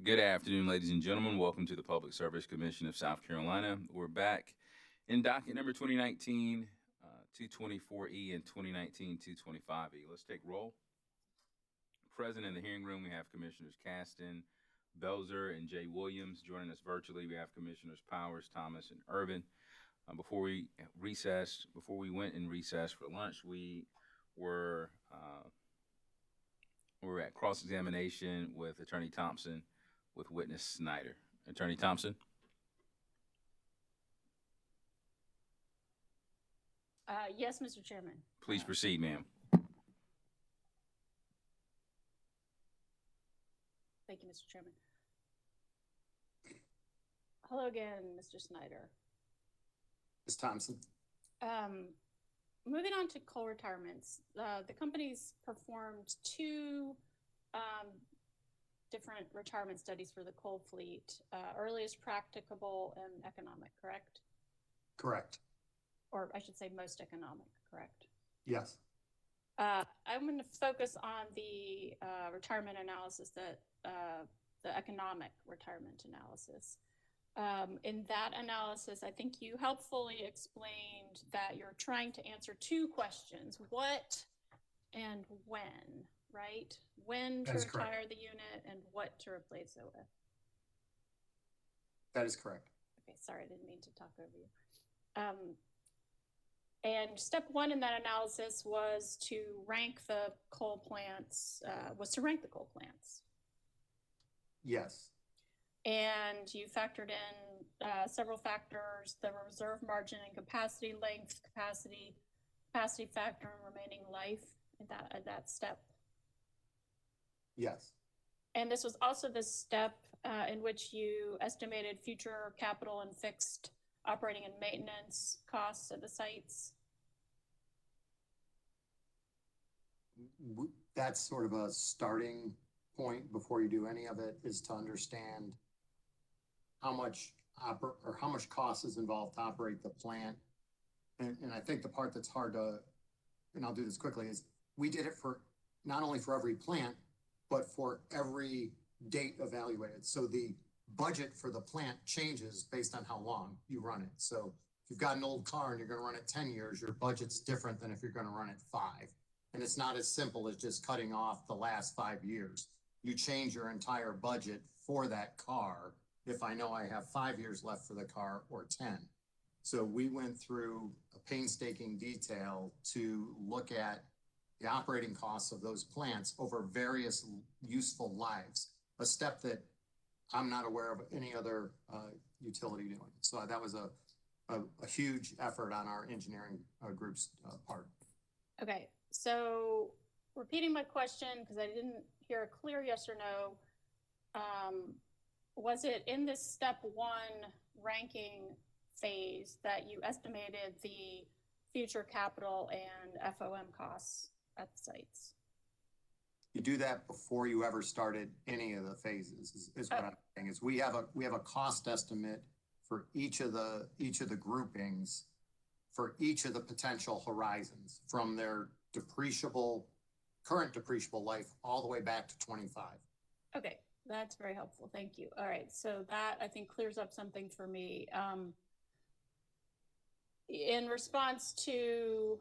Good afternoon, ladies and gentlemen. Welcome to the Public Service Commission of South Carolina. We're back in docket number 2019 224E and 2019 225E. Let's take roll. Present in the hearing room, we have Commissioners Caston, Belzer, and Jay Williams. Joining us virtually, we have Commissioners Powers, Thomas, and Irvin. Before we went in recess for lunch, we were at cross-examination with Attorney Thompson with witness Snyder. Attorney Thompson. Yes, Mr. Chairman. Please proceed, ma'am. Thank you, Mr. Chairman. Hello again, Mr. Snyder. Ms. Thompson. Moving on to coal retirements, the company's performed two different retirement studies for the coal fleet, earliest practicable and economic, correct? Correct. Or I should say most economic, correct? Yes. I'm going to focus on the retirement analysis, the economic retirement analysis. In that analysis, I think you helpfully explained that you're trying to answer two questions: what and when, right? When to retire the unit and what to replace it with. That is correct. Okay, sorry, I didn't mean to talk over you. And step one in that analysis was to rank the coal plants, Yes. And you factored in several factors: the reserve margin and capacity length, capacity factor, and remaining life at that step. Yes. And this was also the step in which you estimated future capital and fixed operating and maintenance costs at the sites. That's sort of a starting point before you do any of it, is to understand how much cost is involved to operate the plant. And I think the part that's hard to, and I'll do this quickly, is we did it for not only for every plant, but for every date evaluated. So the budget for the plant changes based on how long you run it. So if you've got an old car and you're going to run it 10 years, your budget's different than if you're going to run it 5. And it's not as simple as just cutting off the last 5 years. You change your entire budget for that car if I know I have 5 years left for the car or 10. So we went through a painstaking detail to look at the operating costs of those plants over various useful lives, a step that I'm not aware of any other utility doing. So that was a huge effort on our engineering group's part. Okay, so repeating my question, because I didn't hear a clear yes or no, was it in this step one ranking phase that you estimated the future capital and FOM costs at the sites? You do that before you ever started any of the phases, is what I'm saying. Is we have a cost estimate for each of the groupings for each of the potential horizons, from their current depreciable life all the way back to 25. Okay, that's very helpful. Thank you. All right, so that I think clears up something for me. In response to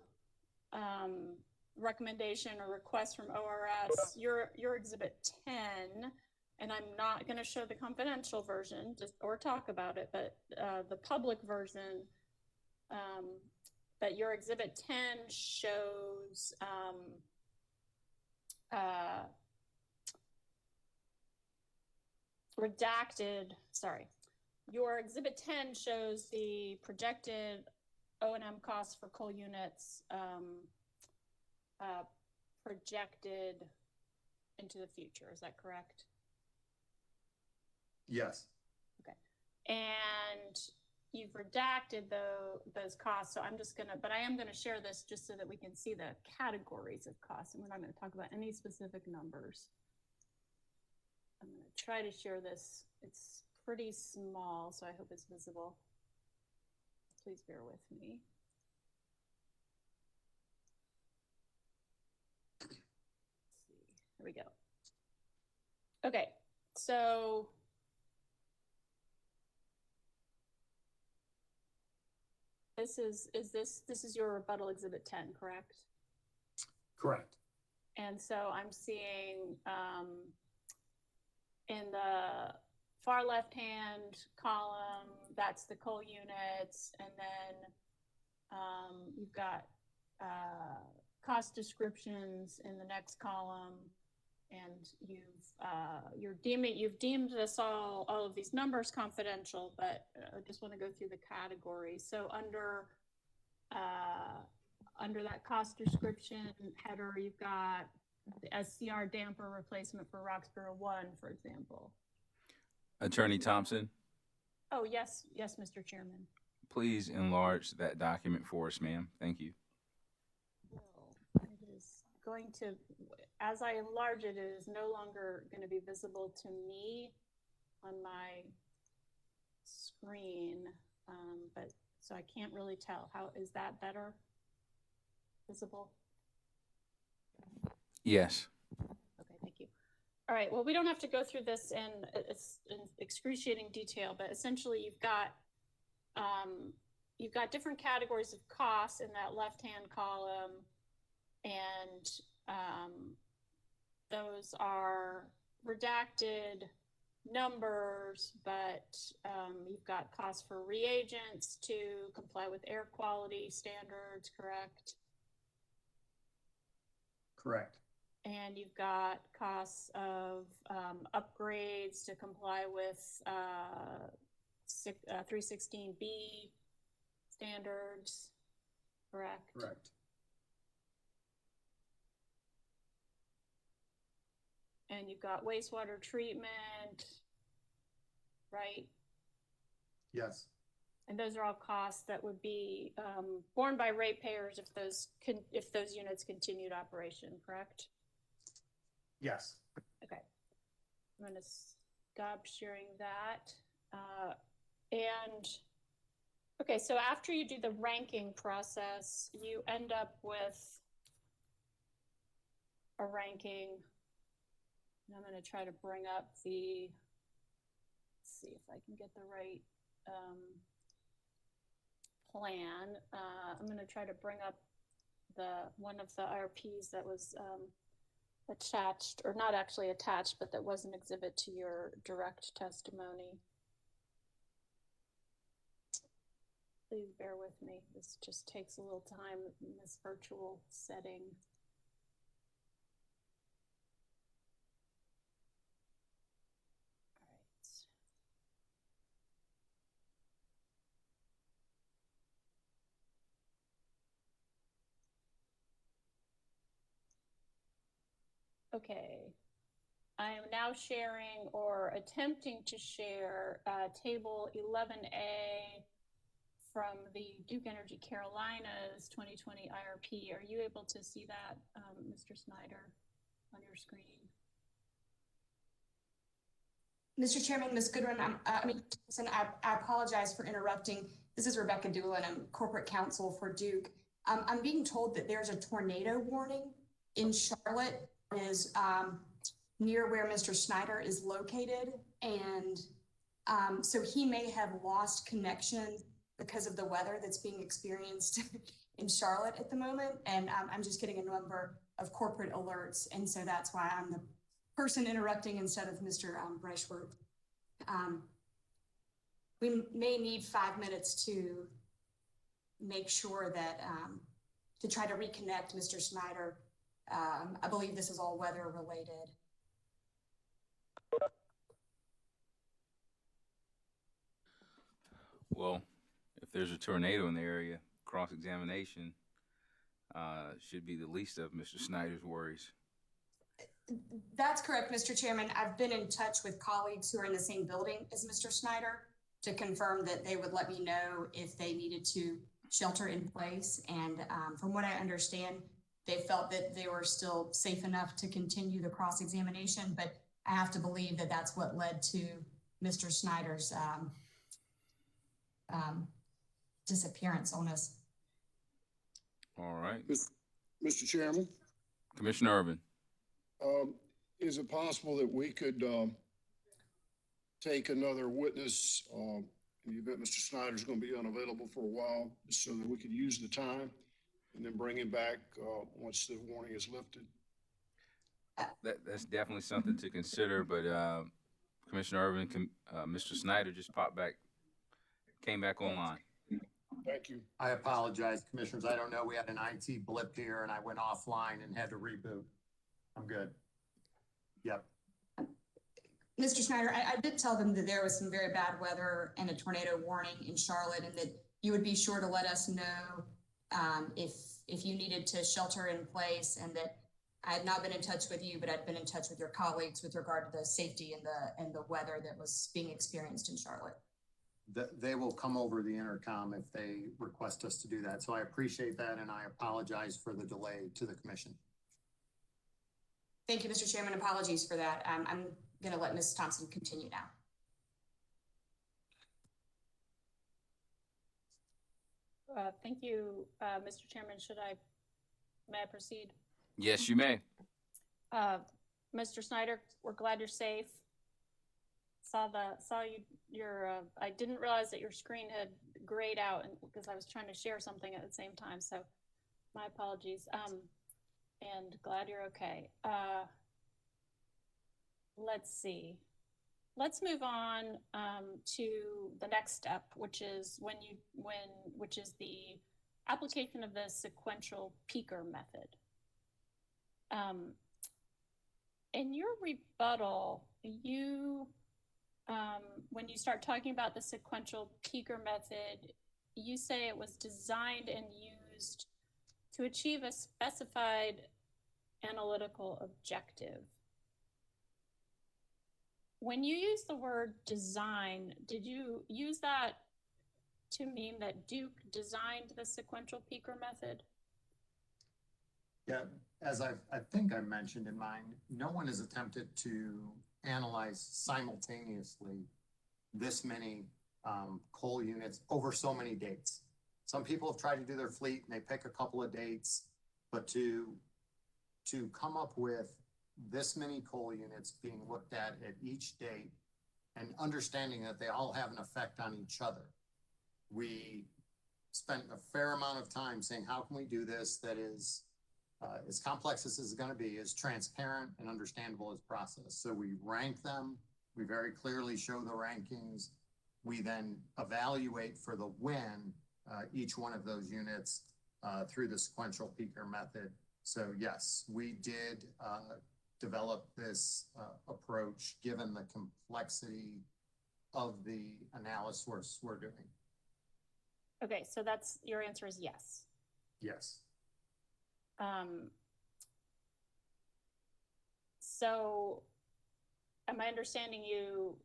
recommendation or request from ORS, your Exhibit 10, and I'm not going to show the confidential version or talk about it, but the public version, but your Exhibit 10 shows your Exhibit 10 shows the projected O&M costs for coal units projected into the future. Is that correct? Yes. Okay. And you've redacted those costs. So I am going to share this just so that we can see the categories of costs. And we're not going to talk about any specific numbers. I'm going to try to share this. It's pretty small, so I hope it's visible. Please bear with me. Let's see. There we go. Okay, So this is your rebuttal exhibit 10, correct? Correct. And so I'm seeing in the far left-hand column, that's the coal units, and then you've got cost descriptions in the next column, and you've deemed this all of these numbers confidential, but I just want to go through the categories. So under that cost description header, you've got the SCR damper replacement for Roxborough 1, for example. Attorney Thompson, Oh, yes, Mr. Chairman. please enlarge that document for us, ma'am. Thank you. It is going to, as I enlarge it, it is no longer going to be visible to me on my screen, but so I can't really tell. How is that better visible? Yes. Okay, thank you. All right, well, we don't have to go through this in excruciating detail, but essentially you've got different categories of costs in that left-hand column, and those are redacted numbers, but you've got costs for reagents to comply with air quality standards, correct? Correct. And you've got costs of upgrades to comply with 316B standards, correct? Correct. And you've got wastewater treatment, right? Yes. And those are all costs that would be borne by ratepayers if those units continued operation, correct? Yes. Okay, I'm going to stop sharing that. And okay, so after you do the ranking process, you end up with a ranking. And I'm going to try to bring up let's see if I can get the right plan. I'm going to try to bring up one of the IRPs that was attached, or not actually attached, but that was an exhibit to your direct testimony. Please bear with me. This just takes a little time in this virtual setting. All right. Okay. I am now sharing or attempting to share table 11A from the Duke Energy Carolinas 2020 IRP. Are you able to see that, Mr. Snyder, on your screen? Mr. Chairman, Ms. Goodwin, I apologize for interrupting. This is Rebecca Doolin. I'm corporate counsel for Duke. I'm being told that there's a tornado warning in Charlotte, is near where Mr. Snyder is located, and so he may have lost connection because of the weather that's being experienced in Charlotte at the moment, and I'm just getting a number of corporate alerts, and so that's why I'm the person interrupting instead of Mr. Breishworth. We may need 5 minutes to make sure that to try to reconnect Mr. Snyder. I believe this is all weather related. Well, if there's a tornado in the area, cross-examination should be the least of Mr. Snyder's worries. That's correct, Mr. Chairman. I've been in touch with colleagues who are in the same building as Mr. Snyder to confirm that they would let me know if they needed to shelter in place. And from what I understand, they felt that they were still safe enough to continue the cross-examination, but I have to believe that that's what led to Mr. Snyder's disappearance on us. All right. Mr. Chairman, Commissioner Urban. is it possible that we could take another witness, in the event Mr. Snyder's going to be unavailable for a while, so that we could use the time and then bring him back, once the warning is lifted. That's definitely something to consider. But Commissioner Irvin, Mr. Snyder just came back online. Thank you. I apologize, commissioners. I don't know. We had an IT blip here and I went offline and had to reboot. I'm good. Yep. Mr. Schneider, I did tell them that there was some very bad weather and a tornado warning in Charlotte, and that you would be sure to let us know if you needed to shelter in place, and that I had not been in touch with you, but I'd been in touch with your colleagues with regard to the safety and the weather that was being experienced in Charlotte. They will come over the intercom if they request us to do that. So I appreciate that, and I apologize for the delay to the commission. Thank you, Mr. Chairman. Apologies for that. I'm going to let Ms. Thompson continue now. Thank you, Mr. Chairman. May I proceed? Yes, you may. Mr. Snyder, we're glad you're safe. I didn't realize that your screen had grayed out because I was trying to share something at the same time. So my apologies. And glad you're okay. Let's see. Let's move on to the next step, which is the application of the sequential peaker method. In your rebuttal, when you start talking about the sequential peaker method, you say it was designed and used to achieve a specified analytical objective. When you use the word design, did you use that to mean that Duke designed the sequential peaker method? Yeah, as I think I mentioned in mine, no one has attempted to analyze simultaneously this many coal units over so many dates. Some people have tried to do their fleet and they pick a couple of dates, but to come up with this many coal units being looked at each date and understanding that they all have an effect on each other. We spent a fair amount of time saying, how can we do this that is as complex as this is going to be, as transparent and understandable as process. So we rank them. We very clearly show the rankings. We then evaluate for the when each one of those units through the sequential peaker method. So yes, we did develop this approach given the complexity of the analysis we're doing. Okay, so that's your answer is yes. Yes. So am I understanding you?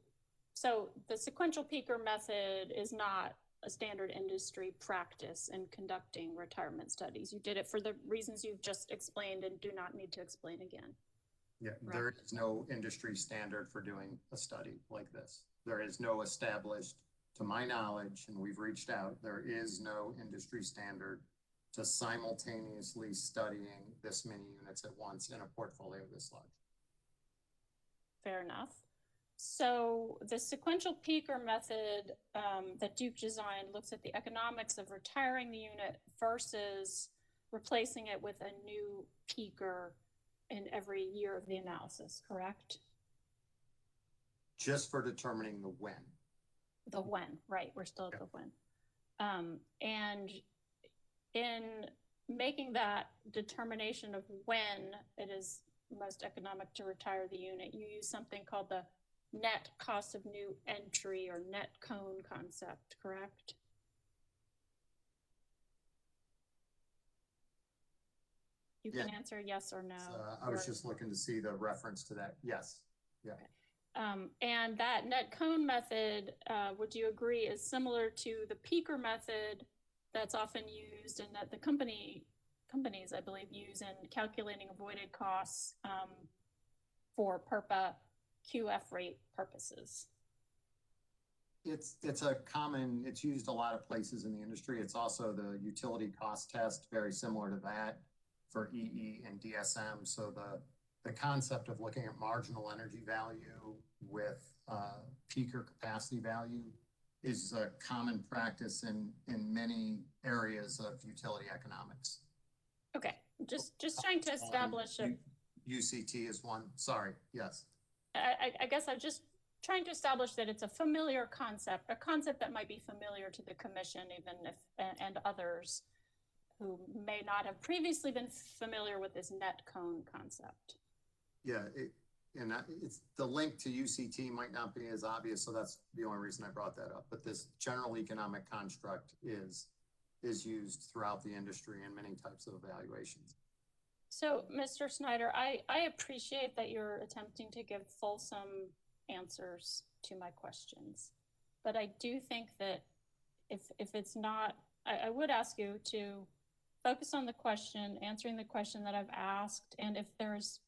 So the sequential peaker method is not a standard industry practice in conducting retirement studies. You did it for the reasons you've just explained and do not need to explain again. Yeah, Right. There is no industry standard for doing a study like this. There is no established, to my knowledge, and we've reached out, there is no industry standard to simultaneously studying this many units at once in a portfolio this large. Fair enough. So the sequential peaker method that Duke designed looks at the economics of retiring the unit versus replacing it with a new peaker in every year of the analysis, correct? Just for determining the when. The when, right, we're still at the when. And in making that determination of when it is most economic to retire the unit, you use something called the net cost of new entry or net cone concept, correct? You can answer yes or no. I was just looking to see the reference to that. Yes. Yeah. And that net cone method, would you agree, is similar to the peaker method that's often used and that the companies, I believe, use in calculating avoided costs for PERPA QF rate purposes? It's used a lot of places in the industry. It's also the utility cost test, very similar to that for EE and DSM. So the concept of looking at marginal energy value with peaker capacity value is a common practice in many areas of utility economics. Okay, just trying to establish a, UCT is one, sorry, yes. I guess I'm just trying to establish that it's a familiar concept, a concept that might be familiar to the commission, even if, and others who may not have previously been familiar with this net cone concept. Yeah, it's the link to UCT might not be as obvious, so that's the only reason I brought that up. But this general economic construct is used throughout the industry in many types of evaluations. So, Mr. Snyder, I appreciate that you're attempting to give fulsome answers to my questions, but I do think that if it's not, I would ask you to focus on the question, answering the question that I've asked, and if there's,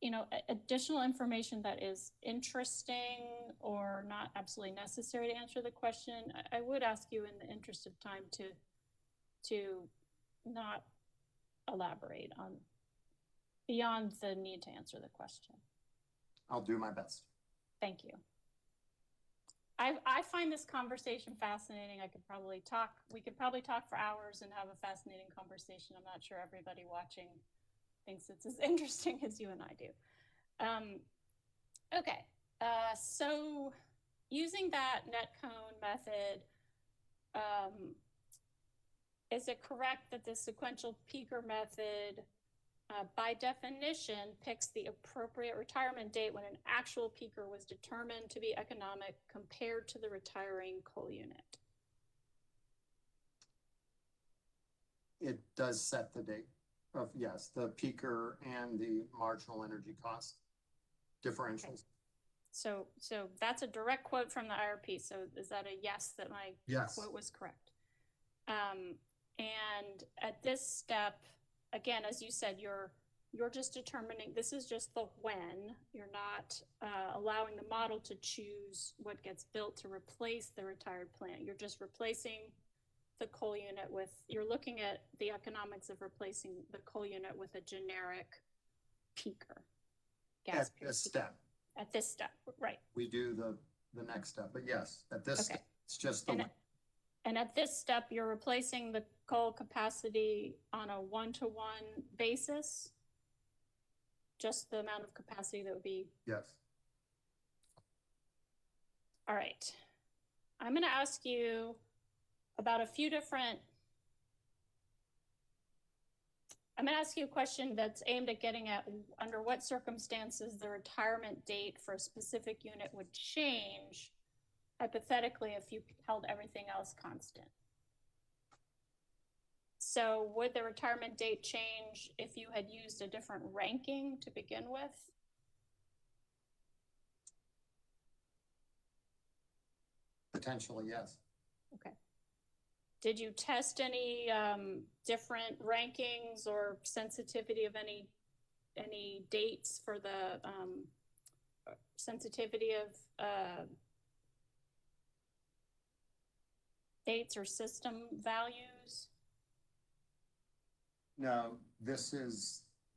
you know, additional information that is interesting or not absolutely necessary to answer the question, I would ask you in the interest of time to not elaborate on beyond the need to answer the question. I'll do my best. Thank you. I find this conversation fascinating. We could probably talk for hours and have a fascinating conversation. I'm not sure everybody watching thinks it's as interesting as you and I do. Okay, so using that net cone method, is it correct that the sequential peaker method by definition picks the appropriate retirement date when an actual peaker was determined to be economic compared to the retiring coal unit? It does set the date of, yes, the peaker and the marginal energy cost differentials. Okay. So that's a direct quote from the IRP. So is that a yes, that my quote was correct? And at this step, again, as you said, you're just determining, this is just the when. You're not allowing the model to choose what gets built to replace the retired plant. You're just replacing the coal unit with, you're looking at the economics of replacing the coal unit with a generic peaker. At this step. At this step, right. We do the next step, but yes, at this step, it's just the when. And at this step, you're replacing the coal capacity on a one-to-one basis? Just the amount of capacity that would be? Yes. All right. I'm going to ask you about a few different, I'm going to ask you a question that's aimed at getting at under what circumstances the retirement date for a specific unit would change, hypothetically, if you held everything else constant. So would the retirement date change if you had used a different ranking to begin with? Potentially, yes. Okay. Did you test any different rankings or sensitivity of any dates for the sensitivity of dates or system values? No,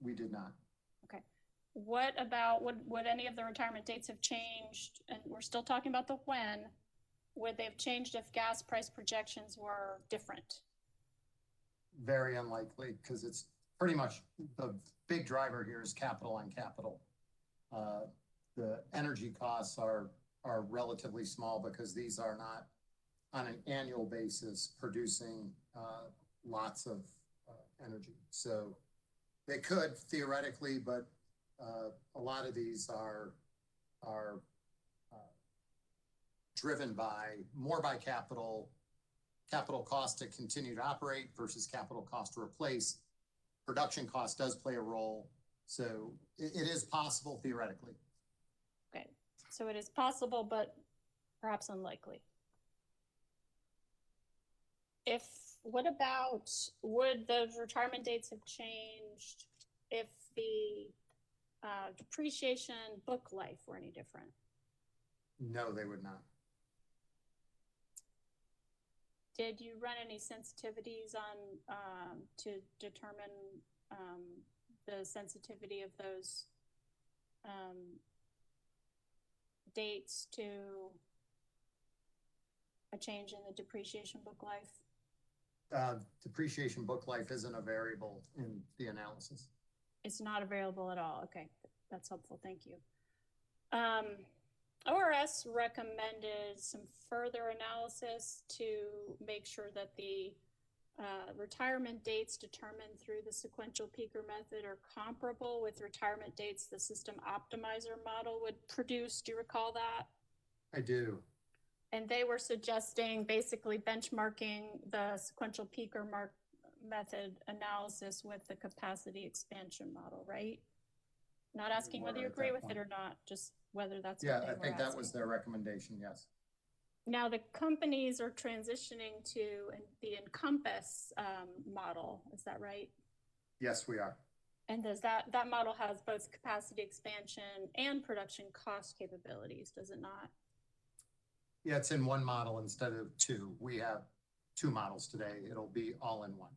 we did not. Okay. What about, would any of the retirement dates have changed? And we're still talking about the when. Would they have changed if gas price projections were different? Very unlikely, because it's pretty much the big driver here is capital on capital. The energy costs are relatively small because these are not on an annual basis producing lots of energy. So they could theoretically, but a lot of these are driven more by capital cost to continue to operate versus capital cost to replace. Production cost does play a role. So it is possible theoretically. Okay, so it is possible, but perhaps unlikely. What about, would those retirement dates have changed if the depreciation book life were any different? No, they would not. Did you run any sensitivities on to determine the sensitivity of those dates to a change in the depreciation book life? Depreciation book life isn't a variable in the analysis. It's not available at all. Okay, that's helpful. Thank you. ORS recommended some further analysis to make sure that the retirement dates determined through the sequential peaker method are comparable with retirement dates the system optimizer model would produce. Do you recall that? I do. And they were suggesting basically benchmarking the sequential peaker method analysis with the capacity expansion model, right? Not asking whether you At agree that with point. it or not, just whether that's Yeah, what they I were think that was asking. their recommendation, yes. Now the companies are transitioning to the Encompass model, is that right? Yes, we are. And does that model has both capacity expansion and production cost capabilities, does it not? Yeah, it's in one model instead of two. We have two models today. It'll be all in one.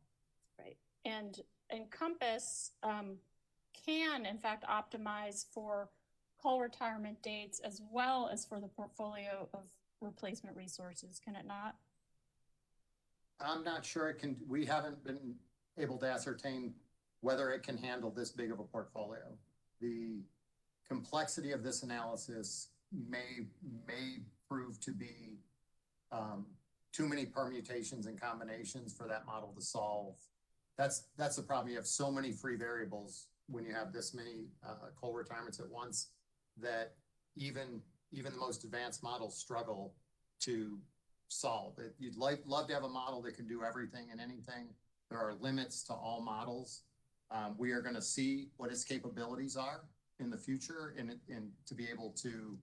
Right. And Encompass can in fact optimize for coal retirement dates as well as for the portfolio of replacement resources, can it not? I'm not sure it can, we haven't been able to ascertain whether it can handle this big of a portfolio. The complexity of this analysis may prove to be too many permutations and combinations for that model to solve. That's the problem. You have so many free variables when you have this many coal retirements at once that even the most advanced models struggle to solve it. You'd love to have a model that can do everything and anything. There are limits to all models. We are going to see what its capabilities are in the future and to be able to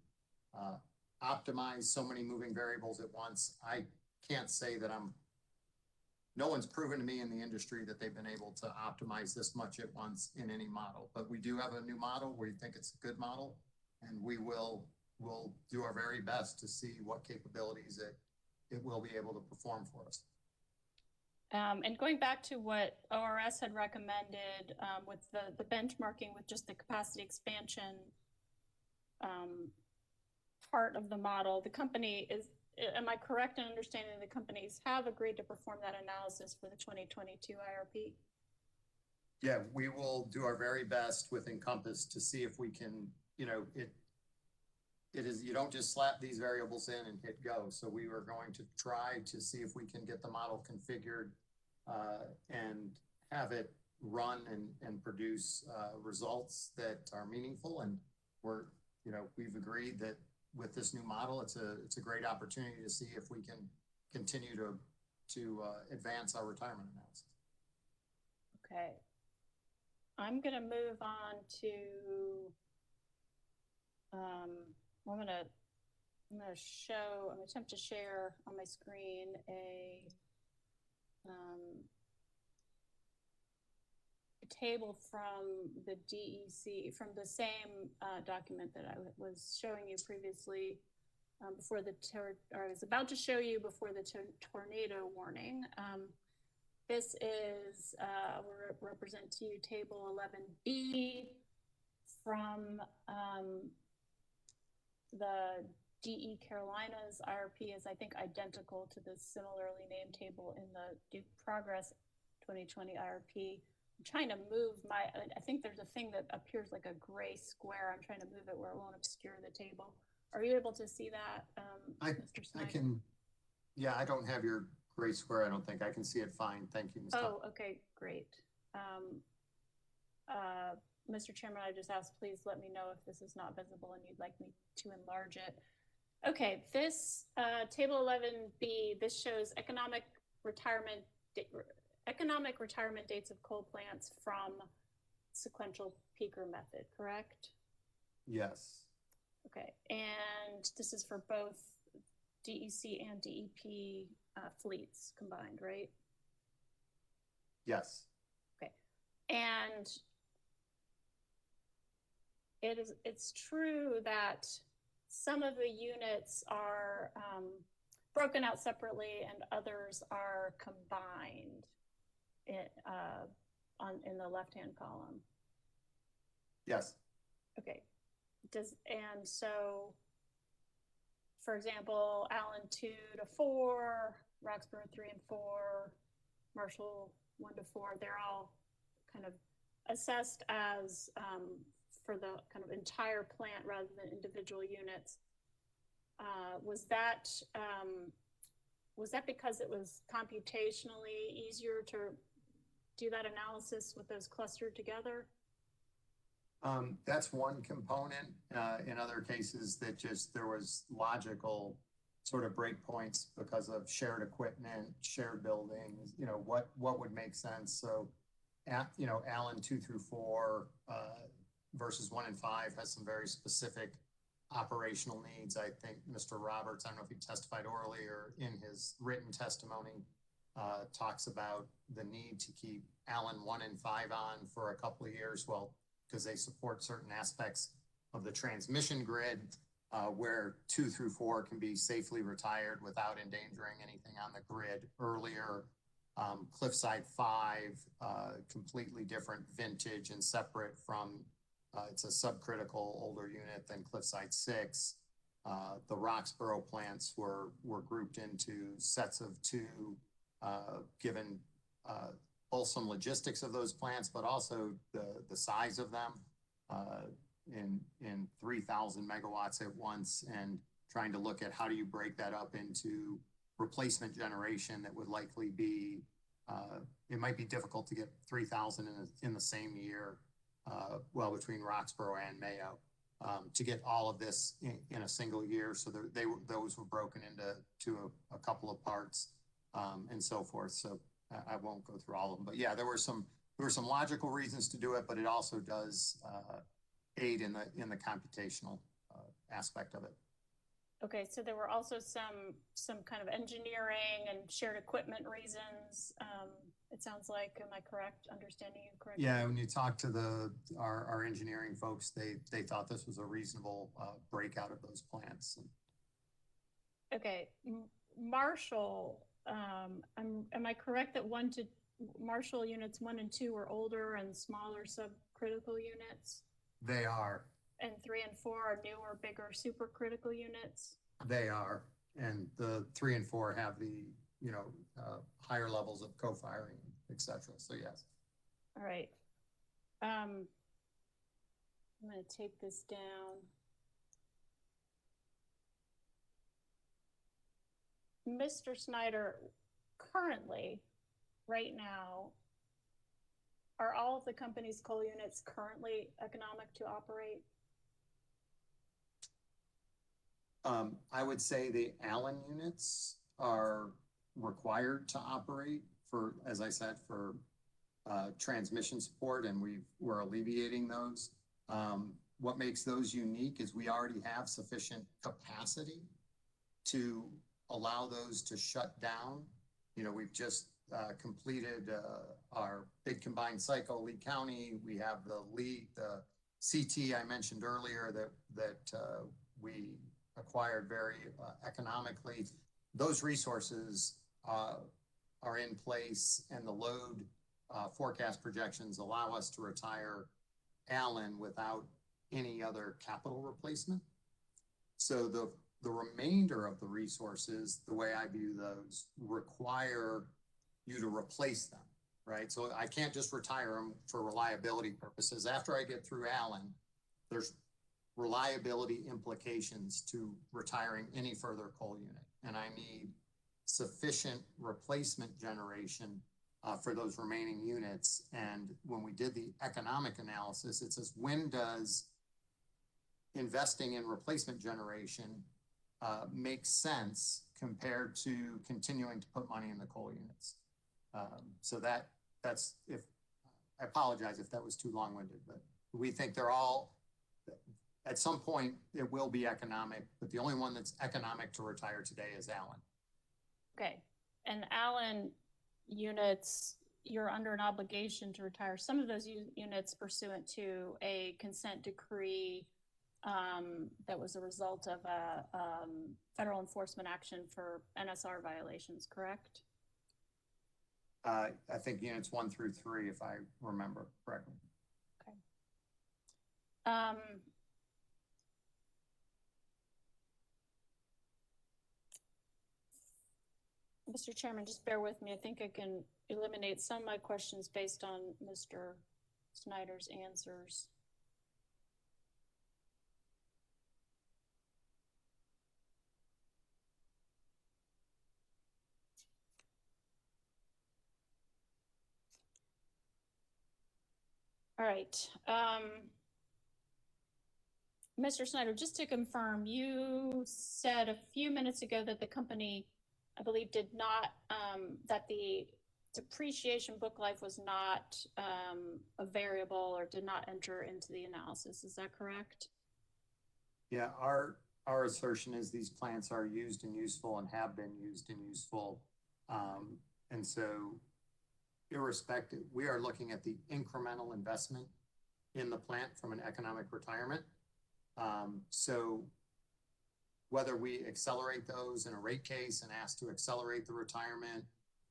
optimize so many moving variables at once. I can't say that no one's proven to me in the industry that they've been able to optimize this much at once in any model, but we do have a new model. We think it's a good model, and we'll do our very best to see what capabilities it will be able to perform for us. And going back to what ORS had recommended with the benchmarking with just the capacity expansion part of the model, the company am I correct in understanding the companies have agreed to perform that analysis for the 2022 IRP? Yeah, we will do our very best with Encompass to see if we can, it is, you don't just slap these variables in and hit go. So we are going to try to see if we can get the model configured and have it run and produce results that are meaningful. And we've agreed that with this new model, it's a great opportunity to see if we can continue to advance our retirement analysis. Okay. I'm going to move on to I'm going to attempt to share on my screen a table from the DEC, from the same document that I was showing you previously before I was about to show you before the tornado warning. This is, we'll represent to you table 11B from the DE Carolinas IRP is, I think, identical to the similarly named table in the Duke Progress 2020 IRP. I'm trying to move I think there's a thing that appears like a gray square. I'm trying to move it where it won't obscure the table. Are you able to see that, Mr. Snyder? I can, yeah, I don't have your gray square. I don't think I can see it fine. Thank you, Ms. Oh, okay, great. Mr. Chairman, I just asked, please let me know if this is not visible and you'd like me to enlarge it. Okay, this table 11B, this shows economic retirement dates of coal plants from sequential peaker method, correct? Yes. Okay, and this is for both DEC and DEP fleets combined, right? Yes. Okay, and it's true that some of the units are broken out separately and others are combined in the left-hand column. Yes. Okay. And so for example, Allen 2 to 4, Roxborough 3 and 4, Marshall 1 to 4, they're all kind of assessed as for the kind of entire plant rather than individual units. Was that because it was computationally easier to do that analysis with those clustered together? That's one component. In other cases that just, there was logical sort of breakpoints because of shared equipment, shared buildings, you know, what would make sense. So, you know, Allen 2 through 4 versus 1 and 5 has some very specific operational needs. I think Mr. Roberts, I don't know if he testified orally or in his written testimony, talks about the need to keep Allen 1 and 5 on for a couple of years. Well, because they support certain aspects of the transmission grid, where 2 through 4 can be safely retired without endangering anything on the grid earlier. Cliffside 5, completely different vintage and separate from, it's a subcritical older unit than Cliffside 6. The Roxborough plants were grouped into sets of 2, given both some logistics of those plants, but also the size of them, in 3,000 megawatts at once, and trying to look at how do you break that up into replacement generation that would likely be, it might be difficult to get 3,000 in the same year, well, between Roxborough and Mayo, to get all of this in a single year. So those were broken into a couple of parts, and so forth. So I won't go through all of them, but yeah, there were some logical reasons to do it, but it also does aid in the computational aspect of it. Okay, so there were also some kind of engineering and shared equipment reasons. It sounds like, am I correct? Understanding you correctly? Yeah, when you talk to our engineering folks, they thought this was a reasonable breakout of those plants. Okay, Marshall, am I correct that Marshall units 1 and 2 were older and smaller subcritical units? They are. And 3 and 4 are newer, bigger supercritical units? They are. And the 3 and 4 have the, you know, higher levels of co-firing, et cetera. So yes. All right. I'm going to take this down. Mr. Snyder, currently, right now, are all of the company's coal units currently economic to operate? I would say the Allen units are required to operate for, as I said, for transmission support, and we're alleviating those. What makes those unique is we already have sufficient capacity to allow those to shut down. You know, we've just completed our big combined cycle, Lee County. We have the CT I mentioned earlier that we acquired very economically. Those resources are in place, and the load forecast projections allow us to retire Allen without any other capital replacement. So the remainder of the resources, the way I view those, require you to replace them, right? So I can't just retire them for reliability purposes. After I get through Allen, there's reliability implications to retiring any further coal unit, and I need sufficient replacement generation for those remaining units. And when we did the economic analysis, it says, when does investing in replacement generation make sense compared to continuing to put money in the coal units? So that's, if I apologize if that was too long-winded, but we think they're all, at some point it will be economic, but the only one that's economic to retire today is Allen. Okay, and Allen units, you're under an obligation to retire some of those units pursuant to a consent decree that was a result of a federal enforcement action for NSR violations, correct? I think units 1 through 3, if I remember correctly. Okay. Mr. Chairman, just bear with me. I think I can eliminate some of my questions based on Mr. Snyder's answers. All right. Mr. Snyder, just to confirm, you said a few minutes ago that the company, I believe, did not, that the depreciation book life was not a variable or did not enter into the analysis. Is that correct? Yeah, our assertion is these plants are used and useful and have been used and useful. And so irrespective, we are looking at the incremental investment in the plant from an economic retirement. So whether we accelerate those in a rate case and ask to accelerate the retirement,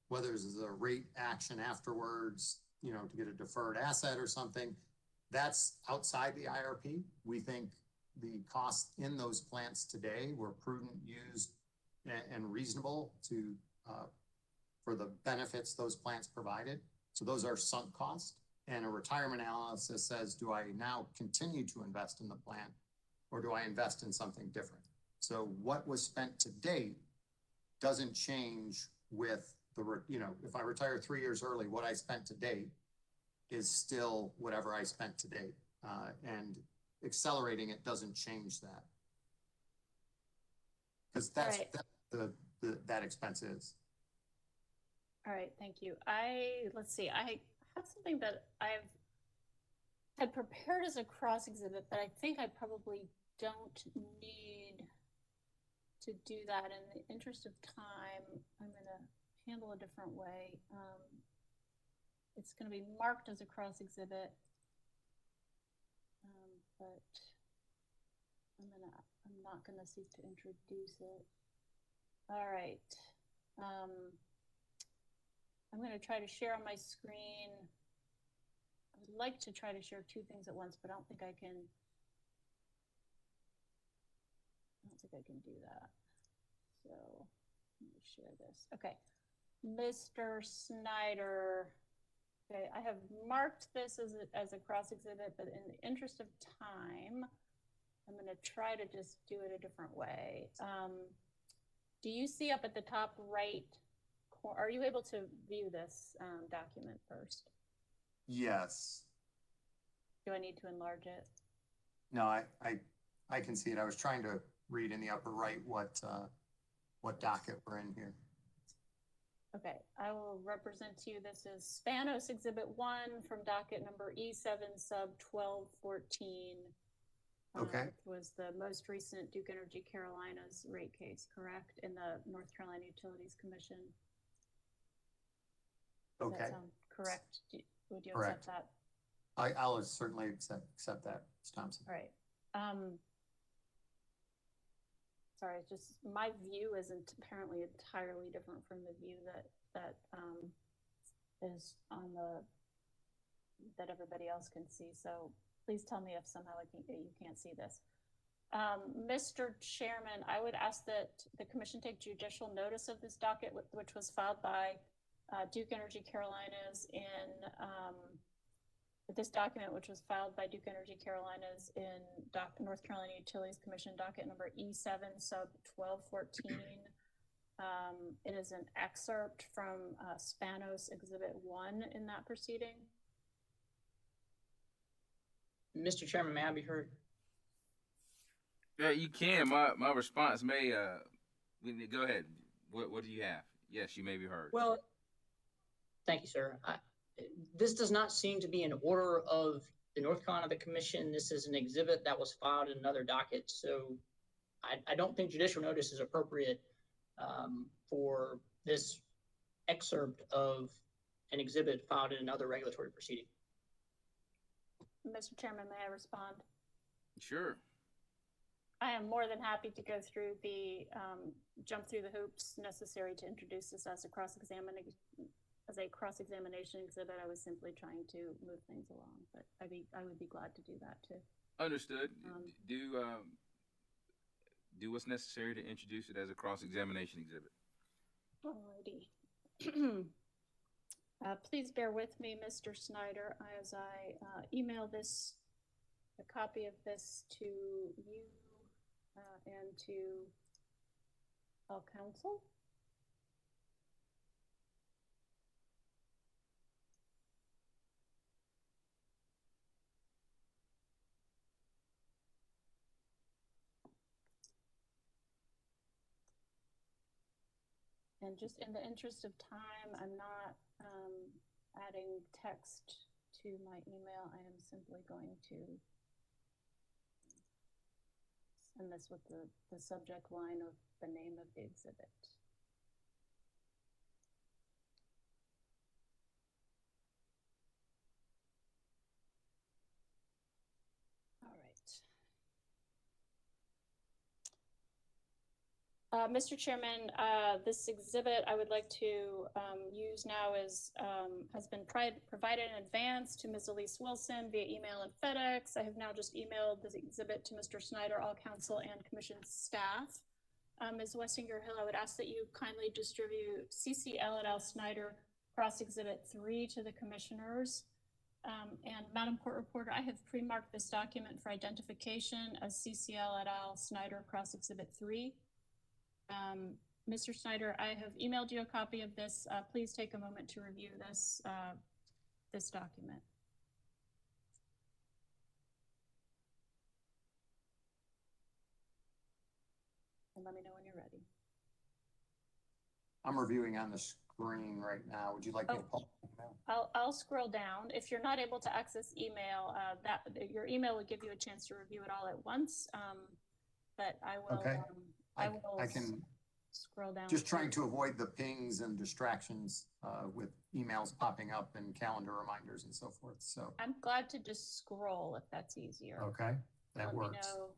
whether there's a rate action afterwards, you know, to get a deferred asset or something, that's outside the IRP. We think the costs in those plants today were prudent, used, and reasonable to for the benefits those plants provided. So those are sunk costs. And a retirement analysis says, do I now continue to invest in the plant or do I invest in something different? So what was spent to date doesn't change with the, you know, if I retire 3 years early, what I spent to date is still whatever I spent to date. And accelerating it doesn't change that. Because that's Right. that expense is. All right, thank you. Let's see, I have something that I've had prepared as a cross exhibit, but I think I probably don't need to do that. In the interest of time, I'm gonna handle a different way. It's gonna be marked as a cross exhibit. But I'm not gonna seek to introduce it. All right. I'm going to try to share on my screen. I would like to try to share two things at once, but I don't think I can do that. So let me share this. Okay. Mr. Snyder. Okay, I have marked this as a cross exhibit, but in the interest of time, I'm going to try to just do it a different way. Do you see up at the top right? Are you able to view this document first? Yes. Do I need to enlarge it? No, I can see it. I was trying to read in the upper right what docket we're in here. Okay, I will represent to you. This is Spanos Exhibit 1 from docket number E7 sub 1214. Okay. Which was the most recent Duke Energy Carolinas rate case, correct? In the North Carolina Utilities Commission. Does that sound correct? Would you accept that? I'll certainly accept that, Ms. Thompson. All right. Sorry, it's just my view isn't apparently entirely different from the view that is on that everybody else can see. So please tell me if somehow you can't see this. Mr. Chairman, I would ask that the commission take judicial notice of this docket, which was filed by Duke Energy Carolinas this document, which was filed by Duke Energy Carolinas in North Carolina Utilities Commission docket number E7 sub 1214. It is an excerpt from Spanos Exhibit 1 in that proceeding. Mr. Chairman, may I be heard? Yeah, you can. My response may go ahead. What do you have? Yes, you may be heard. Well, thank you, sir. This does not seem to be an order of the North Carolina Commission. This is an exhibit that was filed in another docket. So I don't think judicial notice is appropriate for this excerpt of an exhibit filed in another regulatory proceeding. Mr. Chairman, may I respond? Sure. I am more than happy to go through jump through the hoops necessary to introduce this as a cross-examination exhibit. I was simply trying to move things along, but I would be glad to do that too. Understood. Do what's necessary to introduce it as a cross-examination exhibit. Alrighty. Please bear with me, Mr. Snyder, as I email a copy of this to you and to all council. And just in the interest of time, I'm not adding text to my email. I am simply going to send this with the subject line of the name of the exhibit. All right. Mr. Chairman, this exhibit I would like to use now has been provided in advance to Ms. Elise Wilson via email and FedEx. I have now just emailed this exhibit to Mr. Snyder, all council and commission staff. Ms. Westinger Hill, I would ask that you kindly distribute CCL et al. Snyder cross exhibit 3 to the commissioners. And Madam Court Reporter, I have pre-marked this document for identification as CCL et al. Snyder cross exhibit 3. Mr. Snyder, I have emailed you a copy of this. Please take a moment to review this document. And let me know when you're ready. I'm reviewing on the screen right now. Would you like me to pull it now? I'll scroll down. If you're not able to access email, your email will give you a chance to review it all at once. But I will. Okay. I can scroll down. just trying to avoid the pings and distractions with emails popping up and calendar reminders and so forth. So I'm glad to just scroll if that's easier. okay, that Let works. me know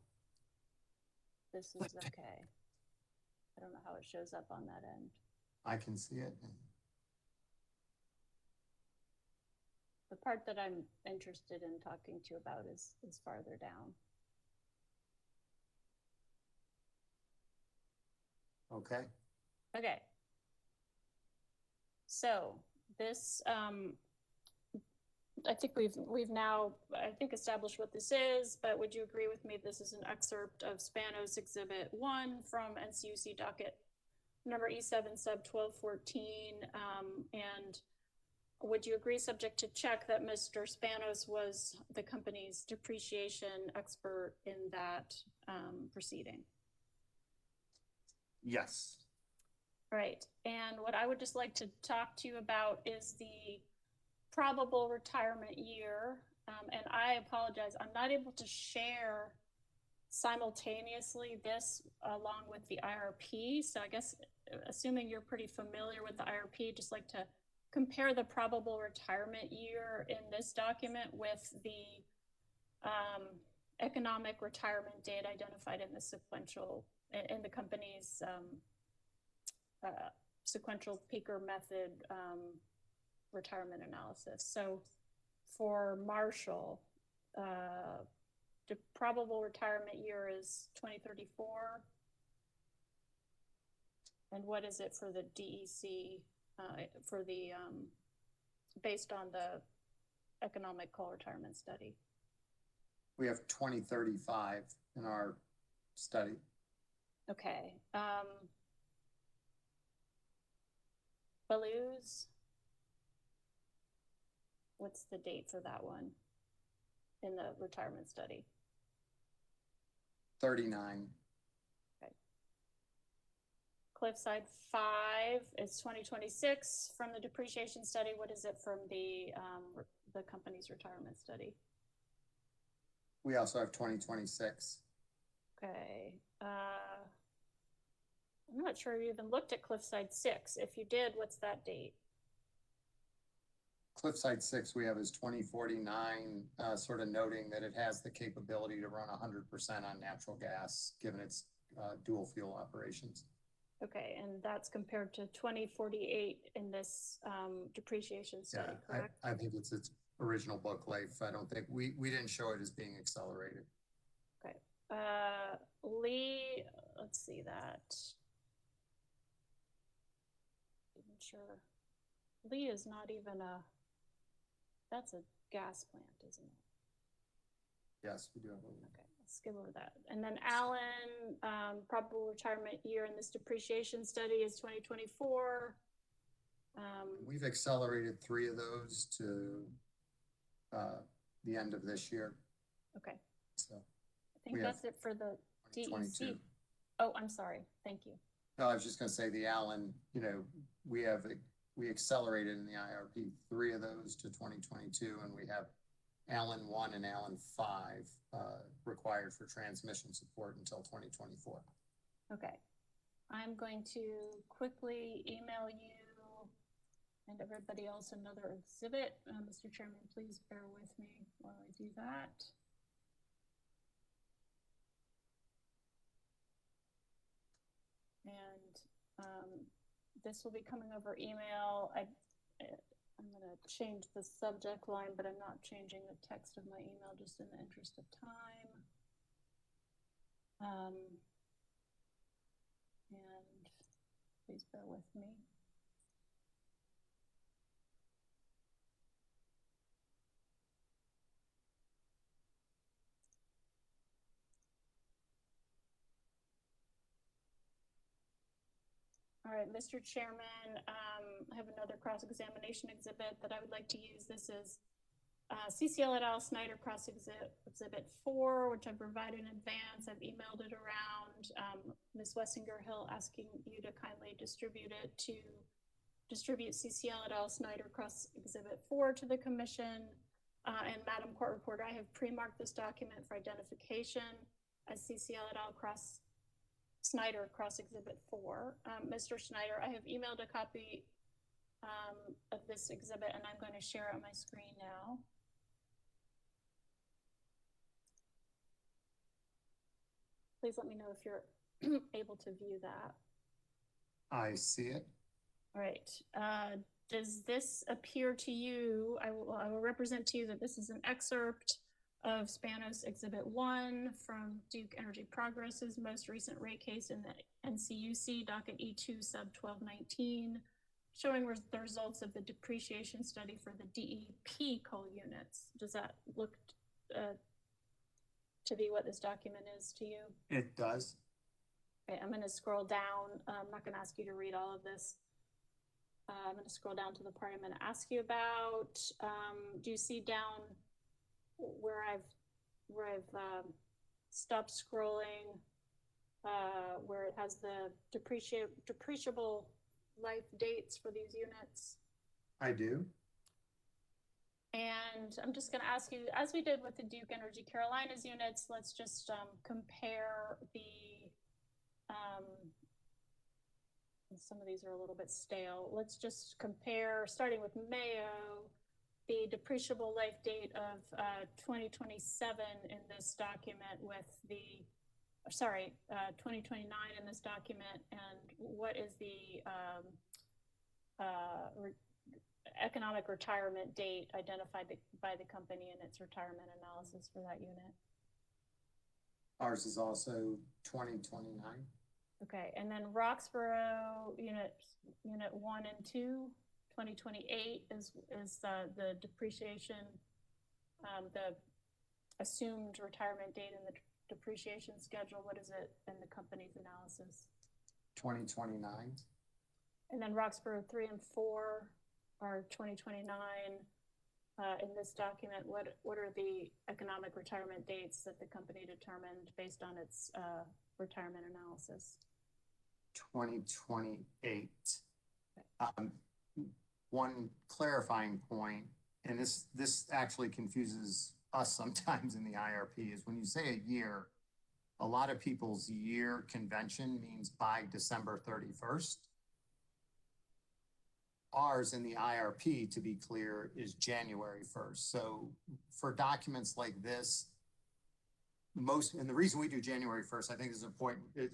this is okay. I don't know how it shows up on that end. I can see it. The part that I'm interested in talking to you about is farther down. Okay. Okay. So this, I think we've now, established what this is, but would you agree with me? This is an excerpt of Spanos Exhibit 1 from NCUC docket number E7 sub 1214. And would you agree, subject to check, that Mr. Spanos was the company's depreciation expert in that proceeding? Yes. Right. And what I would just like to talk to you about is the probable retirement year. And I apologize, I'm not able to share simultaneously this along with the IRP. So I guess, assuming you're pretty familiar with the IRP, just like to compare the probable retirement year in this document with the economic retirement date identified in the sequential, in the company's sequential peaker method retirement analysis. So for Marshall, the probable retirement year is 2034. And what is it for the DEC, for the, based on the economic coal retirement study? We have 2035 in our study. Okay. Baloo's, what's the date for that one in the retirement study? 39. Okay. Cliffside 5 is 2026 from the depreciation study. What is it from the company's retirement study? We also have 2026. Okay. I'm not sure you even looked at Cliffside 6. If you did, what's that date? Cliffside 6 we have is 2049, sort of noting that it has the capability to run 100% on natural gas, given its dual fuel operations. Okay, and that's compared to 2048 in this depreciation study, correct? I think it's its original book life. I don't think, we didn't show it as being accelerated. Okay. Lee, let's see that. sure. Lee is not even that's a gas plant, isn't it? Yes, we do have a. Okay, let's skip over that. And then Allen, probable retirement year in this depreciation study is 2024. We've accelerated 3 of those to the end of this year, Okay, so I think We that's it for the 2022. DEC. Oh, I'm sorry. Thank you. No, I was just gonna say the Allen, we accelerated in the IRP 3 of those to 2022, and we have Allen 1 and Allen 5 required for transmission support until 2024. Okay. I'm going to quickly email you and everybody else another exhibit. Mr. Chairman, please bear with me while I do that. And this will be coming over email. I'm going to change the subject line, but I'm not changing the text of my email just in the interest of time. And please bear with me. All right, Mr. Chairman, I have another cross-examination exhibit that I would like to use. This is CCL et al. Snyder cross exhibit 4, which I provided in advance. I've emailed it around. Ms. Wessinger Hill asking you to kindly distribute CCL et al. Snyder cross exhibit 4 to the commission. And Madam Court Reporter, I have pre-marked this document for identification as CCL et al. Snyder cross exhibit 4. Mr. Snyder, I have emailed a copy of this exhibit, and I'm going to share it on my screen now. Please let me know if you're able to view that. I see it. All right. Does this appear to you? I will represent to you that this is an excerpt of Spanos Exhibit 1 from Duke Energy Progress's most recent rate case in the NCUC docket E2 sub 1219, showing the results of the depreciation study for the DEP coal units. Does that look to be what this document is to you? It does. Okay, I'm going to scroll down. I'm not going to ask you to read all of this. I'm going to scroll down to the part I'm going to ask you about. Do you see down where I've stopped scrolling, where it has the depreciable life dates for these units? I do. And I'm just going to ask you, as we did with the Duke Energy Carolinas units, let's just compare the, some of these are a little bit stale. Let's just compare, starting with Mayo, the depreciable life date of 2027 in this document with the, 2029 in this document, and what is the economic retirement date identified by the company in its retirement analysis for that unit? Ours is also 2029. Okay, and then Roxborough unit 1 and 2, 2028 is the depreciation, the assumed retirement date in the depreciation schedule. What is it in the company's analysis? 2029. And then Roxborough 3 and 4 are 2029. In this document, what are the economic retirement dates that the company determined based on its retirement analysis? 2028. One clarifying point, and this actually confuses us sometimes in the IRP, is when you say a year, a lot of people's year convention means by December 31st. Ours in the IRP, to be clear, is January 1st. So for documents like this, and the reason we do January 1st, I think is important. It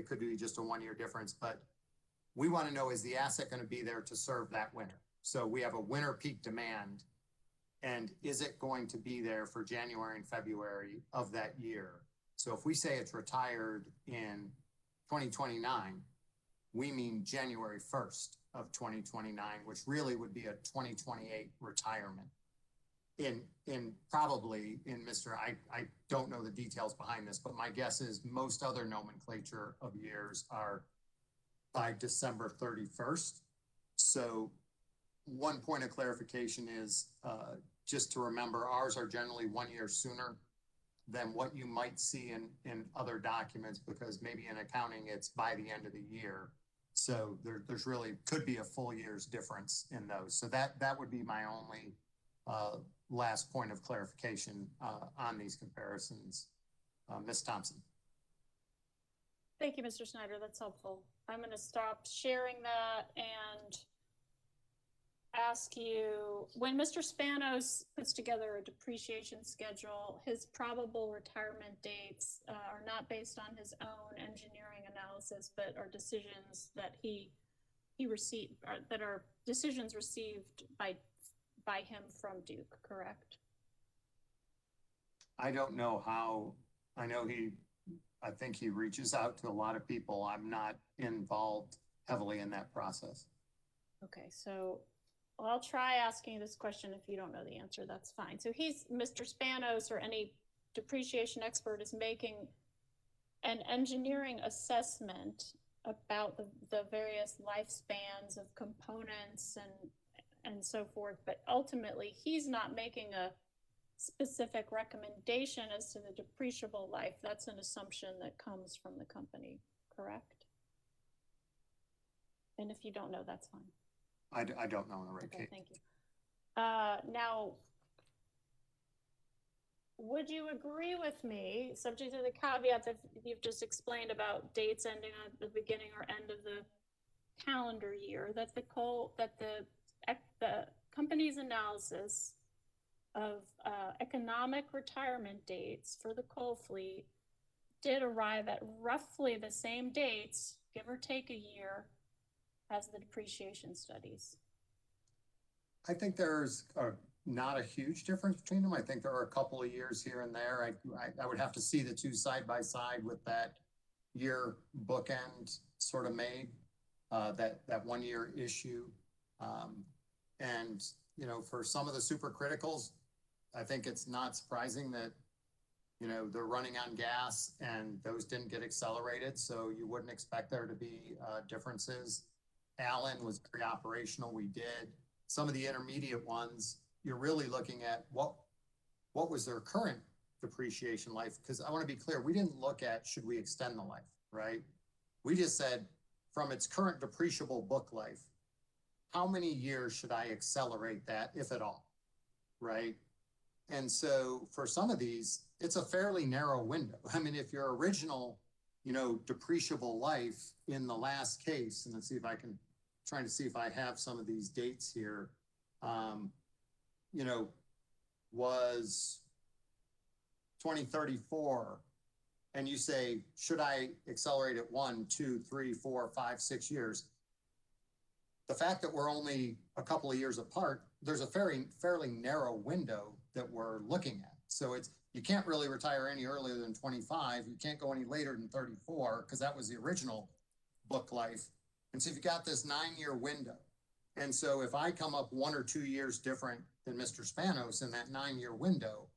could be just a 1-year difference, but we want to know, is the asset going to be there to serve that winter? So we have a winter peak demand, and is it going to be there for January and February of that year? So if we say it's retired in 2029, we mean January 1st of 2029, which really would be a 2028 retirement. In probably in Mr. I don't know the details behind this, but my guess is most other nomenclature of years are by December 31st. So one point of clarification is just to remember, ours are generally 1 year sooner than what you might see in other documents, because maybe in accounting, it's by the end of the year. So there's really could be a full year's difference in those. So that would be my only last point of clarification on these comparisons. Ms. Thompson. Thank you, Mr. Snyder. That's helpful. I'm going to stop sharing that and ask you, when Mr. Spanos puts together a depreciation schedule, his probable retirement dates are not based on his own engineering analysis, but are decisions that he received, that are decisions received by him from Duke, correct? I don't know how. I think he reaches out to a lot of people. I'm not involved heavily in that process. Okay, so I'll try asking this question. If you don't know the answer, that's fine. So Mr. Spanos, or any depreciation expert, is making an engineering assessment about the various lifespans of components and so forth, but ultimately he's not making a specific recommendation as to the depreciable life. That's an assumption that comes from the company, correct? And if you don't know, that's fine. I don't know in the right Okay, case. thank you. Now, would you agree with me, subject to the caveat that you've just explained about dates ending at the beginning or end of the calendar year, that the company's analysis of economic retirement dates for the coal fleet did arrive at roughly the same dates, give or take a year, as the depreciation studies? I think there's not a huge difference between them. I think there are a couple of years here and there. I would have to see the two side by side with that year bookend sort of made, that 1 year issue. And, you know, for some of the supercriticals, I think it's not surprising that, you know, they're running on gas and those didn't get accelerated. So you wouldn't expect there to be differences. Allen was pre-operational. We did. Some of the intermediate ones, you're really looking at what was their current depreciation life. Because I want to be clear, we didn't look at should we extend the life, right? We just said from its current depreciable book life, how many years should I accelerate that, if at all, right? And so for some of these, it's a fairly narrow window. I mean, if your original, you know, depreciable life in the last case, and let's see if I can, trying to see if I have some of these dates here, you know, was 2034, and you say, should I accelerate it 1, 2, 3, 4, 5, 6 years? The fact that we're only a couple of years apart, there's a fairly narrow window that we're looking at. So you can't really retire any earlier than 25. You can't go any later than 34, because that was the original book life. And so you've got this 9-year window. And so if I come up 1 or 2 years different than Mr. Spanos in that 9-year window,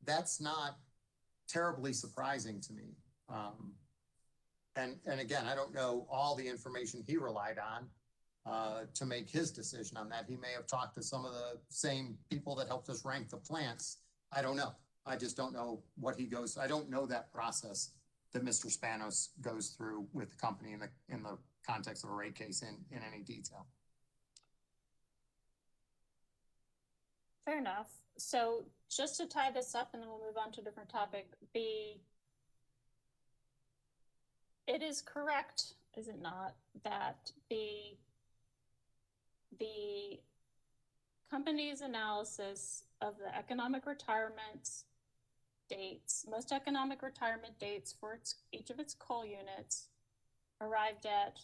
that's not terribly surprising to me. And again, I don't know all the information he relied on to make his decision on that. He may have talked to some of the same people that helped us rank the plants. I don't know. I just don't know what he goes. I don't know that process that Mr. Spanos goes through with the company in the context of a rate case in any detail. Fair enough. So just to tie this up, and then we'll move on to a different topic, it is correct, is it not, that the company's analysis of the economic retirement dates, most economic retirement dates for each of its coal units, arrived at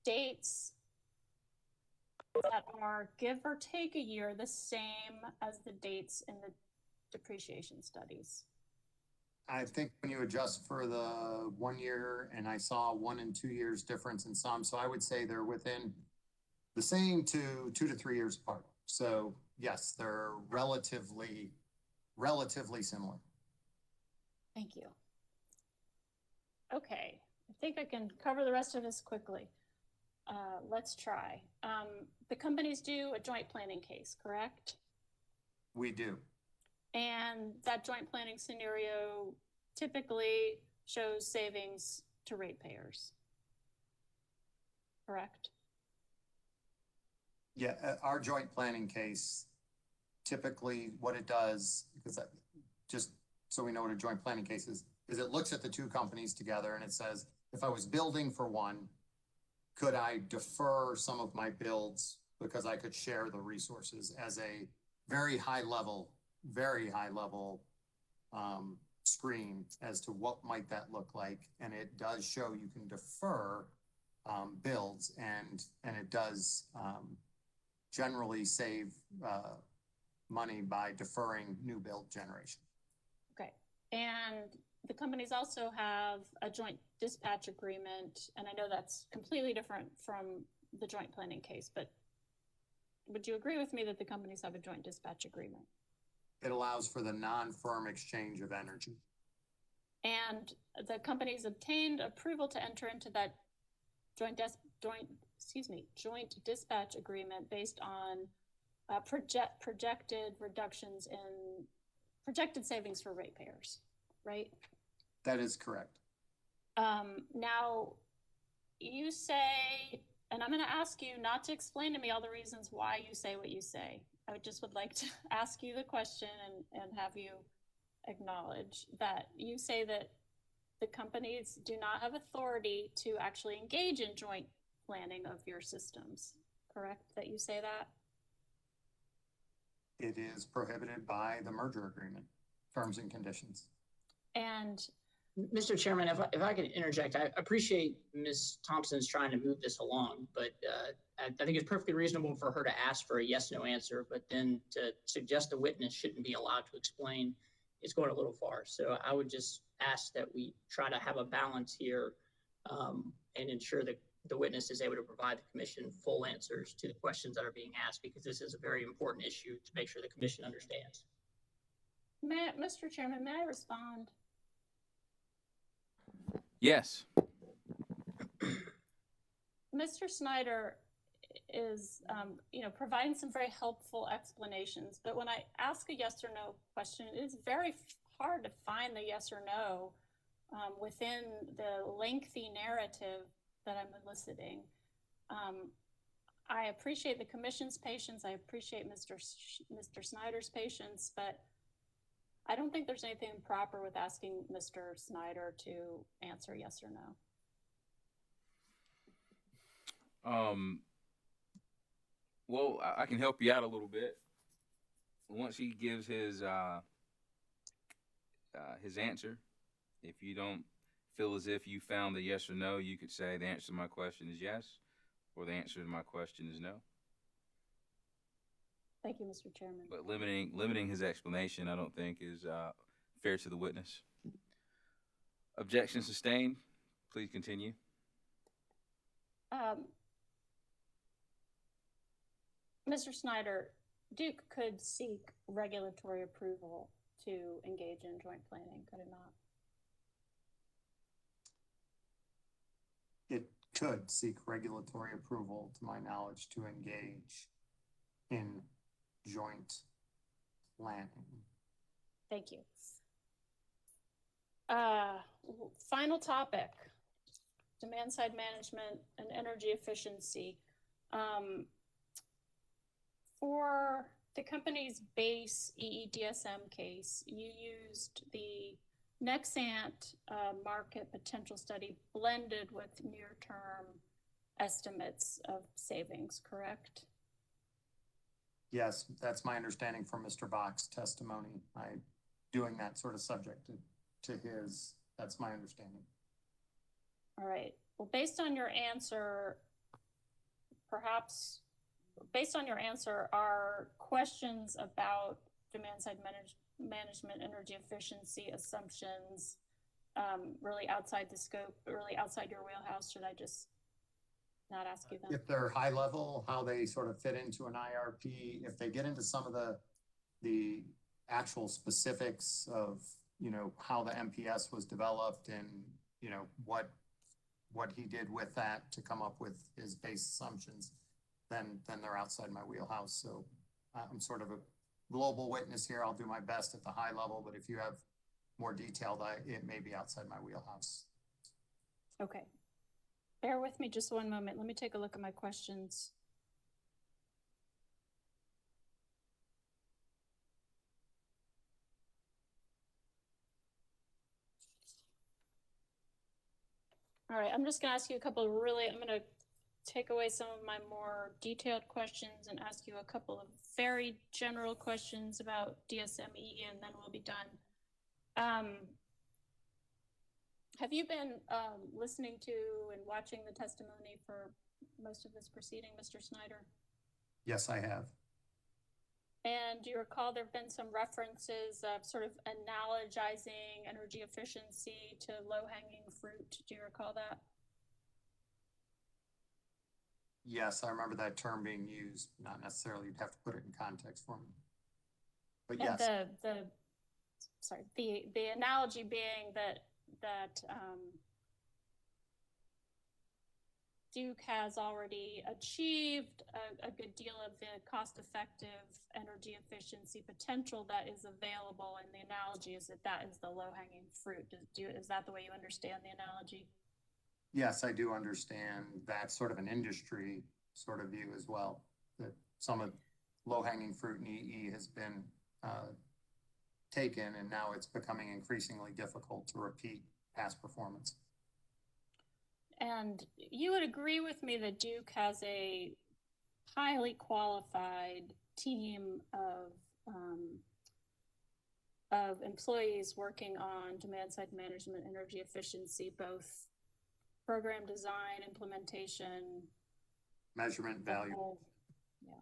dates that are, give or take a year, the same as the dates in the depreciation studies? I think when you adjust for the 1 year, and I saw 1 and 2 years difference in some, so I would say they're within the same to 2 to 3 years apart. So yes, they're relatively similar. Thank you. Okay, I think I can cover the rest of this quickly. Let's try. The companies do a joint planning case, correct? We do. And that joint planning scenario typically shows savings to ratepayers, correct? Yeah, our joint planning case, typically what it does, because just so we know what a joint planning case is it looks at the two companies together and it says, if I was building for one, could I defer some of my builds because I could share the resources as a very high level screen as to what might that look like. And it does show you can defer builds and it does generally save money by deferring new build generation. Okay, and the companies also have a joint dispatch agreement, and I know that's completely different from the joint planning case, but would you agree with me that the companies have a joint dispatch agreement? It allows for the non-firm exchange of energy. And the companies obtained approval to enter into that joint dispatch agreement based on projected reductions in projected savings for ratepayers, right? That is correct. Now, you say, and I'm going to ask you not to explain to me all the reasons why you say what you say. I just would like to ask you the question and have you acknowledge that you say that the companies do not have authority to actually engage in joint planning of your systems, correct? That you say that? It is prohibited by the merger agreement, terms and conditions. And Mr. Chairman, if I could interject, I appreciate Ms. Thompson's trying to move this along, but I think it's perfectly reasonable for her to ask for a yes/no answer, but then to suggest a witness shouldn't be allowed to explain is going a little far. So I would just ask that we try to have a balance here and ensure that the witness is able to provide the commission full answers to the questions that are being asked, because this is a very important issue to make sure the commission understands. Mr. Chairman, may I respond? Yes. Mr. Snyder is, providing some very helpful explanations, but when I ask a yes or no question, it is very hard to find the yes or no within the lengthy narrative that I'm eliciting. I appreciate the commission's patience. I appreciate Mr. Snyder's patience, but I don't think there's anything improper with asking Mr. Snyder to answer yes or no. Well, I can help you out a little bit. Once he gives his answer, if you don't feel as if you found the yes or no, you could say the answer to my question is yes, or the answer to my question is no. Thank you, Mr. Chairman. But limiting his explanation, I don't think is fair to the witness. Objection sustained. Please continue. Mr. Snyder, Duke could seek regulatory approval to engage in joint planning, could it not? It could seek regulatory approval, to my knowledge, to engage in joint planning. Thank you. Final topic, demand side management and energy efficiency. For the company's base EEDSM case, you used the Nexant market potential study blended with near-term estimates of savings, correct? Yes, that's my understanding from Mr. Bach's testimony. Doing that sort of subject to his, that's my understanding. All right. Well, based on your answer, are questions about demand side management energy efficiency assumptions really outside the scope, really outside your wheelhouse? Should I just not ask you that? If they're high level, how they sort of fit into an IRP, if they get into some of the actual specifics of, you know, how the MPS was developed and, you know, what he did with that to come up with his base assumptions, then they're outside my wheelhouse. So I'm sort of a global witness here. I'll do my best at the high level, but if you have more detailed, it may be outside my wheelhouse. Okay. Bear with me just one moment. Let me take a look at my questions. All right, I'm just gonna ask you a couple of I'm gonna take away some of my more detailed questions and ask you a couple of very general questions about DSME, and then we'll be done. Have you been listening to and watching the testimony for most of this proceeding, Mr. Snyder? Yes, I have. And do you recall there have been some references of sort of analogizing energy efficiency to low-hanging fruit? Do you recall that? Yes, I remember that term being used, not necessarily, you'd have to put it in context for me. But And yes. the analogy being that Duke has already achieved a good deal of the cost-effective energy efficiency potential that is available, and the analogy is that is the low-hanging fruit. Is that the way you understand the analogy? Yes, I do understand that sort of an industry sort of view as well, that some of low-hanging fruit in EE has been taken, and now it's becoming increasingly difficult to repeat past performance. And you would agree with me that Duke has a highly qualified team of employees working on demand-side management, energy efficiency, both program design, implementation, Measurement value. Yeah,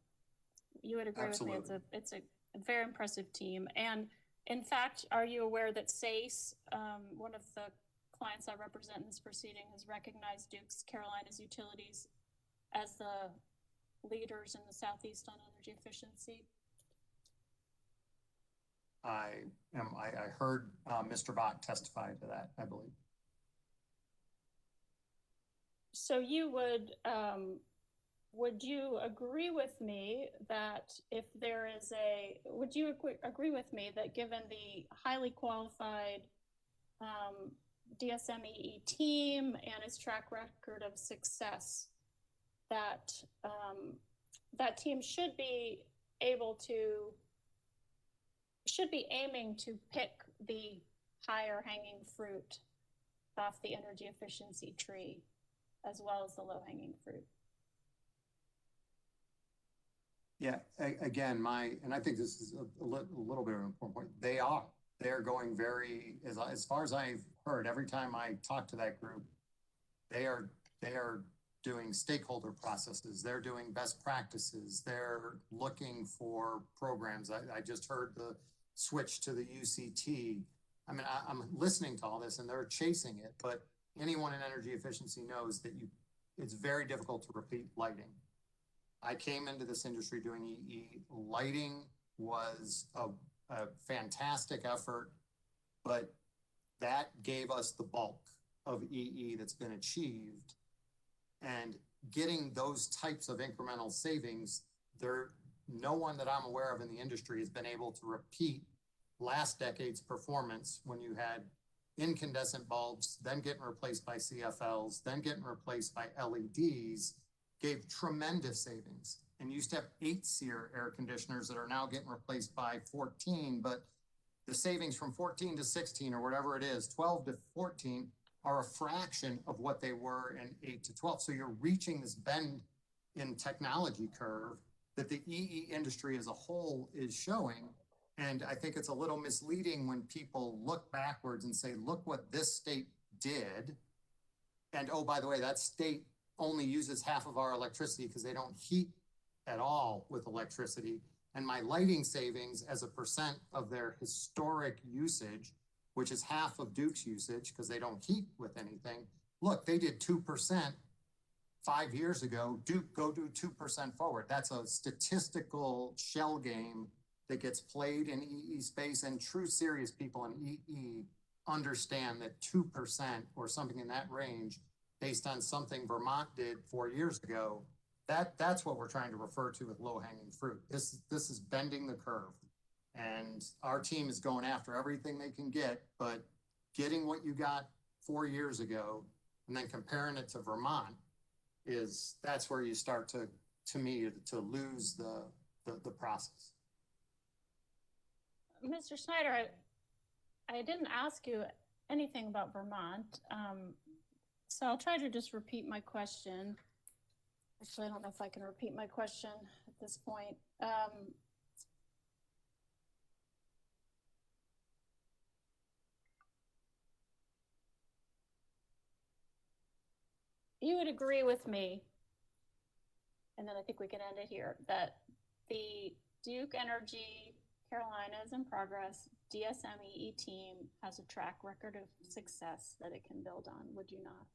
you would agree Absolutely. with me. It's a very impressive team. And in fact, are you aware that SACE, one of the clients I represent in this proceeding, has recognized Duke's Carolinas utilities as the leaders in the Southeast on energy efficiency? I heard Mr. Bach testify to that, I believe. So you would you agree with me that if there is would you agree with me that given the highly qualified DSME team and its track record of success, that that team should be aiming to pick the higher hanging fruit off the energy efficiency tree, as well as the low hanging fruit? Yeah, again, and I think this is a little bit of an important point. They're going very, as far as I've heard, every time I talk to that group, they are doing stakeholder processes. They're doing best practices. They're looking for programs. I just heard the switch to the UCT. I mean, I'm listening to all this and they're chasing it, but anyone in energy efficiency knows that it's very difficult to repeat lighting. I came into this industry doing EE. Lighting was a fantastic effort, but that gave us the bulk of EE that's been achieved. And getting those types of incremental savings, no one that I'm aware of in the industry has been able to repeat last decade's performance when you had incandescent bulbs, then getting replaced by CFLs, then getting replaced by LEDs, gave tremendous savings. And you used to have 8-SEER air conditioners that are now getting replaced by 14, but the savings from 14 to 16 or whatever it is, 12 to 14, are a fraction of what they were in 8 to 12. So you're reaching this bend in technology curve that the EE industry as a whole is showing. And I think it's a little misleading when people look backwards and say, look what this state did. And oh, by the way, that state only uses half of our electricity because they don't heat at all with electricity. And my lighting savings as a percent of their historic usage, which is half of Duke's usage because they don't heat with anything. Look, they did 2% 5 years ago. Duke, go do 2% forward. That's a statistical shell game that gets played in EE space, and true serious people in EE understand that 2% or something in that range based on something Vermont did 4 years ago, that's what we're trying to refer to with low-hanging fruit. This is bending the curve. And our team is going after everything they can get, but getting what you got 4 years ago and then comparing it to Vermont that's where you start to me, to lose the process. Mr. Snyder, I didn't ask you anything about Vermont, so I'll try to just repeat my question. Actually, I don't know if I can repeat my question at this point. You would agree with me, and then I think we can end it here, that the Duke Energy Carolinas in Progress DSMEE team has a track record of success that it can build on, would you not?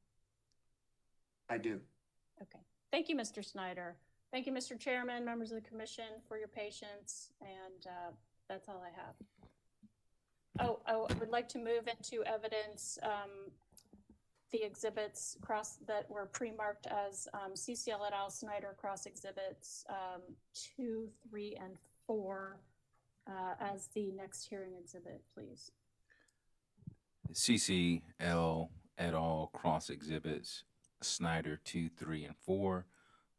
I do. Okay. Thank you, Mr. Snyder. Thank you, Mr. Chairman, members of the commission, for your patience, and that's all I have. Oh, I would like to move into evidence the exhibits that were pre-marked as CCL et al. Snyder cross exhibits 2, 3, and 4 as the next hearing exhibit, please. CCL et al. Cross exhibits Snyder 2, 3, and 4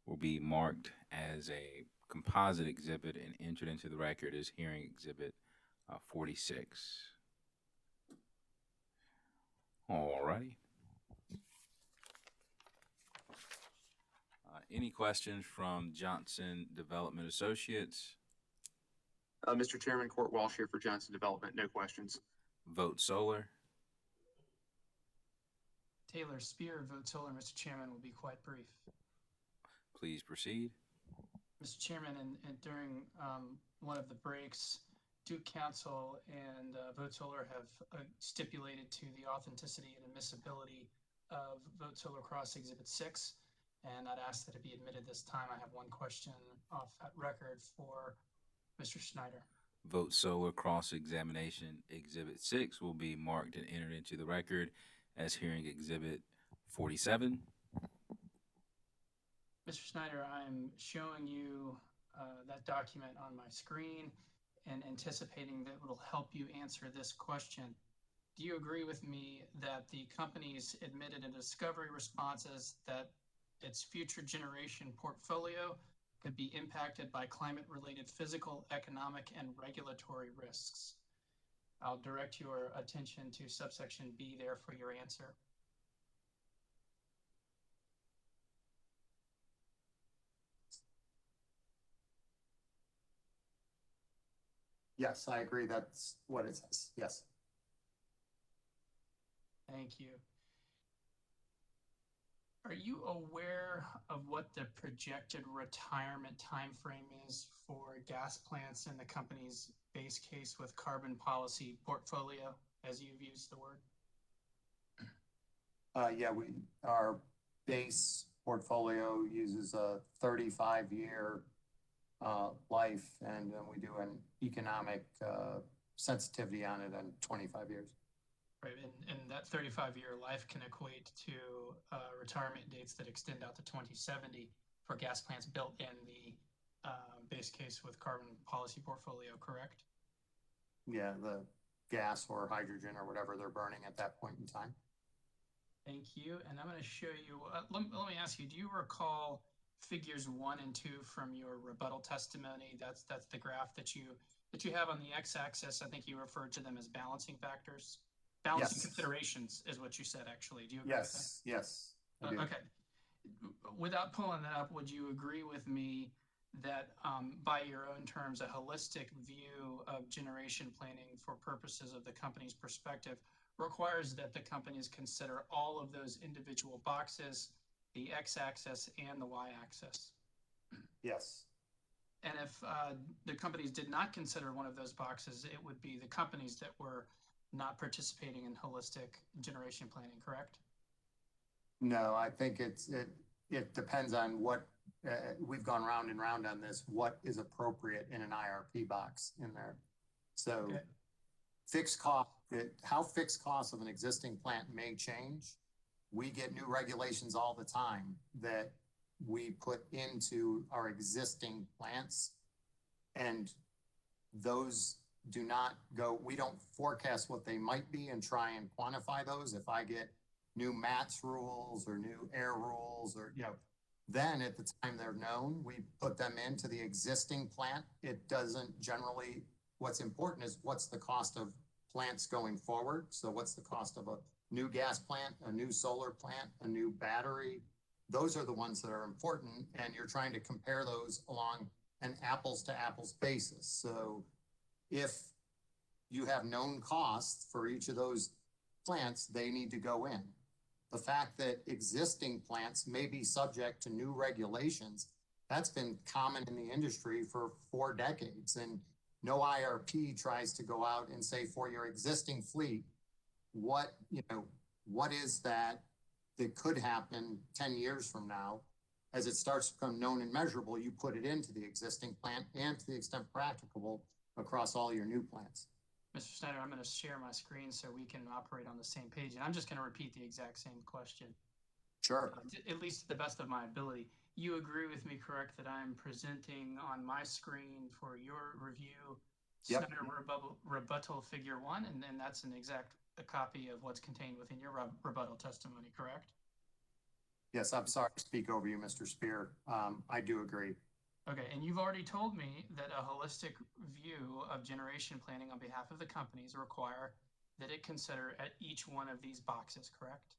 will be marked as a composite exhibit and entered into the record as hearing exhibit 46. All righty. Any questions from Johnson Development Associates? Mr. Chairman, Court Walsh here for Johnson Development. No questions. Vote Solar. Taylor Spear, Vote Solar, Mr. Chairman, will be quite brief. Please proceed. Mr. Chairman, and during one of the breaks, Duke Council and Vote Solar have stipulated to the authenticity and admissibility of Vote Solar Cross Exhibit 6, and I'd ask that it be admitted this time. I have one question off that record for Mr. Snyder. Vote Solar Cross Examination Exhibit 6 will be marked and entered into the record as hearing exhibit 47. Mr. Snyder, I'm showing you that document on my screen and anticipating that it will help you answer this question. Do you agree with me that the company's admitted in discovery responses that its future generation portfolio could be impacted by climate-related physical, economic, and regulatory risks? I'll direct your attention to subsection B there for your answer. Yes, I agree. That's what it says. Yes. Thank you. Are you aware of what the projected retirement timeframe is for gas plants in the company's base case with carbon policy portfolio, as you've used the word? Yeah, our base portfolio uses a 35-year life, and then we do an economic sensitivity on it on 25 years. Right, and that 35-year life can equate to retirement dates that extend out to 2070 for gas plants built in the base case with carbon policy portfolio, correct? Yeah, the gas or hydrogen or whatever they're burning at that point in time. Thank you, and I'm going to show you, let me ask you, do you recall figures 1 and 2 from your rebuttal testimony? That's the graph that you have on the x-axis. I think you referred to them as balancing factors. Balancing considerations is what you said, actually. Do you agree with that? Yes. I do. Okay. Without pulling that up, would you agree with me that by your own terms, a holistic view of generation planning for purposes of the company's perspective requires that the companies consider all of those individual boxes, the x-axis and the y-axis? Yes. And if the companies did not consider one of those boxes, it would be the companies that were not participating in holistic generation planning, correct? No, I think it depends on what, we've gone round and round on this, what is appropriate in an IRP box in there. So Okay. fixed cost, how fixed costs of an existing plant may change. We get new regulations all the time that we put into our existing plants. And those do not go, we don't forecast what they might be and try and quantify those. If I get new MATS rules or new air rules or, then at the time they're known, we put them into the existing plant. It doesn't generally, what's important is what's the cost of plants going forward. So what's the cost of a new gas plant, a new solar plant, a new battery? Those are the ones that are important, and you're trying to compare those along an apples to apples basis. So if you have known costs for each of those plants, they need to go in. The fact that existing plants may be subject to new regulations, that's been common in the industry for 4 decades. And no IRP tries to go out and say, for your existing fleet, what is that could happen 10 years from now? As it starts to become known and measurable, you put it into the existing plant and to the extent practicable across all your new plants. Mr. Snyder, I'm going to share my screen so we can operate on the same page. And I'm just going to repeat the exact same question. Sure. At least to the best of my ability. You agree with me, correct, that I'm presenting on my screen for your review Yep. Snyder rebuttal figure 1, and then that's an exact copy of what's contained within your rebuttal testimony, correct? Yes, I'm sorry to speak over you, Mr. Spear. I do agree. Okay, and you've already told me that a holistic view of generation planning on behalf of the companies require that it consider at each one of these boxes, correct?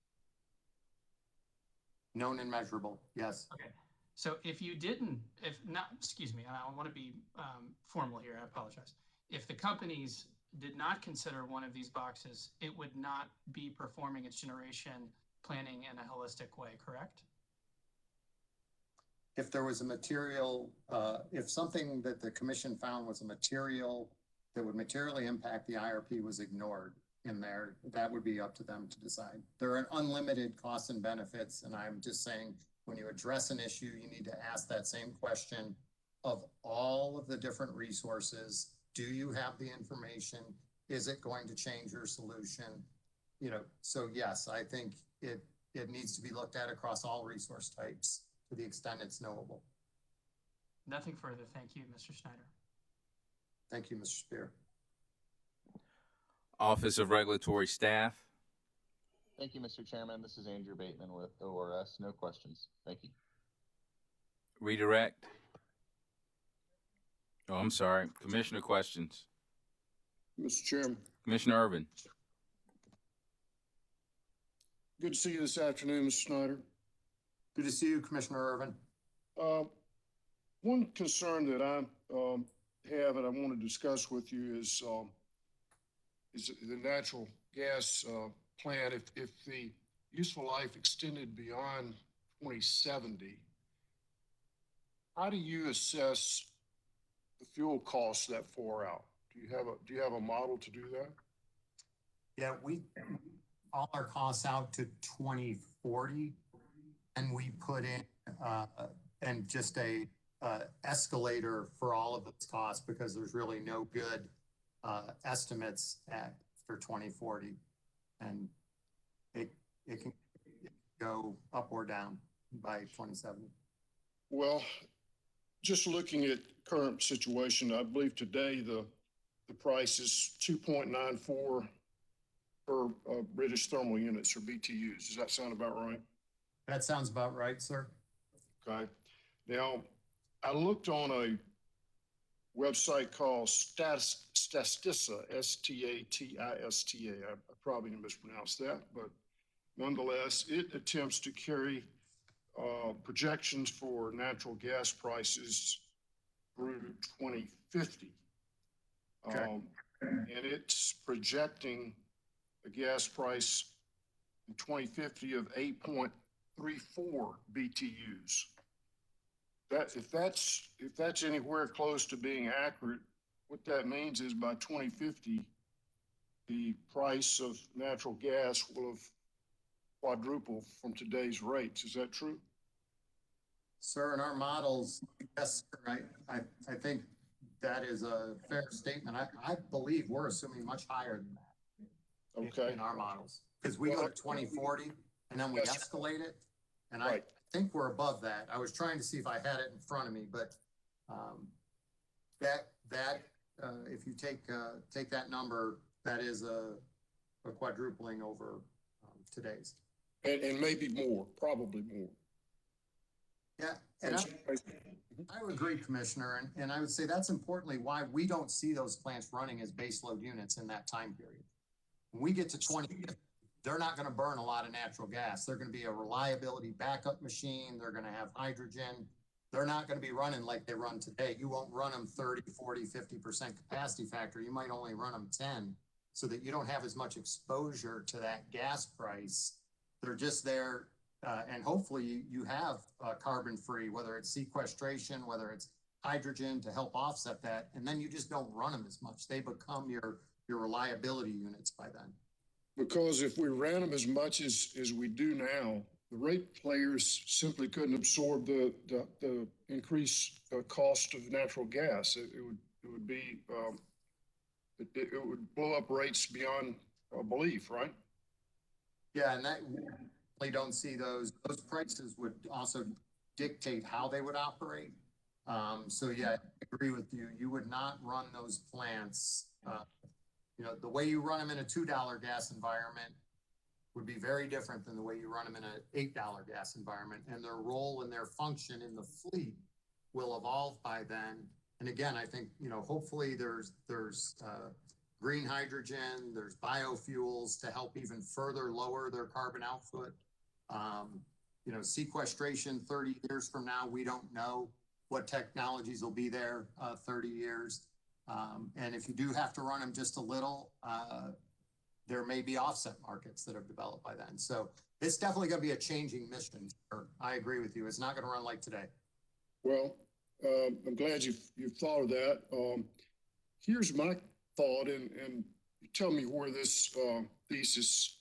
Known and measurable, yes. Okay, so if you didn't, excuse me, I want to be formal here, I apologize. If the companies did not consider one of these boxes, it would not be performing its generation planning in a holistic way, correct? If there was a material, if something that the commission found was a material that would materially impact the IRP was ignored in there, that would be up to them to decide. There are unlimited costs and benefits, and I'm just saying, when you address an issue, you need to ask that same question of all of the different resources. Do you have the information? Is it going to change your solution? So yes, I think it needs to be looked at across all resource types to the extent it's knowable. Nothing further. Thank you, Mr. Snyder. Thank you, Mr. Spear. Office of Regulatory Staff. Thank you, Mr. Chairman. This is Andrew Bateman with ORS. No questions. Thank you. Redirect. Oh, I'm sorry. Commissioner questions. Mr. Chairman, Commissioner Irvin. good to see you this afternoon, Mr. Snyder. Good to see you, Commissioner Irvin. One concern that I have and I want to discuss with you is the natural gas plant. If the useful life extended beyond 2070, how do you assess the fuel costs that far out? Do you have a model to do that? Yeah, we all our costs out to 2040, and we put in and just a escalator for all of those costs, because there's really no good estimates for 2040, and it can go up or down by 2070. Well, just looking at current situation, I believe today the price is 2.94 per British thermal units or BTUs. Does that sound about right? That sounds about right, sir. Okay. Now, I looked on a website called Statista, S-T-A-T-I-S-T-A. I probably mispronounced that, but nonetheless, it attempts to carry projections for natural gas prices through 2050. Okay. And it's projecting a gas price in 2050 of 8.34 BTUs. if that's anywhere close to being accurate, what that means is by 2050, the price of natural gas will have quadrupled from today's rates. Is that true? Sir, in our models, yes, sir, I think that is a fair statement. I believe we're assuming much higher than that. Okay. In our models, because we go to 2040 and then we Yes. escalate it. And Right. I think we're above that. I was trying to see if I had it in front of me, but, if you take that number, that is a quadrupling over, today's. And maybe more, probably more. Yeah, and I would agree, Commissioner, and I would say that's importantly why we don't see those plants running as baseload units in that time period. When we get to 20, they're not gonna burn a lot of natural gas. They're gonna be a reliability backup machine. They're gonna have hydrogen. They're not gonna be running like they run today. You won't run them 30, 40, 50% capacity factor. You might only run them 10 so that you don't have as much exposure to that gas price. They're just there. And hopefully you have carbon free, whether it's sequestration, whether it's hydrogen to help offset that. And then you just don't run them as much. They become your reliability units by then. Because if we ran them as much as we do now, the rate players simply couldn't absorb the increased cost of natural gas. It would be, it would blow up rates beyond belief, right? Yeah, and that we don't see those prices would also dictate how they would operate. So yeah, I agree with you. You would not run those plants, the way you run them in a $2 gas environment would be very different than the way you run them in an $8 gas environment, and their role and their function in the fleet will evolve by then. And again, I think, hopefully there's green hydrogen, there's biofuels to help even further lower their carbon output. Sequestration 30 years from now, we don't know what technologies will be there 30 years. And if you do have to run them just a little, there may be offset markets that have developed by then. So it's definitely going to be a changing mission. I agree with you. It's not going to run like today. Well, I'm glad you've thought of that. Here's my thought, and tell me where this thesis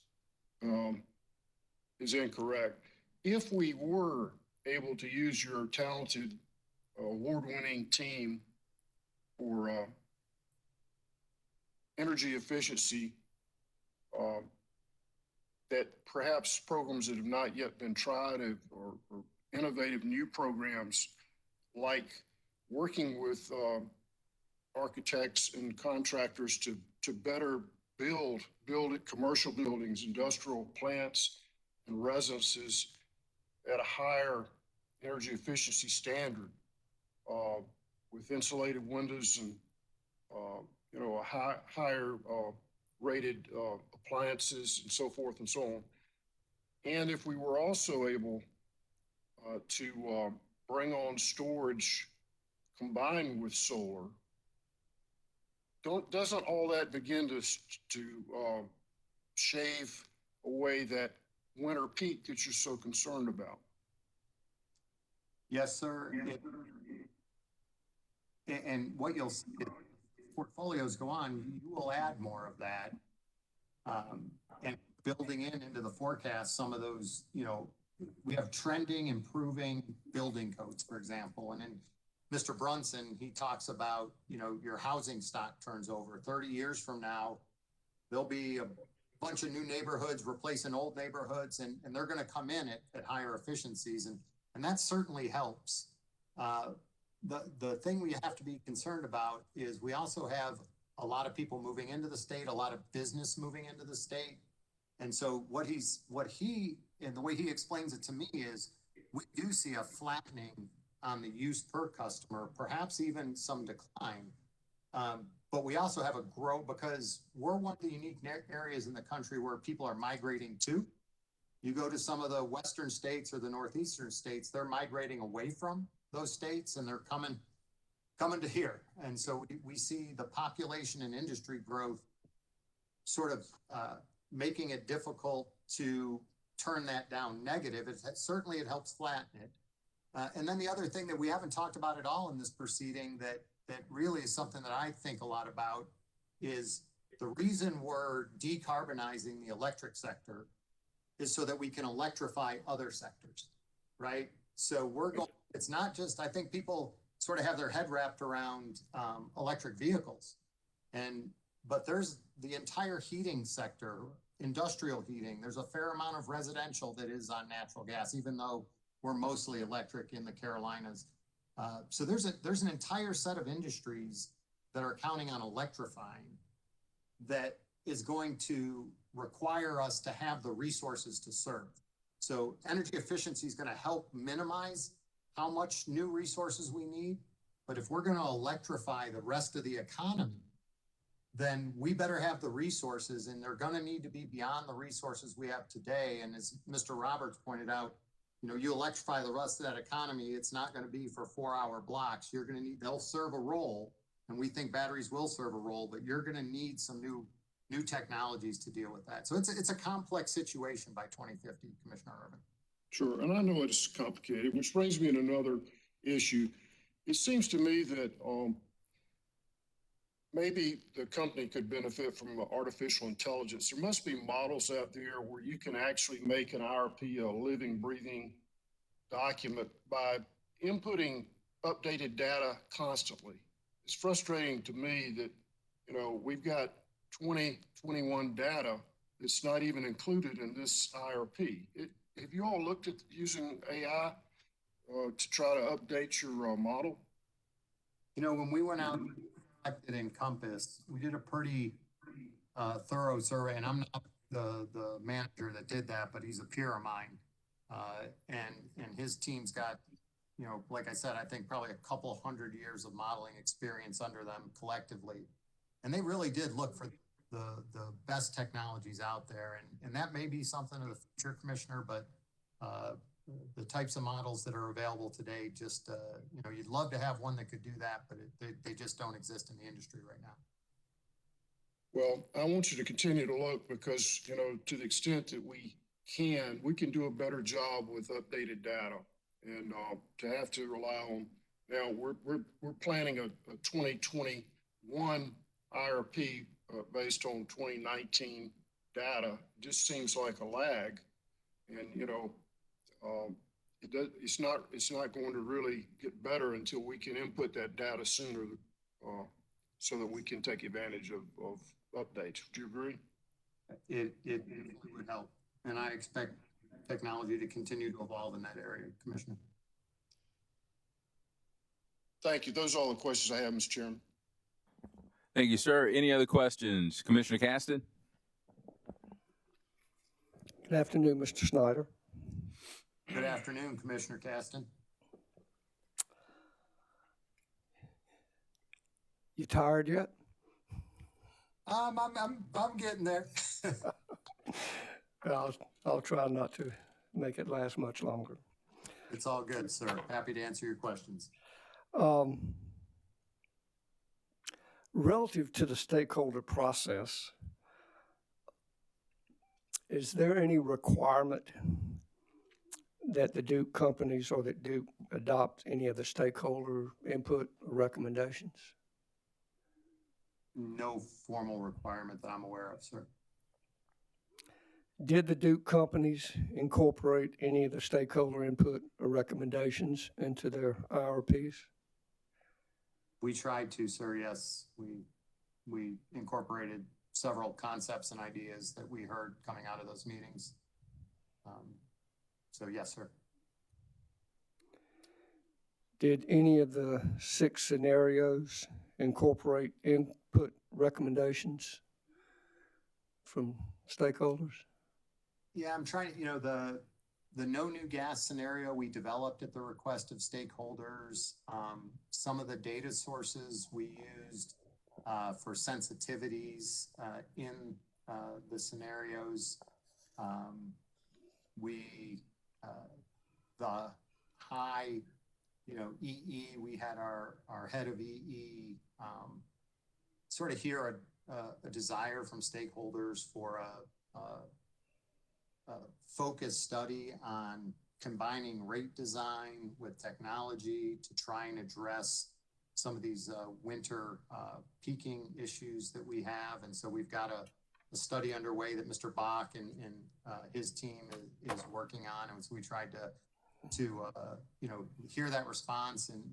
is incorrect. If we were able to use your talented, award-winning team for energy efficiency, that perhaps programs that have not yet been tried or innovative new programs like working with architects and contractors to better build commercial buildings, industrial plants, and residences at a higher energy efficiency standard, with insulated windows and a higher rated appliances and so forth and so on. And if we were also able to bring on storage combined with solar, doesn't all that begin to shave away that winter peak that you're so concerned about? Yes, sir. And what you'll see is portfolios go on, you will add more of that. And building into the forecast, some of those, we have trending, improving building codes, for example. And then Mr. Brunson, he talks about, your housing stock turns over 30 years from now, there'll be a bunch of new neighborhoods replacing old neighborhoods, and they're going to come in at higher efficiencies. And that certainly helps. The thing we have to be concerned about is we also have a lot of people moving into the state, a lot of business moving into the state. And so and the way he explains it to me is we do see a flattening on the use per customer, perhaps even some decline. But we also have a growth because we're one of the unique areas in the country where people are migrating to. You go to some of the western states or the northeastern states, they're migrating away from those states and they're coming to here. And so we see the population and industry growth sort of making it difficult to turn that down negative. Certainly it helps flatten it. And then the other thing that we haven't talked about at all in this proceeding that really is something that I think a lot about is the reason we're decarbonizing the electric sector is so that we can electrify other sectors, right? So we're going, it's not just, I think people sort of have their head wrapped around electric vehicles. But there's the entire heating sector, industrial heating. There's a fair amount of residential that is on natural gas, even though we're mostly electric in the Carolinas. So there's an entire set of industries that are counting on electrifying that is going to require us to have the resources to serve. So energy efficiency is going to help minimize how much new resources we need. But if we're going to electrify the rest of the economy, then we better have the resources, and they're going to need to be beyond the resources we have today. And as Mr. Roberts pointed out, you electrify the rest of that economy, it's not going to be for 4-hour blocks. You're going to need, they'll serve a role, and we think batteries will serve a role, but you're going to need some new technologies to deal with that. So it's a complex situation by 2050, Commissioner Irvin. Sure, and I know it's complicated, which brings me to another issue. It seems to me that maybe the company could benefit from artificial intelligence. There must be models out there where you can actually make an IRP a living, breathing document by inputting updated data constantly. It's frustrating to me that, we've got 2021 data that's not even included in this IRP. Have you all looked at using AI to try to update your model? When we went out and Encompass, we did a pretty thorough survey, and I'm not the manager that did that, but he's a peer of mine. And his team's got, like I said, I think probably a couple 100 years of modeling experience under them collectively. And they really did look for the best technologies out there. And that may be something of the future, Commissioner, but the types of models that are available today, just, you'd love to have one that could do that, but they just don't exist in the industry right now. Well, I want you to continue to look because, to the extent that we can do a better job with updated data, and to have to rely on, now we're planning a 2021 IRP based on 2019 data. Just seems like a lag, and it's not going to really get better until we can input that data sooner, so that we can take advantage of updates. Do you agree? It would help, and I expect technology to continue to evolve in that area, Commissioner. Thank you. Those are all the questions I have, Mr. Chairman. Thank you, sir. Any other questions? Commissioner Caston? Good afternoon, Mr. Snyder. Good afternoon, Commissioner Caston. You tired yet? I'm getting there. I'll try not to make it last much longer. It's all good, sir. Happy to answer your questions. Relative to the stakeholder process, is there any requirement that the Duke companies or that Duke adopt any of the stakeholder input or recommendations? No formal requirement that I'm aware of, sir. Did the Duke companies incorporate any of the stakeholder input or recommendations into their IRPs? We tried to, sir, yes. We incorporated several concepts and ideas that we heard coming out of those meetings. So yes, sir. Did any of the 6 scenarios incorporate input recommendations from stakeholders? Yeah, I'm trying, the no new gas scenario we developed at the request of stakeholders. Some of the data sources we used for sensitivities in the scenarios. The high, EE, we had our head of EE sort of hear a desire from stakeholders for a focused study on combining rate design with technology to try and address some of these winter peaking issues that we have. And so we've got a study underway that Mr. Bach and his team is working on. And so we tried to hear that response and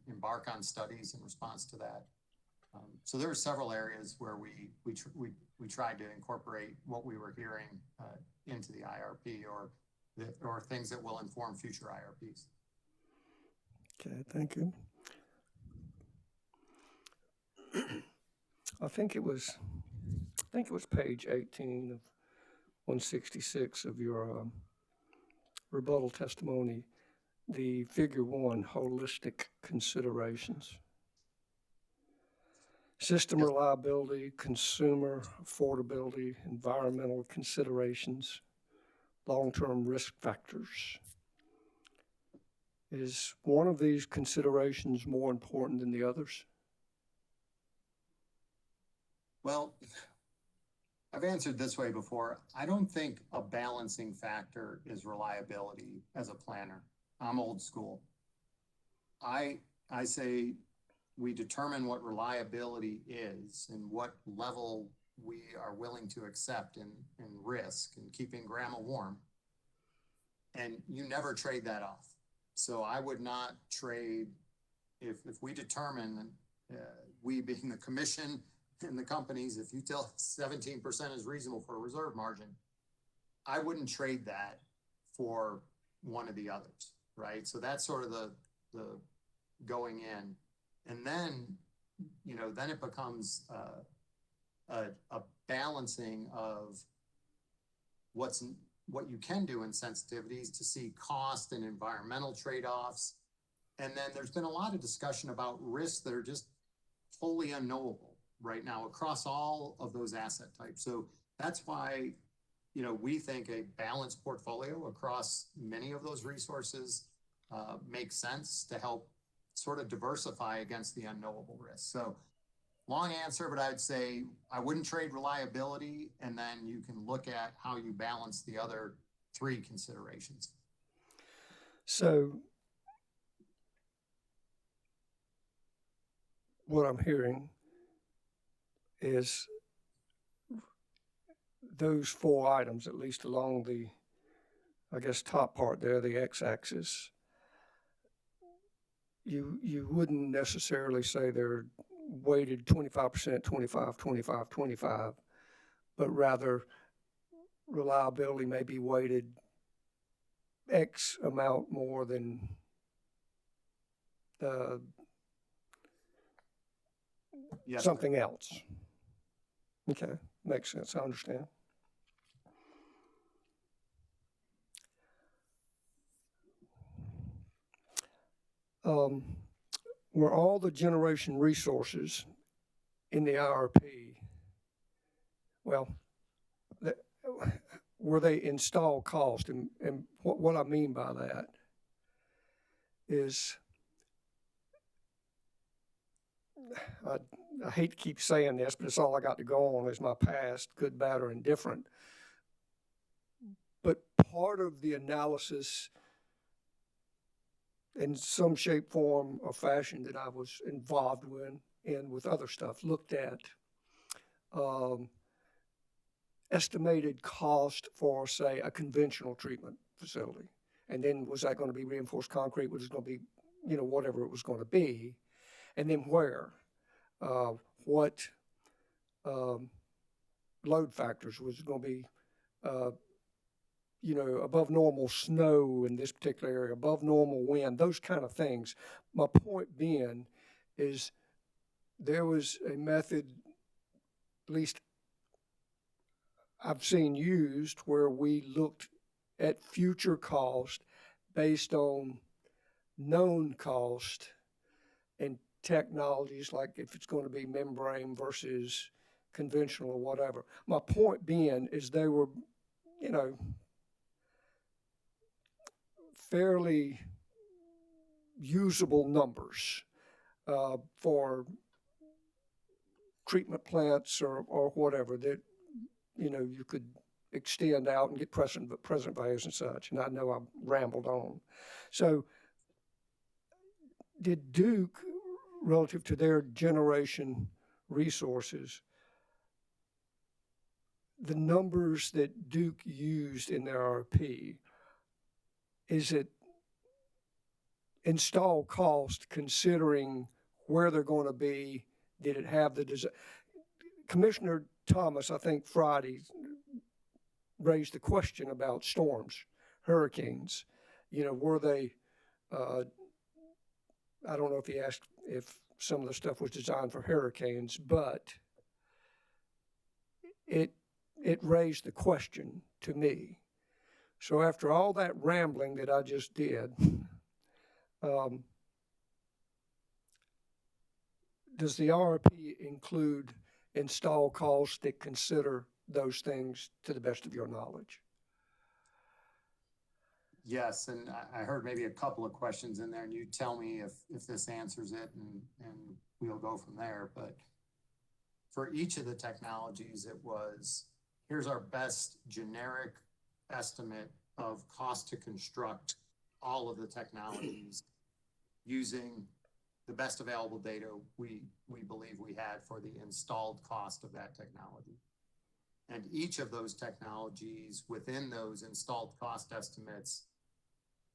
embark on studies in response to that. So there are several areas where we tried to incorporate what we were hearing into the IRP or things that will inform future IRPs. Okay, thank you. I think it was page 18 of 166 of your rebuttal testimony, the figure 1, holistic considerations. System reliability, consumer affordability, environmental considerations, long-term risk factors. Is one of these considerations more important than the others? Well, I've answered this way before. I don't think a balancing factor is reliability as a planner. I'm old school. I say we determine what reliability is and what level we are willing to accept and risk and keeping grandma warm. And you never trade that off. So I would not trade, if we determine, we being the commission and the companies, if you tell 17% is reasonable for a reserve margin, I wouldn't trade that for one of the others, right? So that's sort of the going in. And then, then it becomes a balancing of what you can do in sensitivities to see cost and environmental trade-offs. And then there's been a lot of discussion about risks that are just wholly unknowable right now across all of those asset types. So that's why, we think a balanced portfolio across many of those resources makes sense to help sort of diversify against the unknowable risks. So long answer, but I'd say I wouldn't trade reliability, and then you can look at how you balance the other 3 considerations. So what I'm hearing is those 4 items, at least along the, I guess, top part there, the x-axis, you wouldn't necessarily say they're weighted 25%, 25, 25, 25, but rather reliability may be weighted X amount more than something else. Okay, makes sense. I understand. Were all the generation resources in the IRP, were they installed cost? And what I mean by that is, I hate to keep saying this, but it's all I got to go on is my past, good, bad, or indifferent. But part of the analysis in some shape, form, or fashion that I was involved with other stuff, looked at estimated cost for, say, a conventional treatment facility. And then was that going to be reinforced concrete? Was it going to be, whatever it was going to be? And then where? What load factors? Was it going to be above normal snow in this particular area, above normal wind, those kind of things. My point being is there was a method, at least I've seen used, where we looked at future cost based on known cost and technologies, like if it's going to be membrane versus conventional or whatever. My point being is they were, fairly usable numbers for treatment plants or whatever that, you could extend out and get present values and such. And I know I rambled on. So did Duke, relative to their generation resources, the numbers that Duke used in their RFP, is it install cost considering where they're going to be? Did it have the design? Commissioner Thomas, I think Friday, raised the question about storms, hurricanes. You know, were they, I don't know if he asked if some of the stuff was designed for hurricanes, but it raised the question to me. So after all that rambling that I just did, does the RFP include install costs that consider those things to the best of your knowledge? Yes, and I heard maybe a couple of questions in there, and you tell me if this answers it, and we'll go from there. But for each of the technologies, it was, here's our best generic estimate of cost to construct all of the technologies using the best available data we believe we had for the installed cost of that technology. And each of those technologies within those installed cost estimates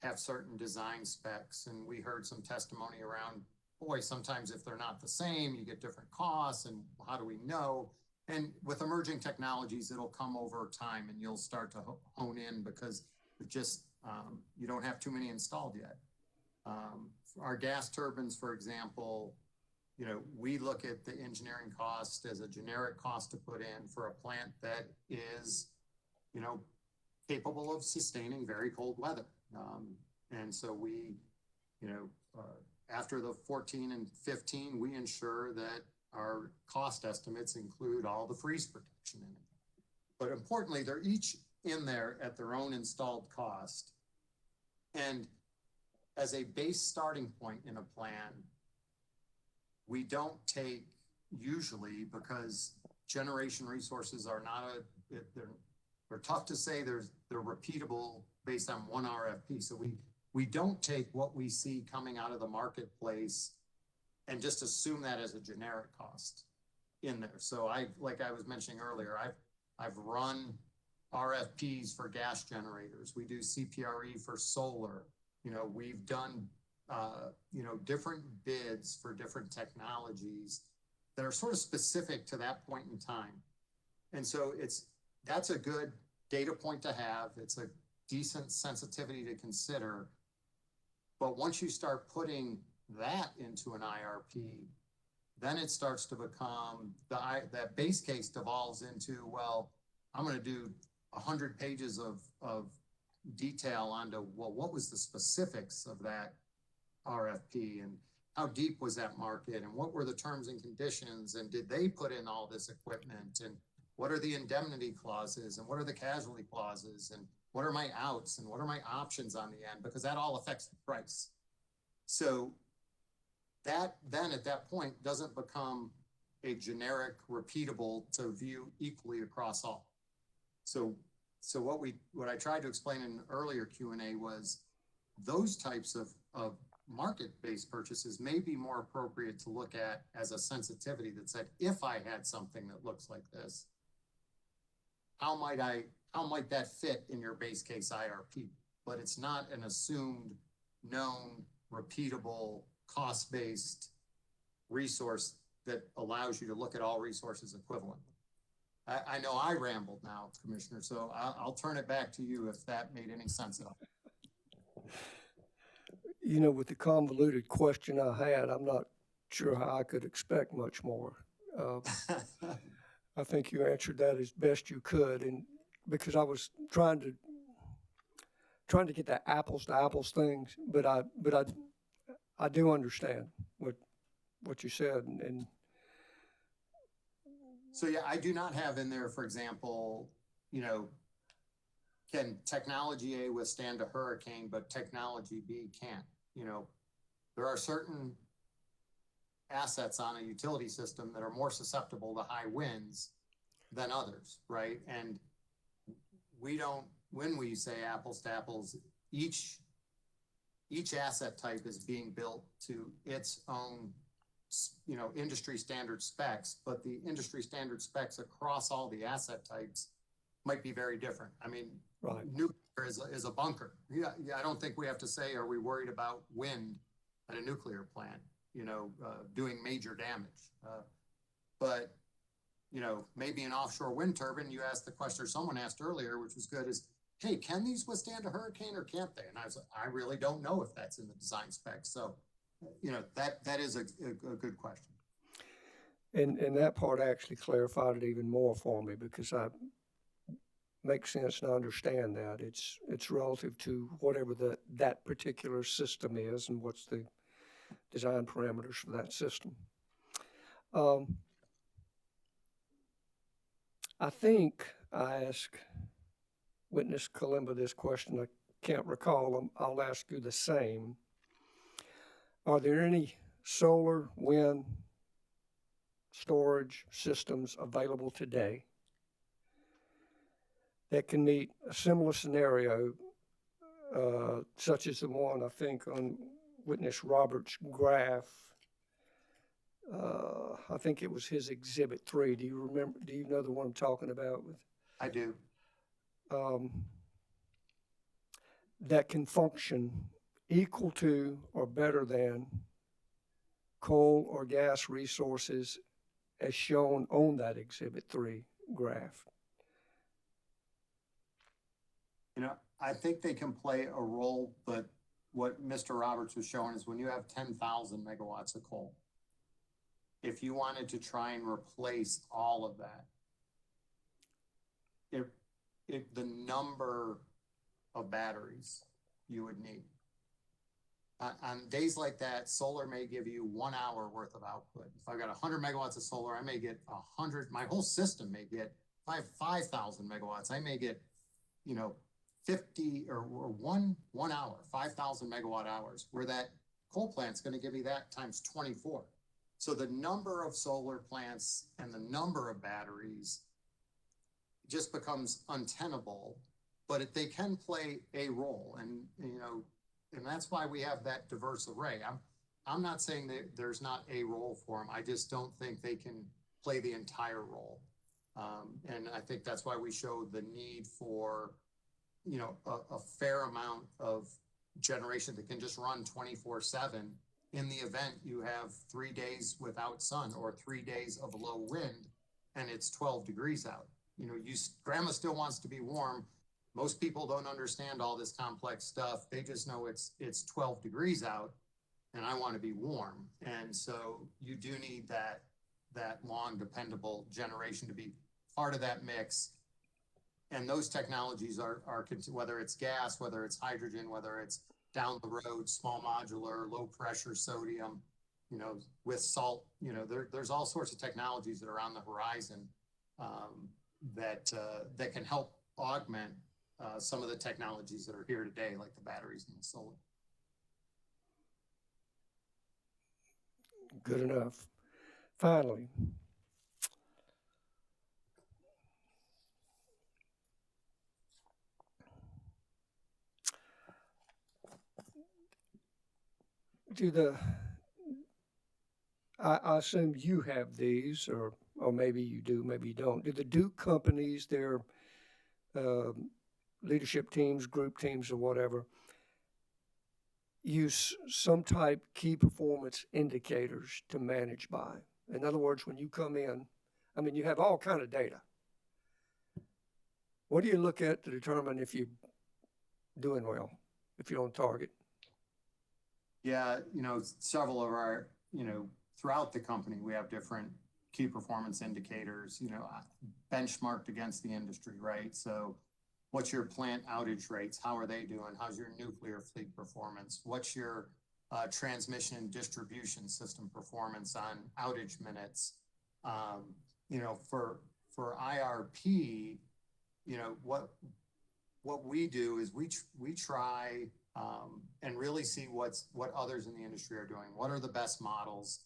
have certain design specs. And we heard some testimony around, boy, sometimes if they're not the same, you get different costs, and how do we know? And with emerging technologies, it'll come over time and you'll start to hone in, because it just, you don't have too many installed yet. Our gas turbines, for example, you know, we look at the engineering cost as a generic cost to put in for a plant that is, you know, capable of sustaining very cold weather. And so we, you know, after the 14 and 15, we ensure that our cost estimates include all the freeze protection in it. But importantly, they're each in there at their own installed cost. And as a base starting point in a plan, we don't take, usually, because generation resources are not they're tough to say they're repeatable based on one RFP. So we don't take what we see coming out of the marketplace and just assume that as a generic cost in there. So like I was mentioning earlier, I've run RFPs for gas generators. We do CPRE for solar. You know, we've done, you know, different bids for different technologies that are sort of specific to that point in time. And so that's a good data point to have. It's a decent sensitivity to consider. But once you start putting that into an IRP, then it starts to become, that base case devolves into, well, I'm going to do 100 pages of detail onto, well, what was the specifics of that RFP, and how deep was that market, and what were the terms and conditions, and did they put in all this equipment, and what are the indemnity clauses, and what are the casualty clauses, and what are my outs, and what are my options on the end, because that all affects the price. So that then at that point doesn't become a generic repeatable to view equally across all. So what I tried to explain in an earlier Q&A was those types of market-based purchases may be more appropriate to look at as a sensitivity that said, if I had something that looks like this, how might that fit in your base case IRP? But it's not an assumed, known, repeatable, cost-based resource that allows you to look at all resources equivalently. I know I rambled now, Commissioner, so I'll turn it back to you if that made any sense at all. You know, with the convoluted question I had, I'm not sure how I could expect much more. I think you answered that as best you could, and because I was trying to get that apples to apples things, but I do understand what you said, and so yeah, I do not have in there, for example, you know, can technology A withstand a hurricane, but technology B can't? You know, there are certain assets on a utility system that are more susceptible to high winds than others, right? And we don't, when we say apples to apples, each asset type is being built to its own, industry standard specs, but the industry standard specs across all the asset types might be very different. I mean, Right. nuclear is a bunker. Yeah, I don't think we have to say, are we worried about wind at a nuclear plant, doing major damage? But, maybe an offshore wind turbine, you asked the question, or someone asked earlier, which was good, is, hey, can these withstand a hurricane or can't they? And I was like, I really don't know if that's in the design specs. So, that is a good question. And that part actually clarified it even more for me, because I makes sense and I understand that. It's relative to whatever that particular system is and what's the design parameters for that system. I think I asked witness Kalimba this question. I can't recall them. I'll ask you the same. Are there any solar, wind, storage systems available today that can meet a similar scenario, such as the one I think on witness Robert's graph? I think it was his Exhibit 3. Do you know the one I'm talking about? I do. That can function equal to or better than coal or gas resources as shown on that Exhibit 3 graph? I think they can play a role, but what Mr. Roberts was showing is when you have 10,000 megawatts of coal, if you wanted to try and replace all of that, the number of batteries you would need. On days like that, solar may give you 1 hour worth of output. If I've got 100 megawatts of solar, I may get 100, my whole system may get 5,000 megawatts. I may get, 50 or 1 hour, 5,000 megawatt hours, where that coal plant's going to give me that times 24. So the number of solar plants and the number of batteries just becomes untenable, but they can play a role. And, and that's why we have that diverse array. I'm not saying that there's not a role for them. I just don't think they can play the entire role. And I think that's why we showed the need for, a fair amount of generation that can just run 24/7 in the event you have 3 days without sun or 3 days of low wind and it's 12 degrees out. Grandma still wants to be warm. Most people don't understand all this complex stuff. They just know it's 12 degrees out and I want to be warm. And so you do need that long, dependable generation to be part of that mix. And those technologies are whether it's gas, whether it's hydrogen, whether it's down the road, small modular, low pressure sodium, with salt, there's all sorts of technologies that are on the horizon that can help augment some of the technologies that are here today, like the batteries and the solar. Good enough. Finally, I assume you have these, or maybe you do, maybe you don't. Do the Duke companies, their leadership teams, group teams, or whatever, use some type key performance indicators to manage by? In other words, when you come in, you have all kind of data. What do you look at to determine if you're doing well, if you're on target? Yeah, several of our, throughout the company, we have different key performance indicators, benchmarked against the industry, right? So what's your plant outage rates? How are they doing? How's your nuclear fleet performance? What's your transmission and distribution system performance on outage minutes? For IRP, what we do is we try and really see what others in the industry are doing. What are the best models?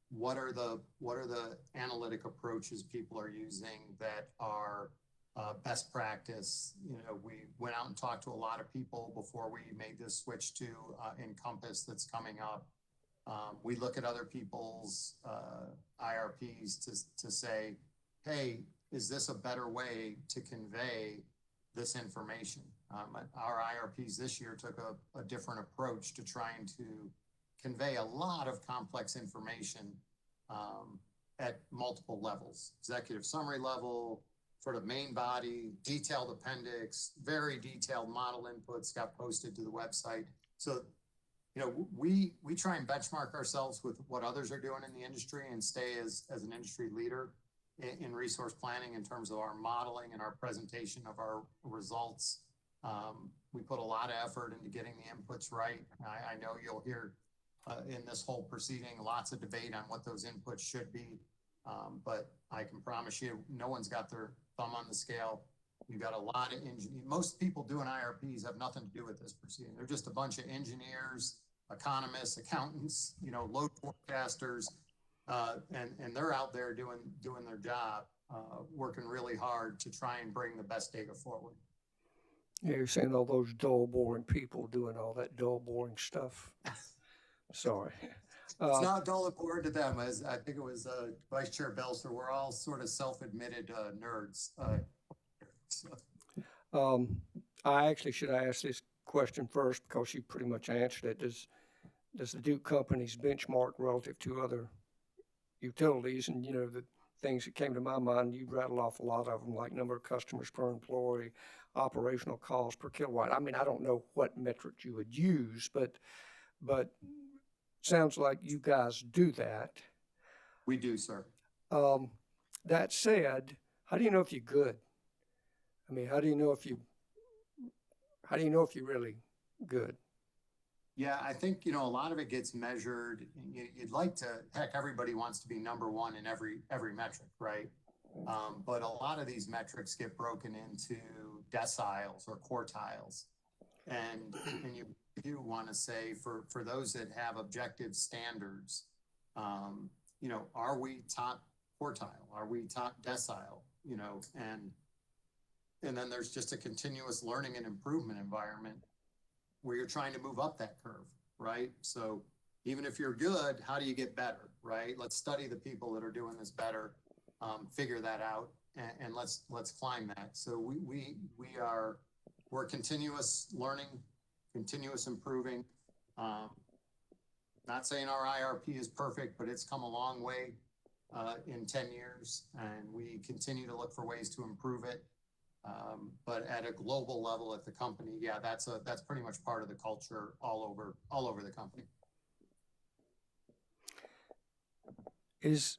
What are the analytic approaches people are using that are best practice. You know, we went out and talked to a lot of people before we made this switch to Encompass that's coming up. We look at other people's IRPs to say, hey, is this a better way to convey this information? Our IRPs this year took a different approach to trying to convey a lot of complex information at multiple levels, executive summary level, sort of main body, detailed appendix, very detailed model inputs got posted to the website. So, you know, we try and benchmark ourselves with what others are doing in the industry and stay as an industry leader in resource planning in terms of our modeling and our presentation of our results. We put a lot of effort into getting the inputs right. I know you'll hear in this whole proceeding lots of debate on what those inputs should be. But I can promise you, no one's got their thumb on the scale. You've got a lot of most people doing IRPs have nothing to do with this proceeding. They're just a bunch of engineers, economists, accountants, you know, load forecasters, and they're out there doing their job, working really hard to try and bring the best data forward. Yeah, you're saying all those dull, boring people doing all that dull, boring stuff. Sorry. It's not dull and boring to them, as I think it was Vice Chair Belser. We're all sort of self-admitted nerds. I actually should ask this question first because you pretty much answered it. Does the Duke companies benchmark relative to other utilities? And, you know, the things that came to my mind, you rattled off a lot of them, like number of customers per employee, operational cost per kilowatt. I mean, I don't know what metric you would use, but sounds like you guys do that. We do, sir. That said, how do you know if you're good? I mean, how do you know if you're really good? Yeah, I think, you know, a lot of it gets measured. You'd like to, heck, everybody wants to be number one in every metric, right? But a lot of these metrics get broken into deciles or quartiles. And you want to say for those that have objective standards, you know, are we top quartile? Are we top decile? You know, and then there's just a continuous learning and improvement environment where you're trying to move up that curve, right? So even if you're good, how do you get better, right? Let's study the people that are doing this better, figure that out, and let's climb that. So we're continuous learning, continuous improving. Not saying our IRP is perfect, but it's come a long way in 10 years, and we continue to look for ways to improve it. But at a global level at the company, yeah, that's pretty much part of the culture all over the company. Is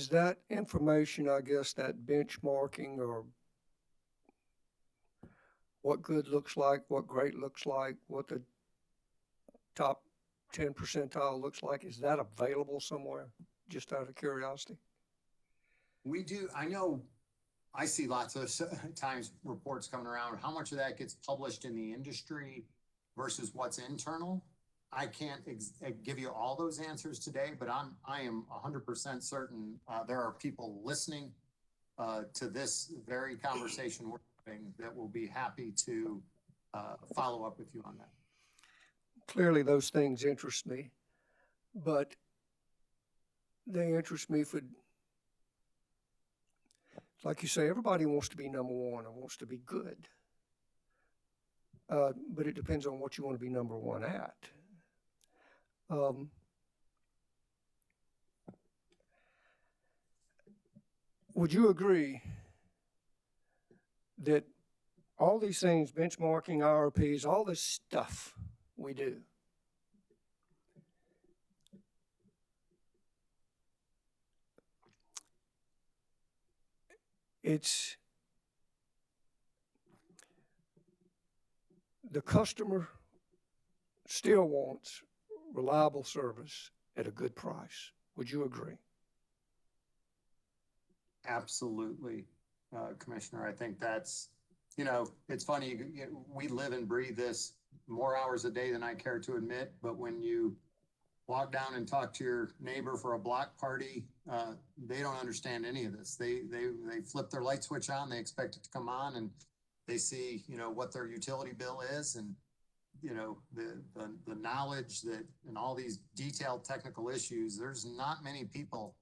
that information, I guess, that benchmarking or what good looks like, what great looks like, what the top 10 percentile looks like, is that available somewhere, just out of curiosity? We do. I know I see lots of times reports coming around. How much of that gets published in the industry versus what's internal? I can't give you all those answers today, but I am 100% certain there are people listening to this very conversation we're having that will be happy to follow up with you on that. Clearly, those things interest me, but they interest me for, like you say, everybody wants to be number one and wants to be good. But it depends on what you want to be number one at. Would you agree that all these things, benchmarking, IRPs, all this stuff we do, it's the customer still wants reliable service at a good price. Would you agree? Absolutely, Commissioner. I think that's, you know, it's funny. We live and breathe this more hours a day than I care to admit. But when you walk down and talk to your neighbor for a block party, they don't understand any of this. They flip their light switch on, they expect it to come on, and they see, you know, what their utility bill is, and you know, the knowledge that and all these detailed technical issues, there's not many people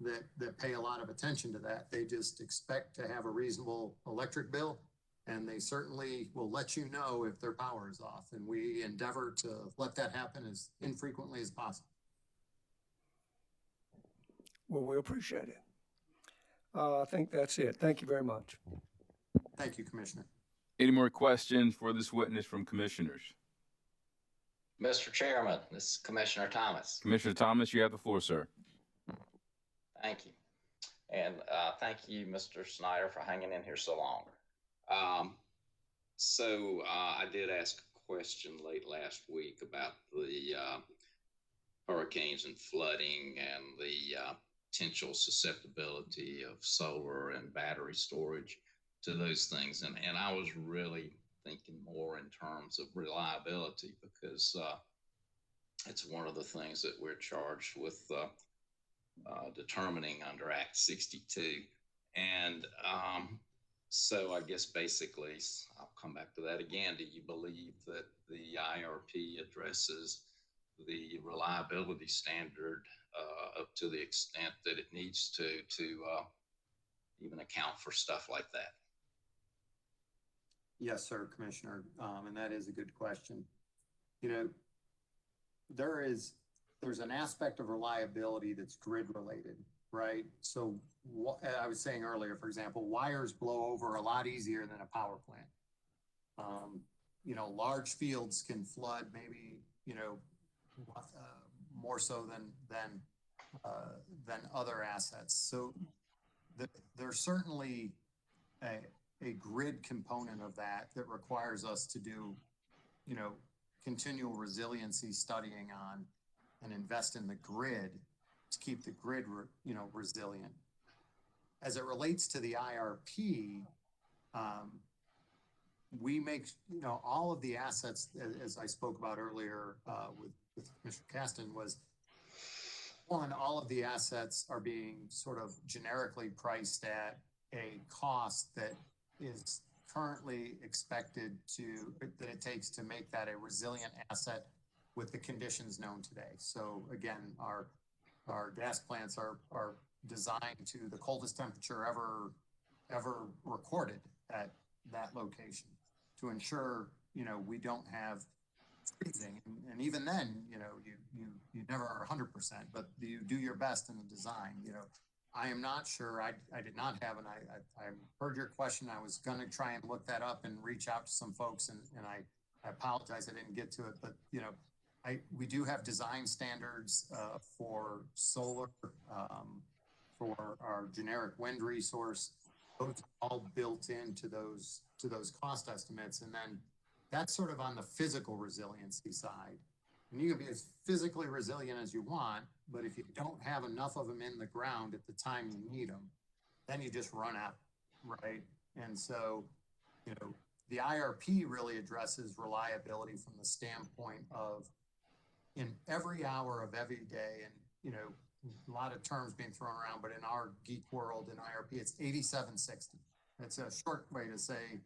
that pay a lot of attention to that. They just expect to have a reasonable electric bill, and they certainly will let you know if their power is off. And we endeavor to let that happen as infrequently as possible. Well, we appreciate it. I think that's it. Thank you very much. Thank you, Commissioner. Any more questions for this witness from commissioners? Mr. Chairman, this is Commissioner Thomas. Commissioner Thomas, you have the floor, sir. Thank you. And thank you, Mr. Snyder, for hanging in here so long. I did ask a question late last week about the hurricanes and flooding and the potential susceptibility of solar and battery storage to those things. And I was really thinking more in terms of reliability, because it's one of the things that we're charged with determining under Act 62. And so I guess basically, I'll come back to that again. Do you believe that the IRP addresses the reliability standard up to the extent that it needs to even account for stuff like that? Yes, sir, Commissioner. And that is a good question. You know, there's an aspect of reliability that's grid related, right? So I was saying earlier, for example, wires blow over a lot easier than a power plant. You know, large fields can flood maybe, you know, more so than other assets. So there's certainly a grid component of that requires us to do, you know, continual resiliency studying on and invest in the grid to keep the grid, you know, resilient. As it relates to the IRP, we make, you know, all of the assets, as I spoke about earlier with Mr. Caston, was one, all of the assets are being sort of generically priced at a cost that is currently expected that it takes to make that a resilient asset with the conditions known today. So again, our gas plants are designed to the coldest temperature ever recorded at that location to ensure, you know, we don't have freezing. And even then, you know, you never are 100%, but you do your best in the design. You know, I am not sure. I did not have, and I heard your question. I was going to try and look that up and reach out to some folks, and I apologize I didn't get to it. But you know, we do have design standards for solar, for our generic wind resource. Those are all built into those cost estimates, and then that's sort of on the physical resiliency side. And you can be as physically resilient as you want, but if you don't have enough of them in the ground at the time you need them, then you just run out, right? And so, you know, the IRP really addresses reliability from the standpoint of in every hour of every day, and, you know, a lot of terms being thrown around, but in our geek world in IRP, it's 8760. It's a short way to say,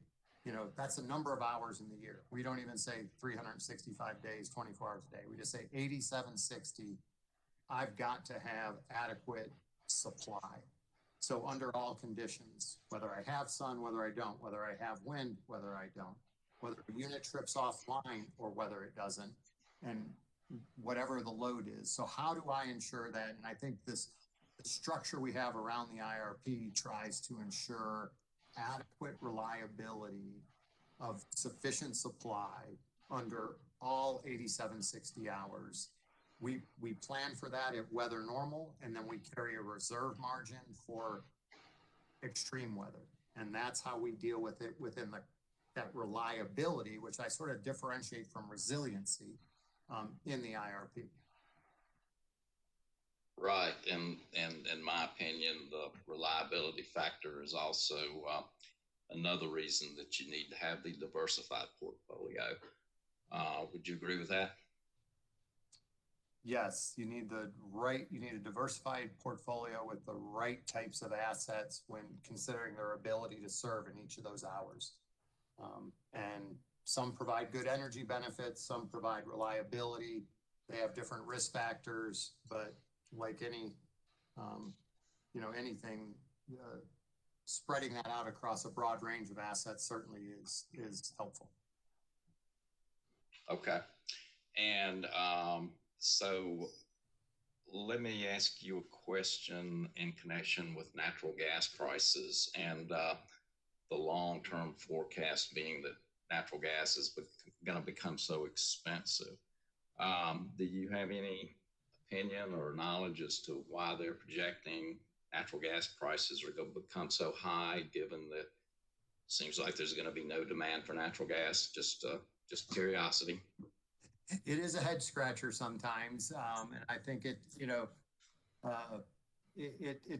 you know, that's a number of hours in the year. We don't even say 365 days, 24 hours a day. We just say 8760. I've got to have adequate supply. So under all conditions, whether I have sun, whether I don't, whether I have wind, whether I don't, whether the unit trips offline or whether it doesn't, and whatever the load is. So how do I ensure that? And I think the structure we have around the IRP tries to ensure adequate reliability of sufficient supply under all 8760 hours. We plan for that at weather normal, and then we carry a reserve margin for extreme weather. And that's how we deal with it within that reliability, which I sort of differentiate from resiliency in the IRP. Right, and in my opinion, the reliability factor is also another reason that you need to have the diversified portfolio. Would you agree with that? yes, you need a diversified portfolio with the right types of assets when considering their ability to serve in each of those hours. And some provide good energy benefits, some provide reliability. They have different risk factors, but like any, anything, spreading that out across a broad range of assets certainly is helpful. Okay. And so let me ask you a question in connection with natural gas prices and the long-term forecast being that natural gas is going to become so expensive. Do you have any opinion or knowledge as to why they're projecting natural gas prices are going to become so high, given that it seems like there's going to be no demand for natural gas? Just curiosity. It is a head scratcher sometimes, and I think it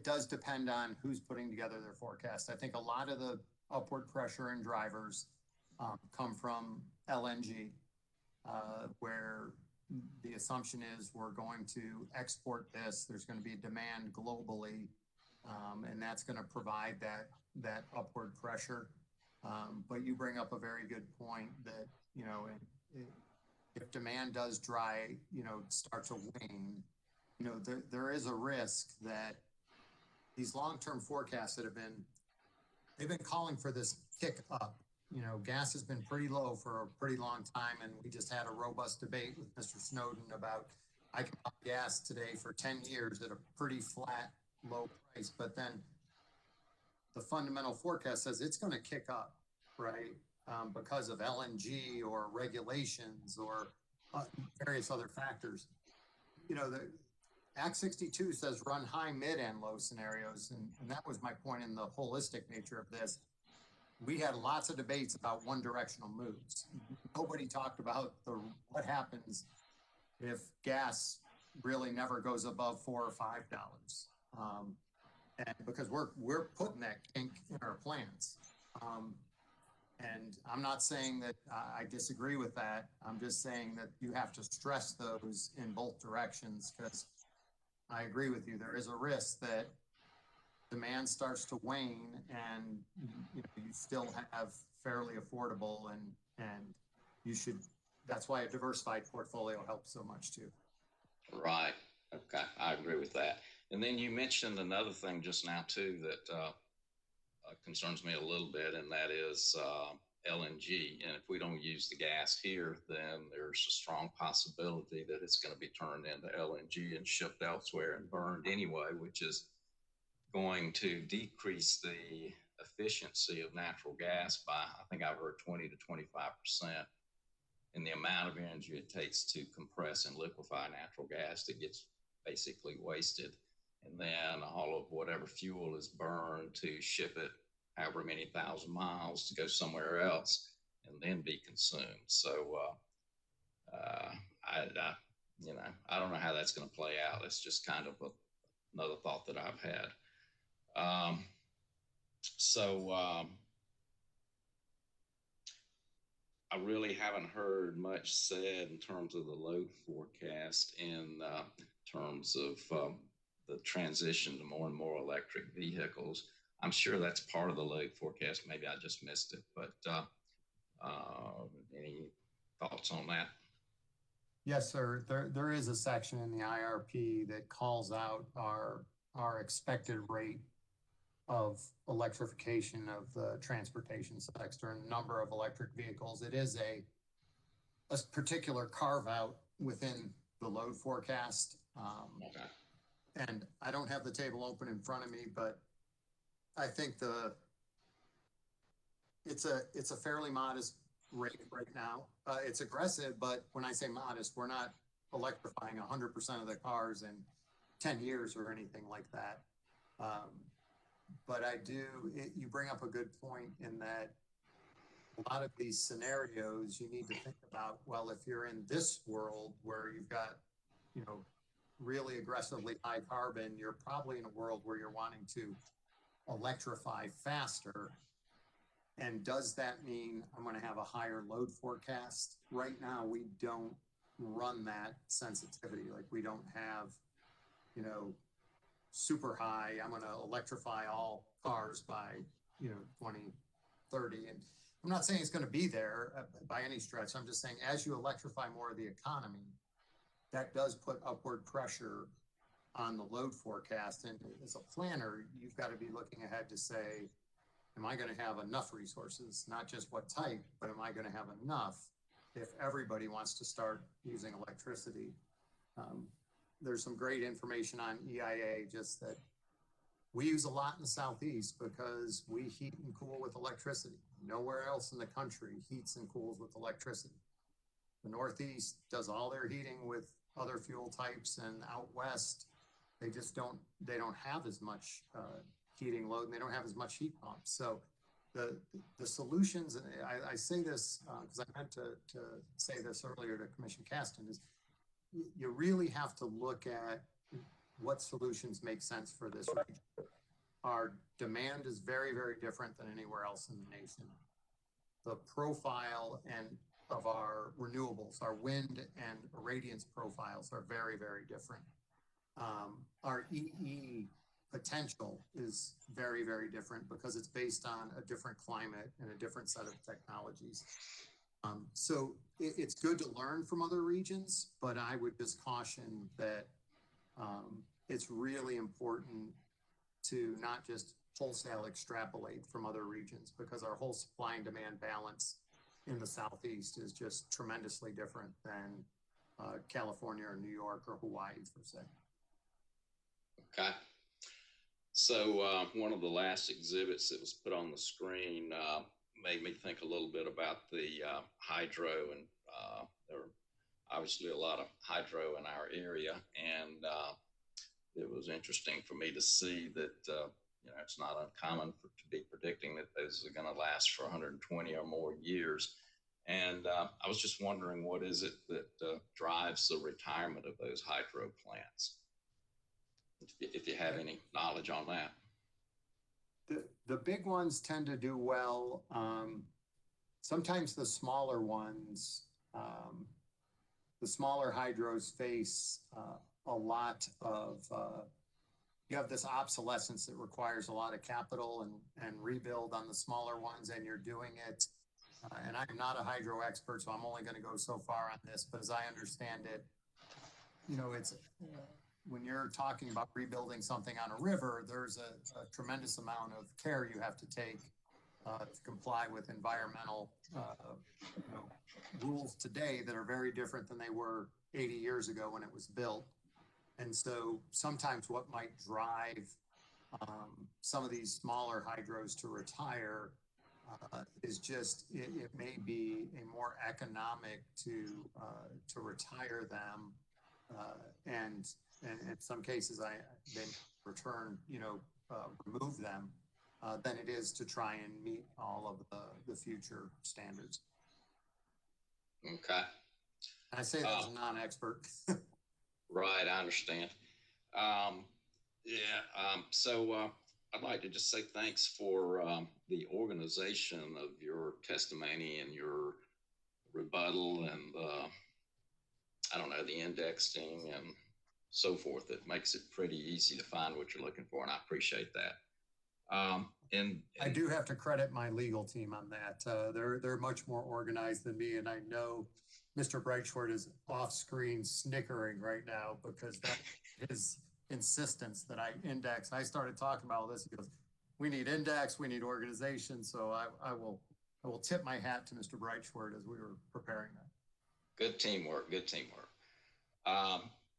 does depend on who's putting together their forecast. I think a lot of the upward pressure and drivers come from LNG, where the assumption is we're going to export this. There's going to be a demand globally, and that's going to provide that upward pressure. But you bring up a very good point that if demand does start to wane, there is a risk that these long-term forecasts that they've been calling for this kick up. Gas has been pretty low for a pretty long time, and we just had a robust debate with Mr. Snowden about I can buy gas today for 10 years at a pretty flat, low price, but then the fundamental forecast says it's going to kick up, right? Because of LNG or regulations or various other factors. The Act 62 says run high, mid, and low scenarios, and that was my point in the holistic nature of this. We had lots of debates about one-directional moves. Nobody talked about what happens if gas really never goes above $4 or $5, and because we're putting that kink in our plans. And I'm not saying that I disagree with that. I'm just saying that you have to stress those in both directions, because I agree with you. There is a risk that demand starts to wane and you still have fairly affordable and that's why a diversified portfolio helps so much too. Right. Okay. I agree with that. And then you mentioned another thing just now too that concerns me a little bit, and that is LNG. And if we don't use the gas here, then there's a strong possibility that it's going to be turned into LNG and shipped elsewhere and burned anyway, which is going to decrease the efficiency of natural gas by, I think I've heard 20 to 25% in the amount of energy it takes to compress and liquefy natural gas that gets basically wasted. And then all of whatever fuel is burned to ship it however many thousand miles to go somewhere else and then be consumed. So I don't know how that's going to play out. It's just kind of another thought that I've had. I really haven't heard much said in terms of the load forecast in terms of the transition to more and more electric vehicles. I'm sure that's part of the load forecast. Maybe I just missed it, but any thoughts on that? Yes, sir. There is a section in the IRP that calls out our expected rate of electrification of the transportation sector and number of electric vehicles. It is a particular carve out within the load forecast. Okay. And I don't have the table open in front of me, but I think it's a fairly modest rate right now. It's aggressive, but when I say modest, we're not electrifying 100% of the cars in 10 years or anything like that. But you bring up a good point in that a lot of these scenarios you need to think about, well, if you're in this world where you've got, really aggressively high carbon, you're probably in a world where you're wanting to electrify faster. And does that mean I'm going to have a higher load forecast? Right now, we don't run that sensitivity. Like we don't have, you know, super high, I'm gonna electrify all cars by, 2030. And I'm not saying it's gonna be there by any stretch. I'm just saying as you electrify more of the economy, that does put upward pressure on the load forecast. And as a planner, you've got to be looking ahead to say, am I going to have enough resources? Not just what type, but am I going to have enough if everybody wants to start using electricity? There's some great information on EIA, just that we use a lot in the Southeast because we heat and cool with electricity. Nowhere else in the country heats and cools with electricity. The Northeast does all their heating with other fuel types, and out West, they don't have as much heating load, and they don't have as much heat pumps. So the solutions, and I say this because I meant to say this earlier to Commissioner Caston, is you really have to look at what solutions make sense for this region. Our demand is very, very different than anywhere else in the nation. The profile of our renewables, our wind and irradiance profiles are very, very different. Our EE potential is very, very different because it's based on a different climate and a different set of technologies. So it's good to learn from other regions, but I would just caution that it's really important to not just wholesale extrapolate from other regions, because our whole supply and demand balance in the Southeast is just tremendously different than California or New York or Hawaii, per se. Okay. So one of the last exhibits that was put on the screen made me think a little bit about the hydro, and there are obviously a lot of hydro in our area, and it was interesting for me to see that it's not uncommon to be predicting that those are going to last for 120 or more years. And I was just wondering, what is it that drives the retirement of those hydro plants? If you have any knowledge on that. The big ones tend to do well. Sometimes the smaller ones, the smaller hydros face a lot of, you have this obsolescence that requires a lot of capital and rebuild on the smaller ones, and you're doing it. And I'm not a hydro expert, so I'm only going to go so far on this, but as I understand it, it's when you're talking about rebuilding something on a river, there's a tremendous amount of care you have to take to comply with environmental rules today that are very different than they were 80 years ago when it was built. And so sometimes what might drive some of these smaller hydros to retire is just it may be a more economic to retire them, and in some cases they return remove them than it is to try and meet all of the future standards. Okay. And I say that as a non-expert. Right, I understand. So I'd like to just say thanks for the organization of your testimony and your rebuttal, and the indexing and so forth. It makes it pretty easy to find what you're looking for, and I appreciate that. And I do have to credit my legal team on that. They're much more organized than me, and I know Mr. Breitschwert is off screen snickering right now because that his insistence that I index. I started talking about all this. He goes, "We need index, we need organization." So I will tip my hat to Mr. Breitschwert as we were preparing that. Good teamwork. Good teamwork.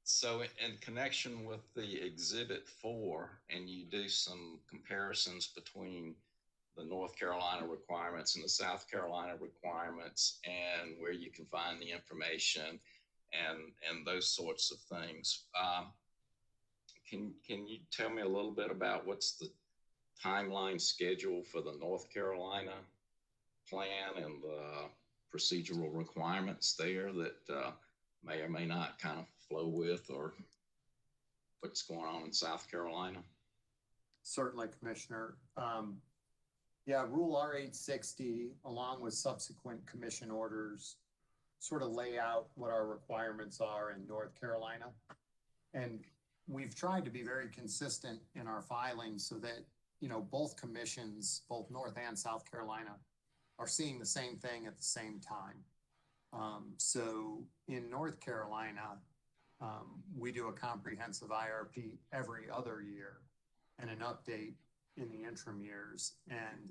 So in connection with the Exhibit 4, and you do some comparisons between the North Carolina requirements and the South Carolina requirements, and where you can find the information and those sorts of things. Can you tell me a little bit about what's the timeline schedule for the North Carolina plan and the procedural requirements there that may or may not kind of flow with, or what's going on in South Carolina? Certainly, Commissioner. Rule R-860, along with subsequent commission orders, sort of lay out what our requirements are in North Carolina. And we've tried to be very consistent in our filings so that, you know, both commissions, both North and South Carolina, are seeing the same thing at the same time. So in North Carolina, we do a comprehensive IRP every other year and an update in the interim years. And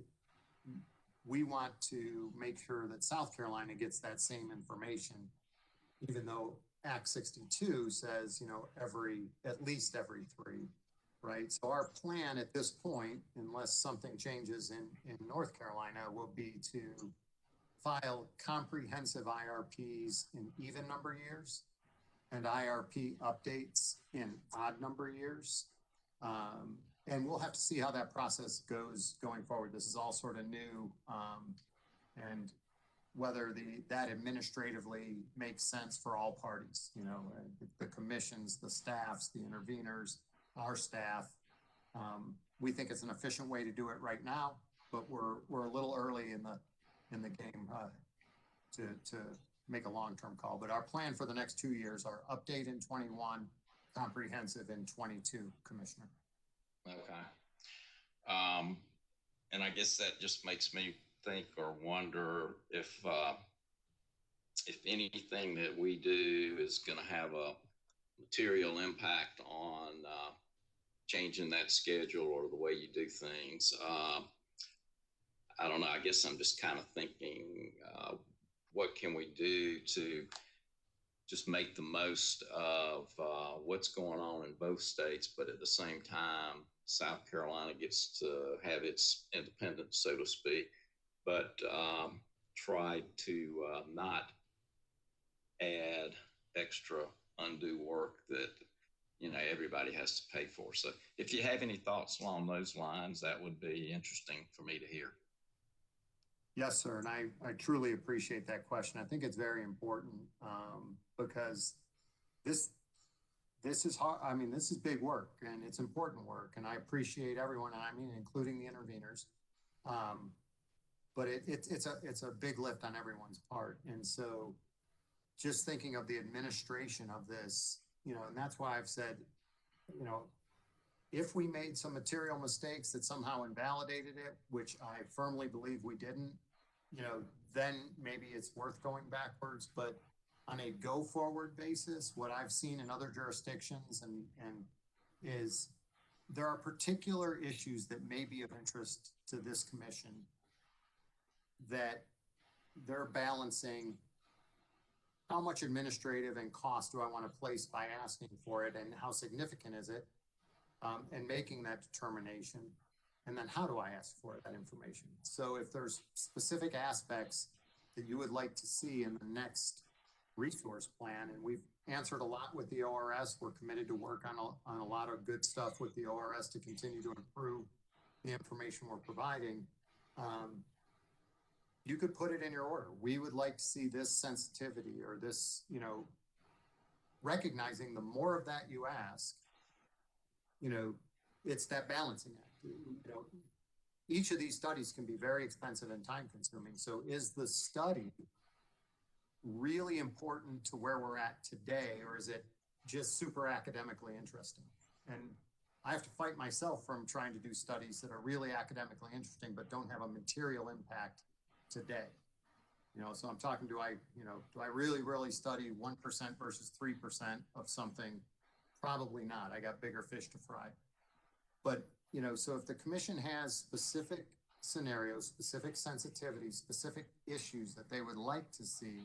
we want to make sure that South Carolina gets that same information, even though Act 62 says, you know, at least every 3, right? So our plan at this point, unless something changes in North Carolina, will be to file comprehensive IRPs in even number years and IRP updates in odd number years. And we'll have to see how that process goes going forward. This is all sort of new, and whether that administratively makes sense for all parties, you know, the commissions, the staffs, the interveners, our staff. We think it's an efficient way to do it right now, but we're a little early in the game to make a long-term call. But our plan for the next 2 years are update in 21, comprehensive in 22, Commissioner. Okay. And I guess that just makes me think or wonder if anything that we do is going to have a material impact on changing that schedule or the way you do things. I don't know. I guess I'm just kind of thinking, what can we do to just make the most of what's going on in both states, but at the same time, South Carolina gets to have its independence, so to speak, but try to not add extra undue work that, you know, everybody has to pay for. So if you have any thoughts along those lines, that would be interesting for me to hear. Yes, sir. And I truly appreciate that question. I think it's very important because this is hard. I mean, this is big work and it's important work. And I appreciate everyone, I mean, including the interveners. But it's a big lift on everyone's part. And so just thinking of the administration of this, you know, and that's why I've said, you know, if we made some material mistakes that somehow invalidated it, which I firmly believe we didn't, you know, then maybe it's worth going backwards. But on a go forward basis, what I've seen in other jurisdictions and is there are particular issues that may be of interest to this commission that they're balancing how much administrative and cost do I want to place by asking for it and how significant is it, and making that determination. And then how do I ask for that information? So if there's specific aspects that you would like to see in the next resource plan, and we've answered a lot with the ORS, we're committed to work on a lot of good stuff with the ORS to continue to improve the information we're providing. You could put it in your order. We would like to see this sensitivity or this, you know, recognizing the more of that you ask, you know, it's that balancing act. You know, each of these studies can be very expensive and time consuming. So is the study really important to where we're at today, or is it just super academically interesting? And I have to fight myself from trying to do studies that are really academically interesting, but don't have a material impact today. You know, so I'm talking, do I really study 1% versus 3% of something? Probably not. I got bigger fish to fry. But, you know, so if the commission has specific scenarios, specific sensitivities, specific issues that they would like to see,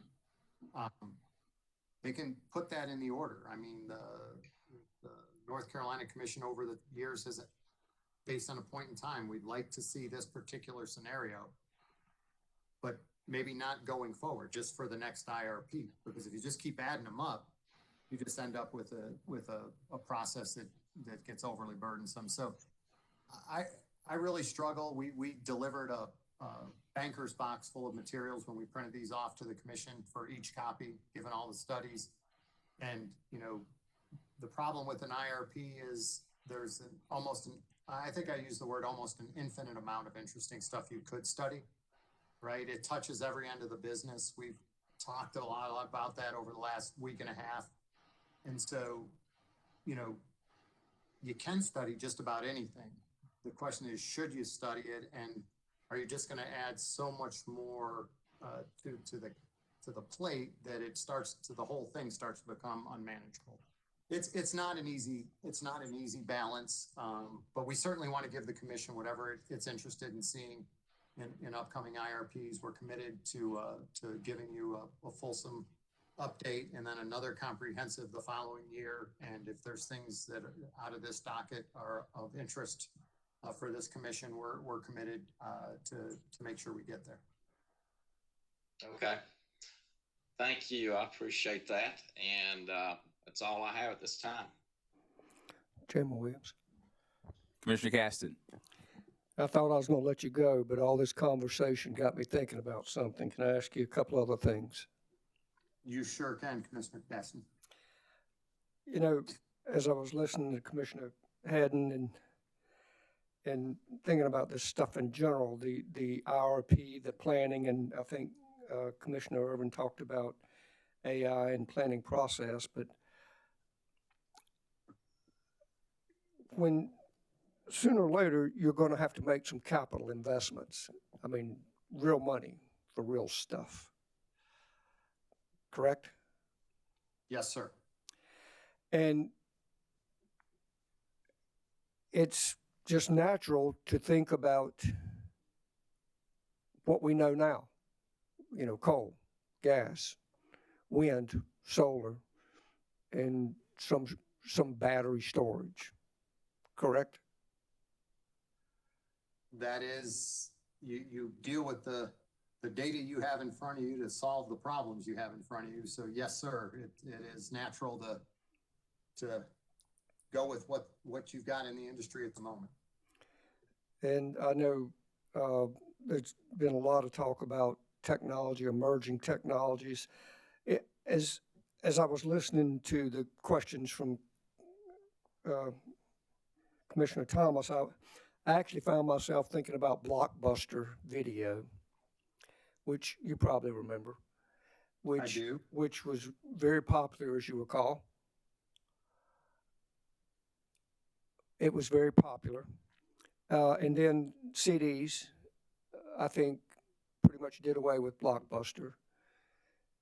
they can put that in the order. I mean, the North Carolina Commission over the years has, based on a point in time, we'd like to see this particular scenario, but maybe not going forward, just for the next IRP. Because if you just keep adding them up, you just end up with a process that gets overly burdensome. So I really struggle. We delivered a banker's box full of materials when we printed these off to the commission for each copy, given all the studies. And, you know, the problem with an IRP is there's I think I use the word almost an infinite amount of interesting stuff you could study, right? It touches every end of the business. We've talked a lot about that over the last week and a half. And so, you know, you can study just about anything. The question is, should you study it, and are you just going to add so much more to the plate that the whole thing starts to become unmanageable? It's not an easy balance, but we certainly want to give the commission whatever it's interested in seeing in upcoming IRPs. We're committed to giving you a fulsome update and then another comprehensive the following year. And if there's things that out of this docket are of interest for this commission, we're committed to make sure we get there. Okay. Thank you. I appreciate that. And that's all I have at this time. Chairman Williams. Commissioner Caston. I thought I was going to let you go, but all this conversation got me thinking about something. Can I ask you a couple other things? You sure can, Commissioner Casson. You know, as I was listening to Commissioner Haddon and thinking about this stuff in general, the IRP, the planning, and I think Commissioner Irvin talked about AI and planning process, but when sooner or later you're going to have to make some capital investments. I mean, real money for real stuff. Correct? Yes, sir. And it's just natural to think about what we know now. You know, coal, gas, wind, solar, and some battery storage. Correct? That is, you deal with the data you have in front of you to solve the problems you have in front of you. So yes, sir, it is natural to go with what you've got in the industry at the moment. And I know there's been a lot of talk about technology, emerging technologies. As I was listening to the questions from Commissioner Thomas, I actually found myself thinking about Blockbuster Video, which you probably remember, I do. which was very popular, as you recall. It was very popular. And then CDs, I think, pretty much did away with Blockbuster.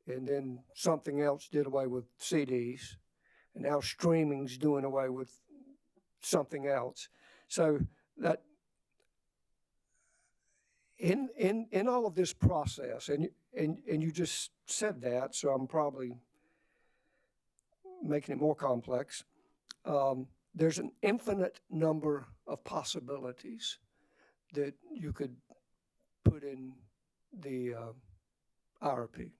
And then something else did away with CDs. And now streaming's doing away with something else. So that in all of this process, and you just said that, so I'm probably making it more complex. There's an infinite number of possibilities that you could put in the IRP.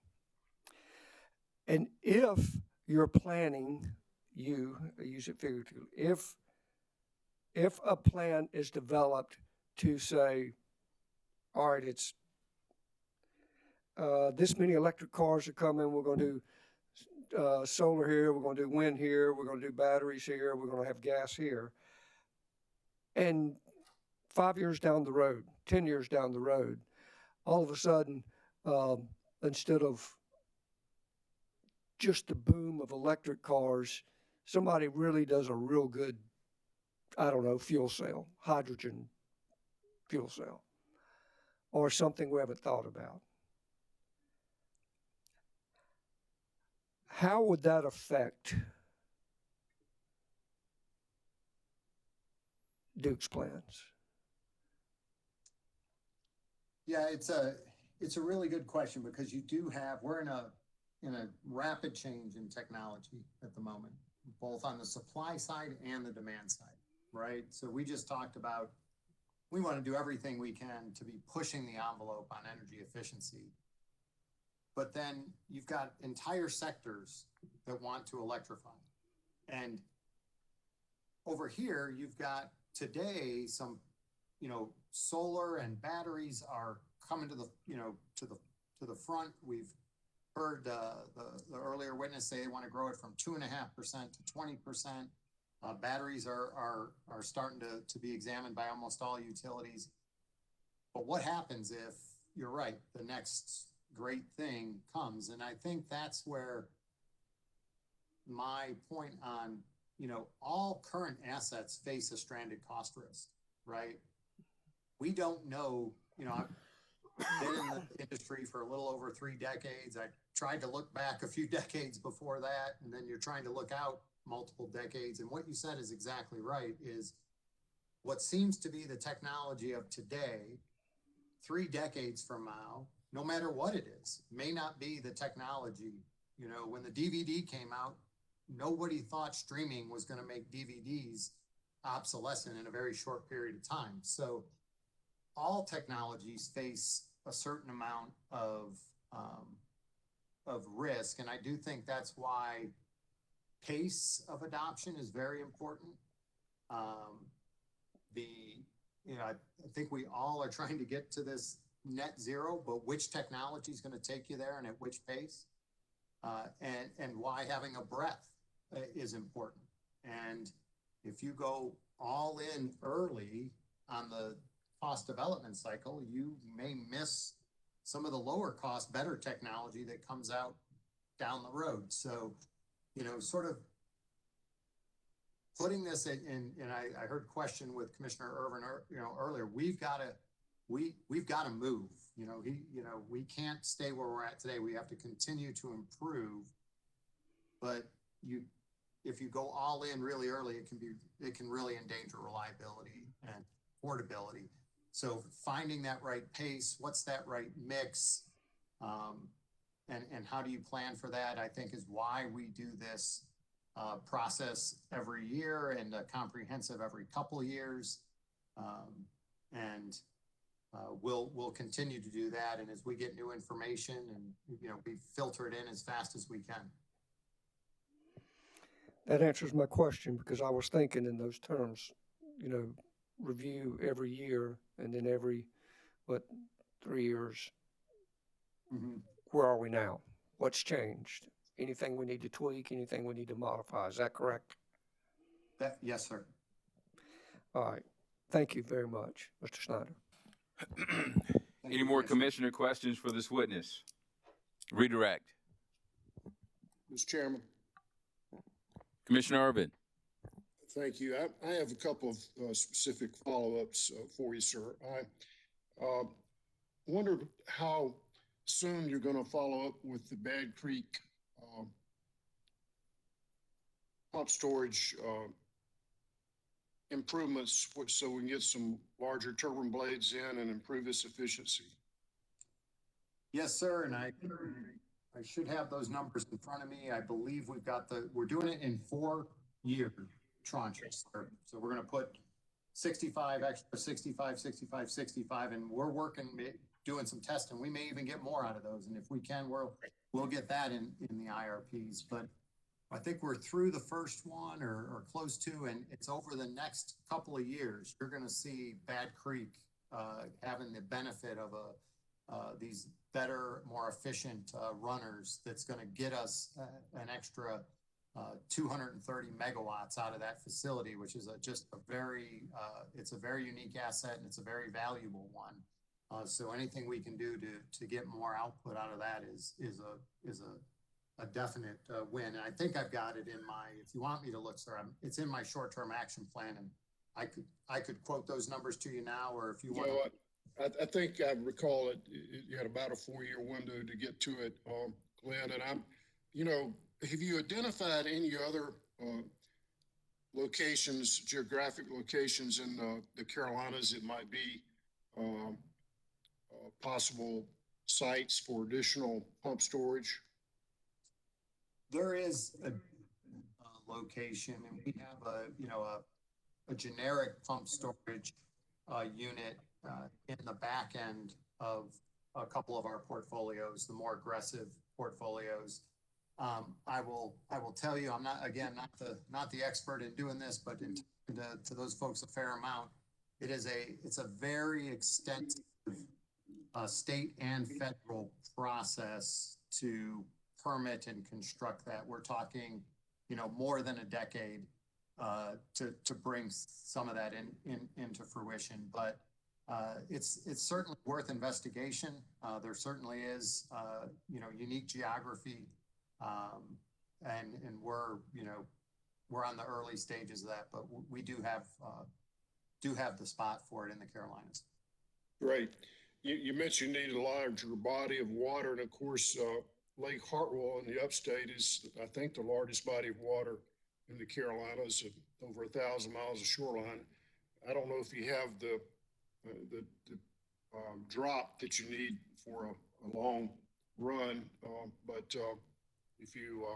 And if you're planning, I use it figuratively, if a plan is developed to say, all right, it's this many electric cars are coming, we're going to do solar here, we're going to do wind here, we're going to do batteries here, we're going to have gas here. And 5 years down the road, 10 years down the road, all of a sudden, instead of just the boom of electric cars, somebody really does a real good, I don't know, fuel cell, hydrogen fuel cell, or something we haven't thought about. How would that affect Duke's plans? Yeah, it's a really good question, because we're in a rapid change in technology at the moment, both on the supply side and the demand side, right? So we just talked about, we want to do everything we can to be pushing the envelope on energy efficiency. But then you've got entire sectors that want to electrify. And over here, you've got today some, solar and batteries are coming to the front. We've heard the earlier witness say they want to grow it from 2.5% to 20%. Batteries are starting to be examined by almost all utilities. But what happens if, you're right, the next great thing comes. And I think that's where my point on, all current assets face a stranded cost risk, right? We don't know, I've been in the industry for a little over 3 decades. I tried to look back a few decades before that, and then you're trying to look out multiple decades. And what you said is exactly right, is what seems to be the technology of today, 3 decades from now, no matter what it is, may not be the technology. When the DVD came out, nobody thought streaming was going to make DVDs obsolescent in a very short period of time. So all technologies face a certain amount of risk. And I do think that's why pace of adoption is very important. I think we all are trying to get to this net zero, but which technology is going to take you there and at which pace? And why having a breadth is important. And if you go all in early on the cost development cycle, you may miss some of the lower cost, better technology that comes out down the road. So, sort of putting this in, and I heard a question with Commissioner Irvin, earlier, we've got to move, we can't stay where we're at today. We have to continue to improve, but if you go all in really early, it can really endanger reliability and affordability. So finding that right pace, what's that right mix, and how do you plan for that, I think is why we do this process every year and a comprehensive every couple of years. We'll continue to do that. And as we get new information and, we filter it in as fast as we can. That answers my question, because I was thinking in those terms, review every year, and then every, 3 years, where are we now? What's changed? Anything we need to tweak, anything we need to modify? Is that correct? Yes, sir. All right. Thank you very much, Mr. Snyder. Any more commissioner questions for this witness? Redirect. Mr. Chairman. Commissioner Urban. Thank you. I have a couple of specific follow-ups for you, sir. I wondered how soon you're going to follow up with the Bad Creek pump storage improvements, so we can get some larger turbine blades in and improve its efficiency. Yes, sir. And I should have those numbers in front of me. I believe we're doing it in 4-year tranches. So we're going to put 65 extra, 65, 65, 65, and we're doing some testing. We may even get more out of those. And if we can, we'll get that in the IRPs. But I think we're through the first one or close to, and it's over the next couple of years. You're going to see Bad Creek having the benefit of these better, more efficient runners that's going to get us an extra 230 megawatts out of that facility, which is it's a very unique asset, and it's a very valuable one. So anything we can do to get more output out of that is a definite win. And I think I've got it in if you want me to look, sir, it's in my short-term action plan, and I could quote those numbers to you now, or if you want. I think I recall it. You had about a 4-year window to get to it, Glenn. And have you identified any other geographic locations in the Carolinas that might be possible sites for additional pump storage? There is a location, and we have a generic pump storage unit in the back end of a couple of our portfolios, the more aggressive portfolios. I will tell you, I'm not the expert in doing this, but to those folks a fair amount. It's a very extensive state and federal process to permit and construct that. We're talking, more than a decade to bring some of that into fruition. But It's certainly worth investigation. There certainly is, unique geography. And we're on the early stages of that, but we do have the spot for it in the Carolinas. Great. You mentioned you need a larger body of water, and of course, Lake Hartwell in the upstate is, I think, the largest body of water in the Carolinas, of over 1,000 miles of shoreline. I don't know if you have the drop that you need for a long run, but if you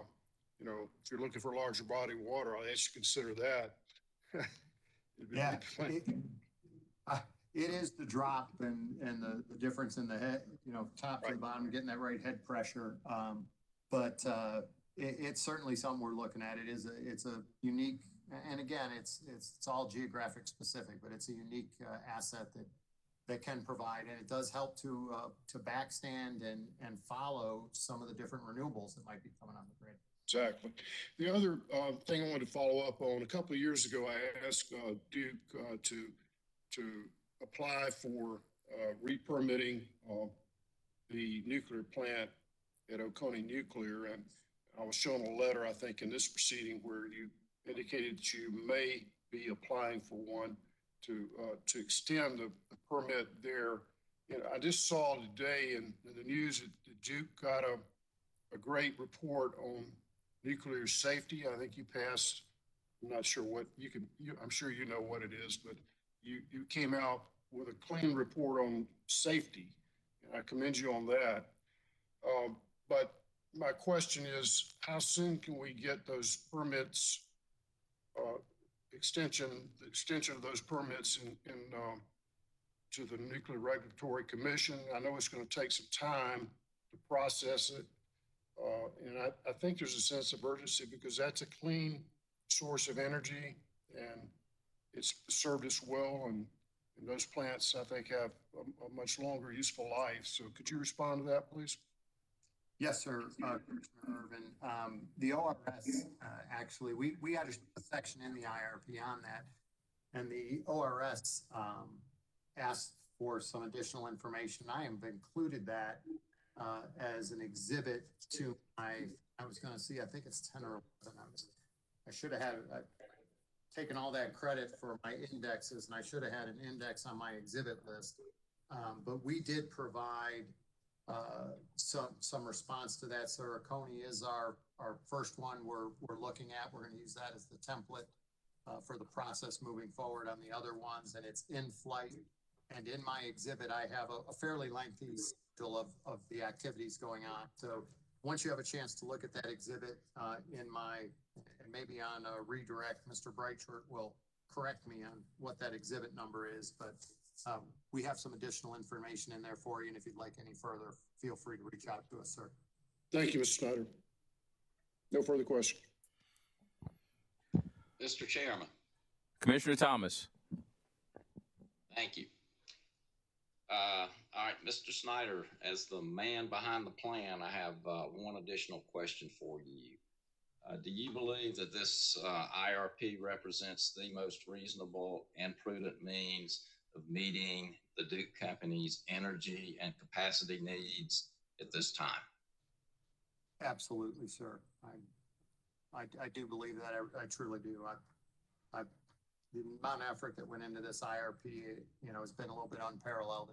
if you're looking for a larger body of water, I ask you to consider that. Yeah, it is the drop and the difference in the head, top to the bottom, getting that right head pressure. But it's certainly something we're looking at. It's a unique, and again, it's all geographic specific, but it's a unique asset that can provide, and it does help to backstand and follow some of the different renewables that might be coming on the grid. Exactly. The other thing I wanted to follow up on, a couple of years ago, I asked Duke to apply for re-permitting the nuclear plant at Oconee Nuclear, and I was shown a letter, I think, in this proceeding where you indicated that you may be applying for one to extend the permit there. I just saw today in the news that Duke got a great report on nuclear safety. I think you passed, I'm not sure what I'm sure you know what it is, but you came out with a clean report on safety. And I commend you on that. But my question is, how soon can we get those permits, the extension of those permits to the Nuclear Regulatory Commission? I know it's going to take some time to process it. And I think there's a sense of urgency because that's a clean source of energy and it's served us well. And those plants, I think, have a much longer useful life. So could you respond to that, please? Yes, sir, Commissioner Irvin. The ORS, actually, we had a section in the IRP on that, and the ORS asked for some additional information. I have included that as an exhibit to I was going to see, I think it's 10 or 11. I should have had taken all that credit for my indexes, and I should have had an index on my exhibit list. But we did provide some response to that. So Oconee is our first one we're looking at. We're going to use that as the template for the process moving forward on the other ones, and it's in flight. And in my exhibit, I have a fairly lengthy schedule of the activities going on. So once you have a chance to look at that exhibit and maybe on a redirect, Mr. Breitshort will correct me on what that exhibit number is, but we have some additional information in there for you. And if you'd like any further, feel free to reach out to us, sir. Thank you, Mr. Snyder. No further questions. Mr. Chairman. Commissioner Thomas. Thank you. All right, Mr. Snyder, as the man behind the plan, I have one additional question for you. Do you believe that this IRP represents the most reasonable and prudent means of meeting the Duke Company's energy and capacity needs at this time? Absolutely, sir. I do believe that. I truly do. The amount of effort that went into this IRP, has been a little bit unparalleled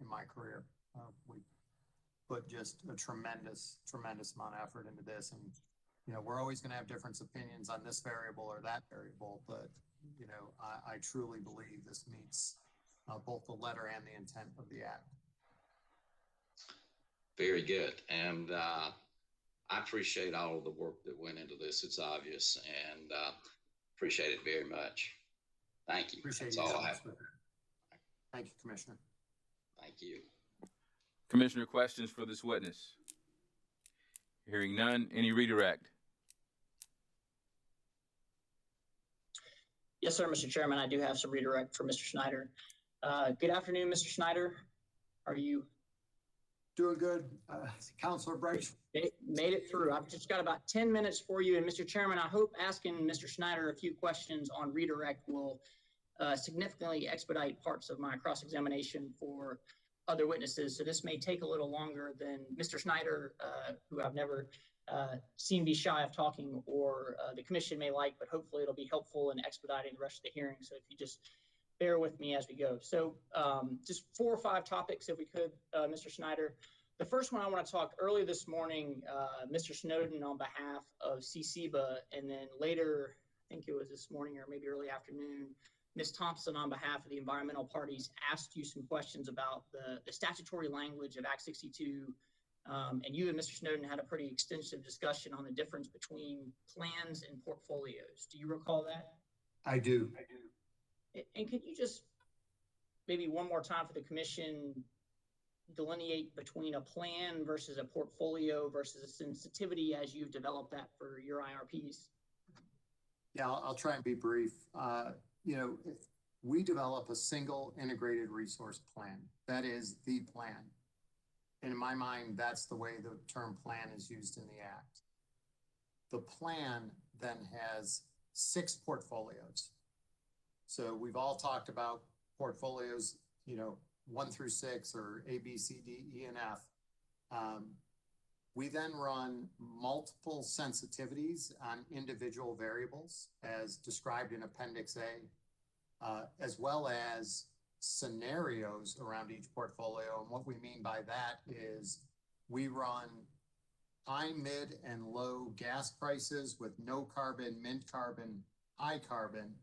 in my career. We put just a tremendous amount of effort into this, and we're always going to have different opinions on this variable or that variable, but I truly believe this meets both the letter and the intent of the act. Very good, and I appreciate all of the work that went into this. It's obvious, and appreciate it very much. Thank you. Appreciate That's you. all I have. Thank you, Commissioner. Thank you. Commissioner, questions for this witness? Hearing none, any redirect? Yes, sir, Mr. Chairman. I do have some redirect for Mr. Snyder. Good afternoon, Mr. Snyder. How are you? Doing good. Councilor Bright. Made it through. I've just got about 10 minutes for you. And Mr. Chairman, I hope asking Mr. Snyder a few questions on redirect will significantly expedite parts of my cross-examination for other witnesses. So this may take a little longer than Mr. Snyder, who I've never seen be shy of talking, or the commission may like, but hopefully it'll be helpful in expediting the rest of the hearing. So if you just bear with me as we go. So just 4 or 5 topics, if we could, Mr. Snyder. The first one I want to talk early this morning, Mr. Snowden on behalf of CCBA, and then later, I think it was this morning or maybe early afternoon, Ms. Thompson on behalf of the environmental parties asked you some questions about the statutory language of Act 62. And you and Mr. Snowden had a pretty extensive discussion on the difference between plans and portfolios. Do you recall that? I do. And could you just maybe one more time for the commission delineate between a plan versus a portfolio versus a sensitivity as you've developed that for your IRPs? Yeah, I'll try and be brief. You know, if we develop a single integrated resource plan, that is the plan. And in my mind, that's the way the term plan is used in the Act. The plan then has 6 portfolios. So we've all talked about portfolios, you know, 1 through 6 or A, B, C, D, E, and F. We then run multiple sensitivities on individual variables as described in Appendix A, as well as scenarios around each portfolio. And what we mean by that is we run high, mid, and low gas prices with no carbon, mid carbon, high carbon,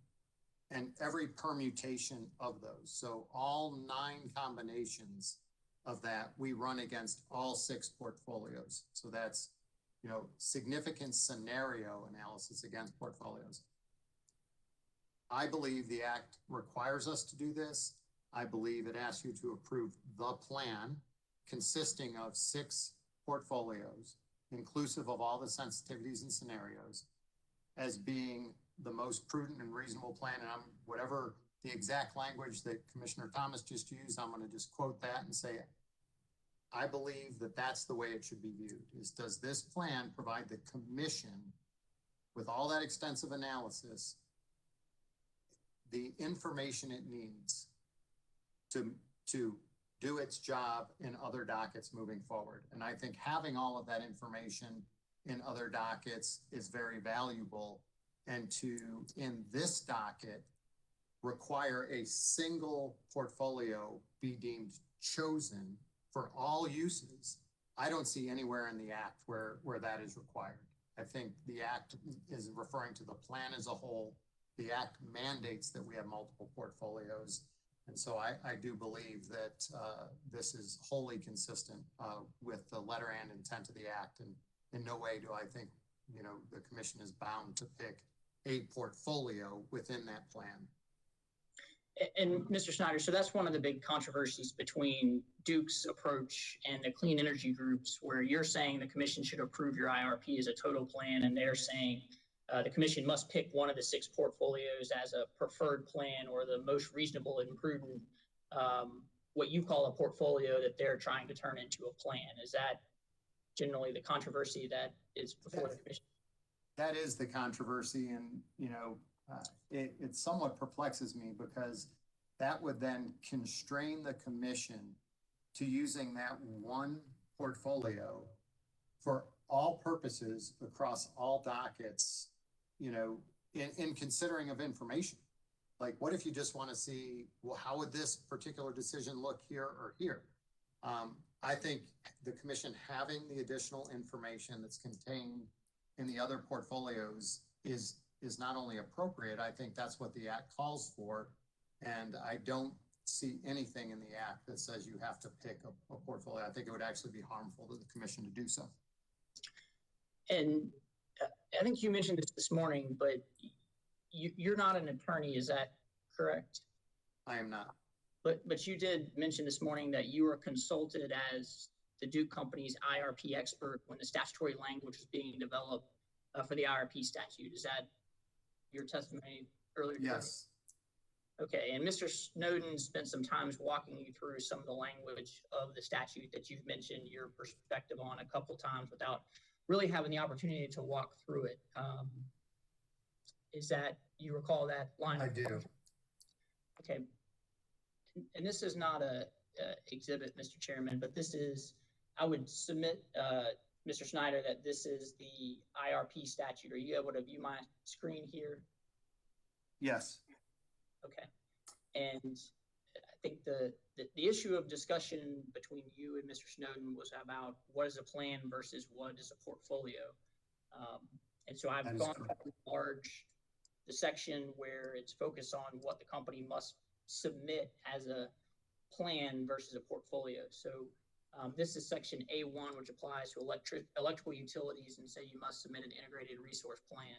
and every permutation of those. So all 9 combinations of that we run against all 6 portfolios. So that's, you know, significant scenario analysis against portfolios. I believe the Act requires us to do this. I believe it asks you to approve the plan consisting of 6 portfolios, inclusive of all the sensitivities and scenarios, as being the most prudent and reasonable plan. And I'm, whatever the exact language that Commissioner Thomas just used, I'm going to just quote that and say, I believe that that's the way it should be viewed, is does this plan provide the commission with all that extensive analysis, the information it needs to do its job in other dockets moving forward. And I think having all of that information in other dockets is very valuable. And to, in this docket, require a single portfolio be deemed chosen for all uses, I don't see anywhere in the Act where that is required. I think the Act is referring to the plan as a whole. The Act mandates that we have multiple portfolios. And so I do believe that this is wholly consistent with the letter and intent of the Act. And in no way do I think, you know, the commission is bound to pick a portfolio within that plan. And Mr. Snyder, so that's one of the big controversies between Duke's approach and the clean energy groups, where you're saying the commission should approve your IRP as a total plan, and they're saying the commission must pick one of the 6 portfolios as a preferred plan or the most reasonable and prudent, what you call a portfolio that they're trying to turn into a plan. Is that generally the controversy that is before the commission? That is the controversy, and you know, it somewhat perplexes me because that would then constrain the commission to using that one portfolio for all purposes across all dockets, you know, in considering of information. Like, what if you just want to see, well, how would this particular decision look here or here? I think the commission having the additional information that's contained in the other portfolios is not only appropriate, I think that's what the Act calls for. And I don't see anything in the Act that says you have to pick a portfolio. I think it would actually be harmful to the commission to do so. And I think you mentioned this morning, but you're not an attorney, is that correct? I am not. But you did mention this morning that you were consulted as the Duke Company's IRP expert when the statutory language was being developed for the IRP statute. Is that your testimony earlier today? Yes. Okay, and Mr. Snowden spent some time walking you through some of the language of the statute that you've mentioned your perspective on a couple times without really having the opportunity to walk through it. Is that, you recall that line? I do. Okay. And this is not a exhibit, Mr. Chairman, but this is, I would submit, Mr. Snyder, that this is the IRP statute. Are you able to view my screen here? Yes. Okay. And I think the issue of discussion between you and Mr. Snowden was about what is a plan versus what is a portfolio. And so I've gone large the section where it's focused on what the company must submit as a plan versus a portfolio. So this is section A1, which applies to electrical utilities, and say you must submit an integrated resource plan.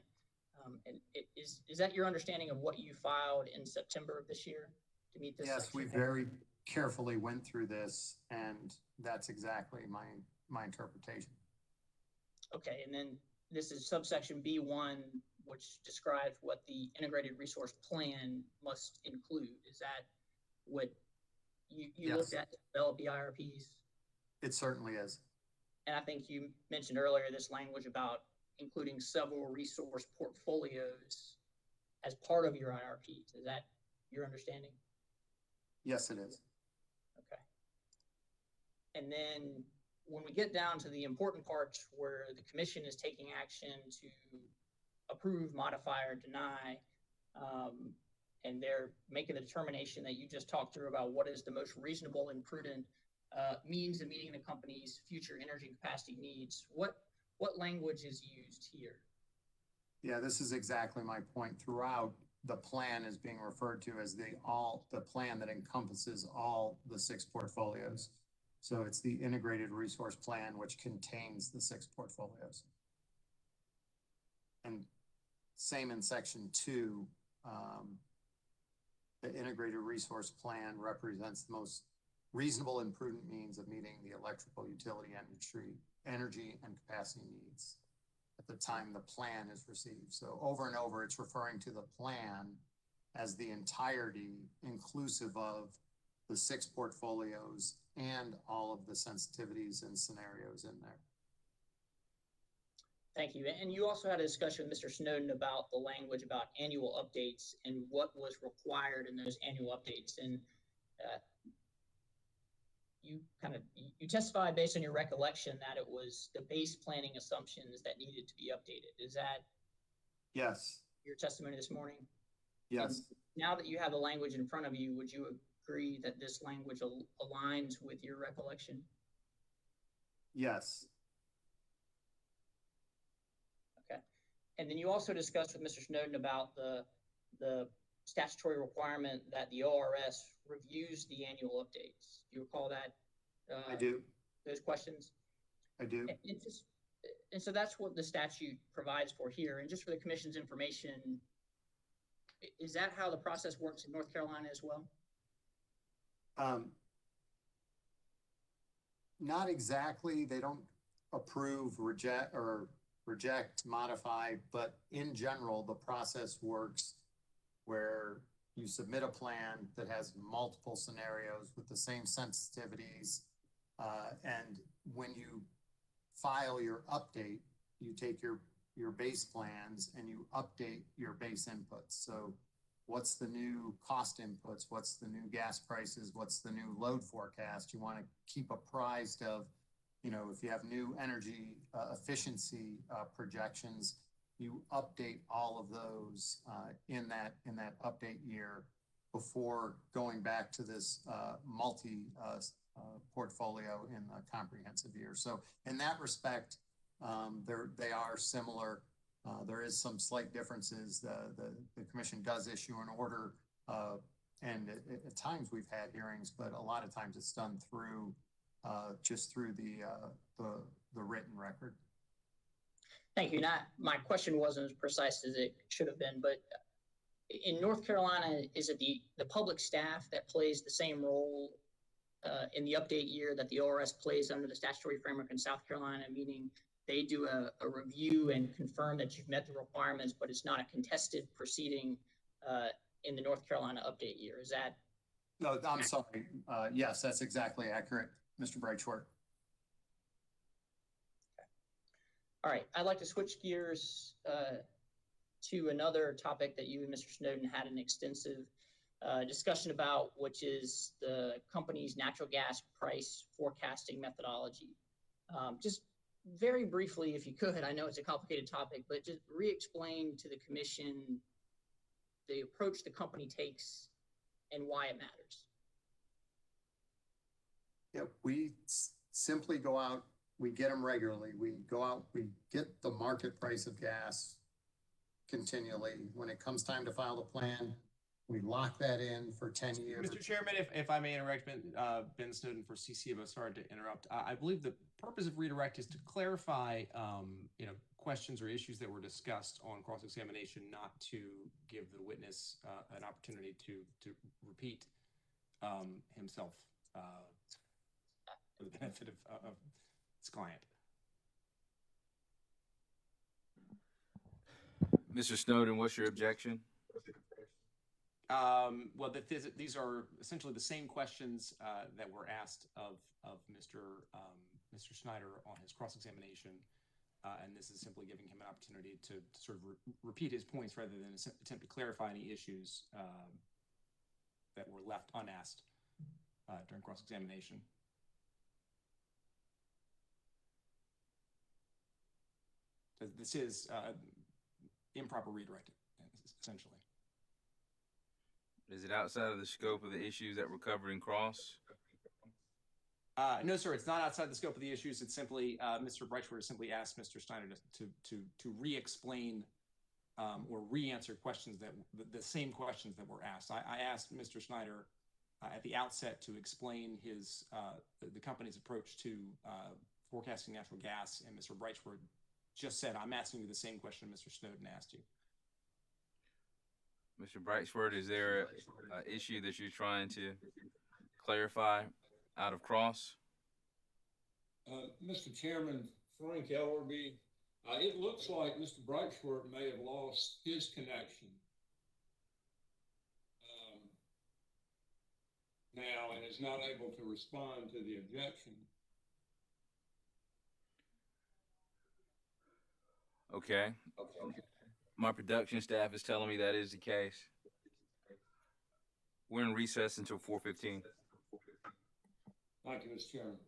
And is that your understanding of what you filed in September of this year to meet this? Yes, section? we very carefully went through this, and that's exactly my interpretation. Okay, and then this is subsection B1, which describes what the integrated resource plan must include. Is that what you Yes. looked at to develop the IRPs? It certainly is. And I think you mentioned earlier this language about including several resource portfolios as part of your IRPs. Is that your understanding? Yes, it is. Okay. And then when we get down to the important parts where the commission is taking action to approve, modify, or deny, and they're making the determination that you just talked through about what is the most reasonable and prudent means of meeting the company's future energy capacity needs, what language is used here? Yeah, this is exactly my point. Throughout, the plan is being referred to as the plan that encompasses all the 6 portfolios. So it's the integrated resource plan, which contains the 6 portfolios. And same in section 2, the integrated resource plan represents the most reasonable and prudent means of meeting the electrical utility industry energy and capacity needs at the time the plan is received. So over and over, it's referring to the plan as the entirety, inclusive of the 6 portfolios and all of the sensitivities and scenarios in there. Thank you. And you also had a discussion with Mr. Snowden about the language about annual updates and what was required in those annual updates. And you testified based on your recollection that it was the base planning assumptions that needed to be updated. Is that Yes. your testimony this morning? Yes. And now that you have the language in front of you, would you agree that this language aligns with your recollection? Yes. Okay. And then you also discussed with Mr. Snowden about the statutory requirement that the ORS reviews the annual updates. Do you recall that? I do. Those questions? I do. And so that's what the statute provides for here. And just for the commission's information, is that how the process works in North Carolina as well? Not exactly. They don't approve, reject, modify, but in general, the process works where you submit a plan that has multiple scenarios with the same sensitivities. And when you file your update, you take your base plans and you update your base inputs. So what's the new cost inputs? What's the new gas prices? What's the new load forecast? You want to keep apprised of, if you have new energy efficiency projections, you update all of those in that update year before going back to this multi portfolio in the comprehensive year. So in that respect, they are similar. There is some slight differences. The commission does issue an order, and at times we've had hearings, but a lot of times it's done through just through the written record. Thank you. My question wasn't as precise as it should have been, but in North Carolina, is it the public staff that plays the same role in the update year that the ORS plays under the statutory framework in South Carolina, meaning they do a review and confirm that you've met the requirements, but it's not a contested proceeding in the North Carolina update year? Is that? No, I'm sorry. Yes, that's exactly accurate, Mr. Breitschwart. All right, I'd like to switch gears to another topic that you and Mr. Snowden had an extensive discussion about, which is the company's natural gas price forecasting methodology. Just very briefly, if you could, I know it's a complicated topic, but just re-explain to the commission the approach the company takes and why it matters. Yeah, we simply go out, we get them regularly. We go out, we get the market price of gas continually. When it comes time to file the plan, we lock that in for 10 years. Mr. Chairman, if I may interrupt, Ben Snowden for CCO, sorry to interrupt. I believe the purpose of redirect is to clarify, questions or issues that were discussed on cross-examination, not to give the witness an opportunity to repeat himself for the benefit of his client. Mr. Snowden, what's your objection? Well, these are essentially the same questions that were asked of Mr. Snyder on his cross-examination, and this is simply giving him an opportunity to sort of repeat his points rather than attempt to clarify any issues that were left unasked during cross-examination. This is improper redirect, essentially. Is it outside of the scope of the issues that were covered in cross? No, sir, it's not outside the scope of the issues. It's simply Mr. Breichford simply asked Mr. Steiner to re-explain or re-answer questions that the same questions that were asked. I asked Mr. Snyder at the outset to explain his the company's approach to forecasting natural gas, and Mr. Breichford just said, "I'm asking you the same question Mr. Snowden asked you." Mr. Breichford, is there an issue that you're trying to clarify out of cross? Mr. Chairman, Frank Ellerby, it looks like Mr. Breichford may have lost his connection now and is not able to respond to the objection. Okay. My production staff is telling me that is the case. We're in recess until 4:15. Thank you, Mr. Chairman.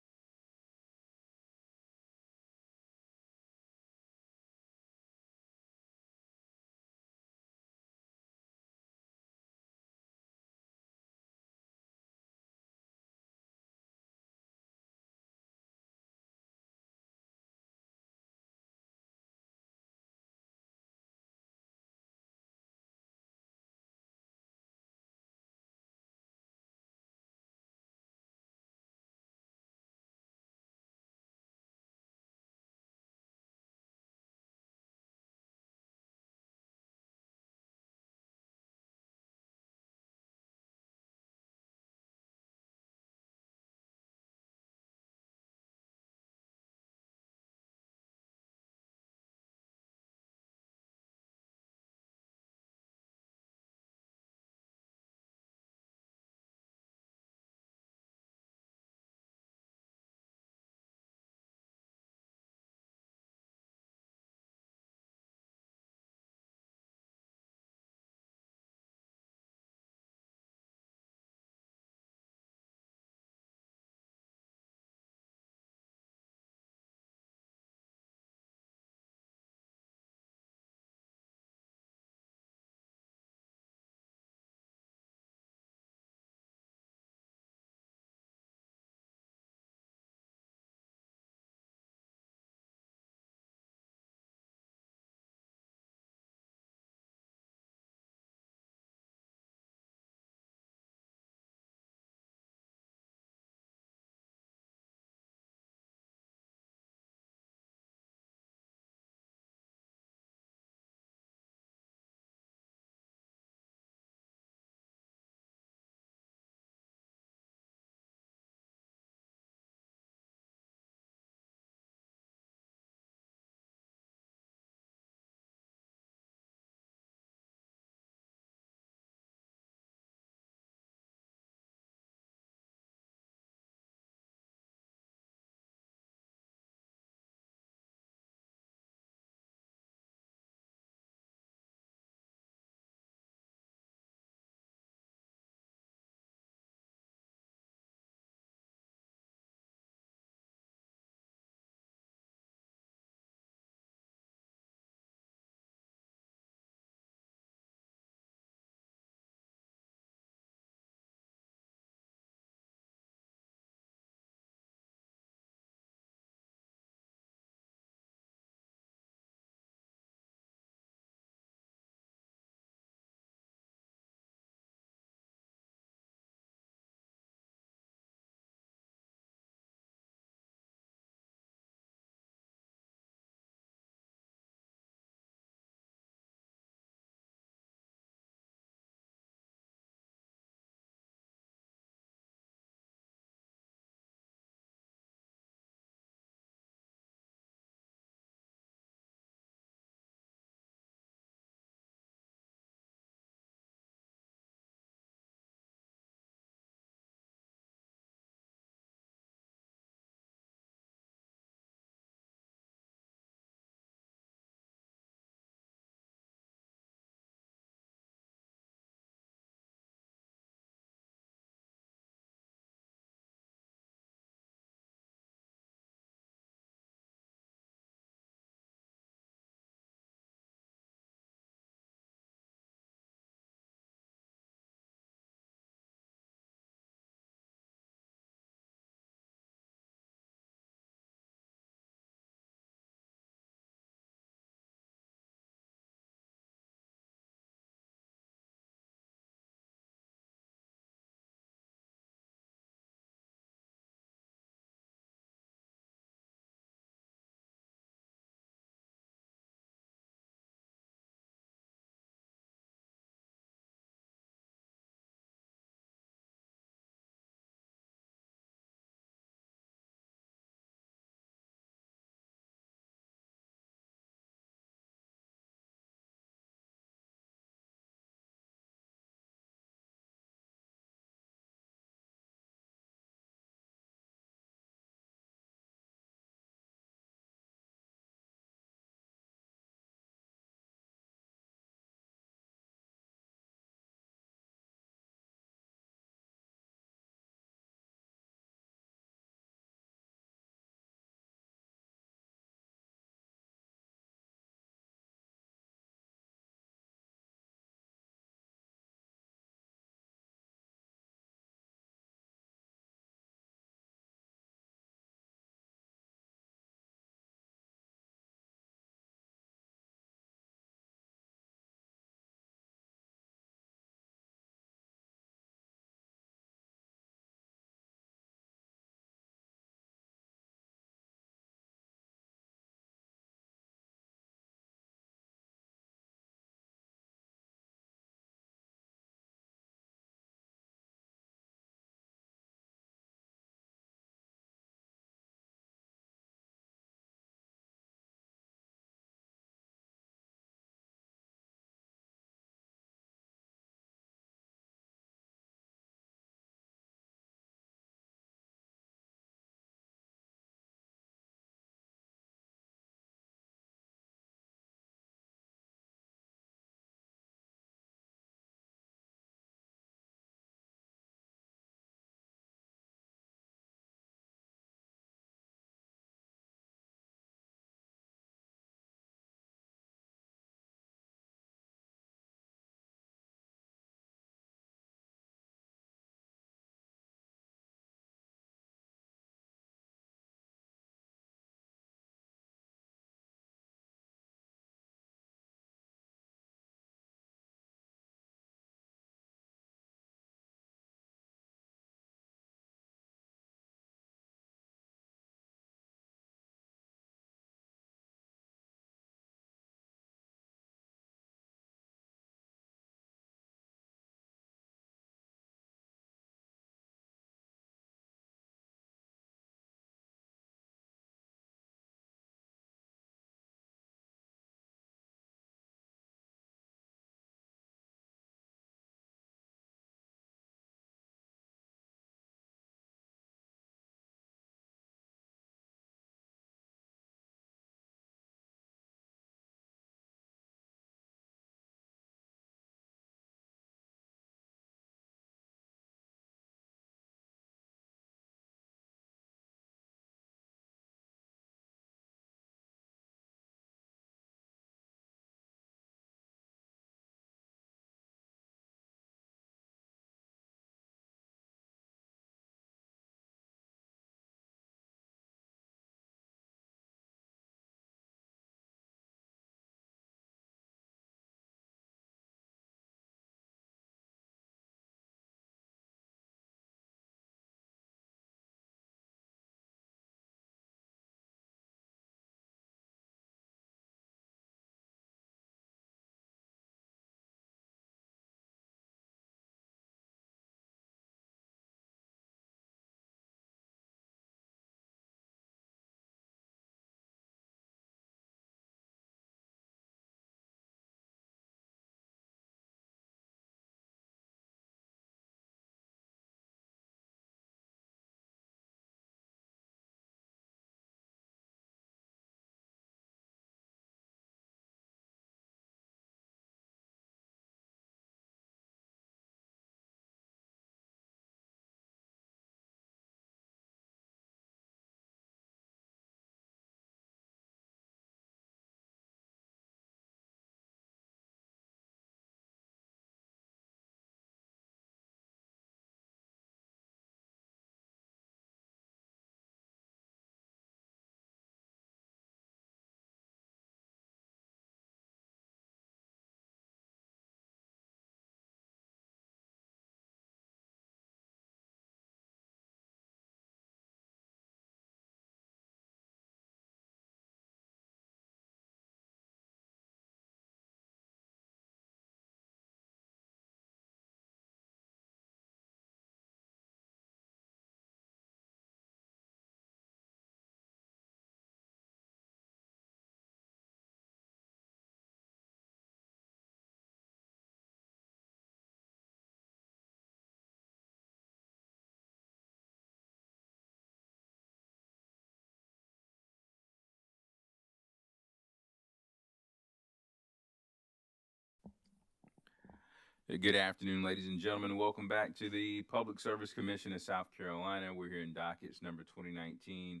Good afternoon, ladies and gentlemen. Welcome back to the Public Service Commission of South Carolina. We're here in dockets number 2019-224E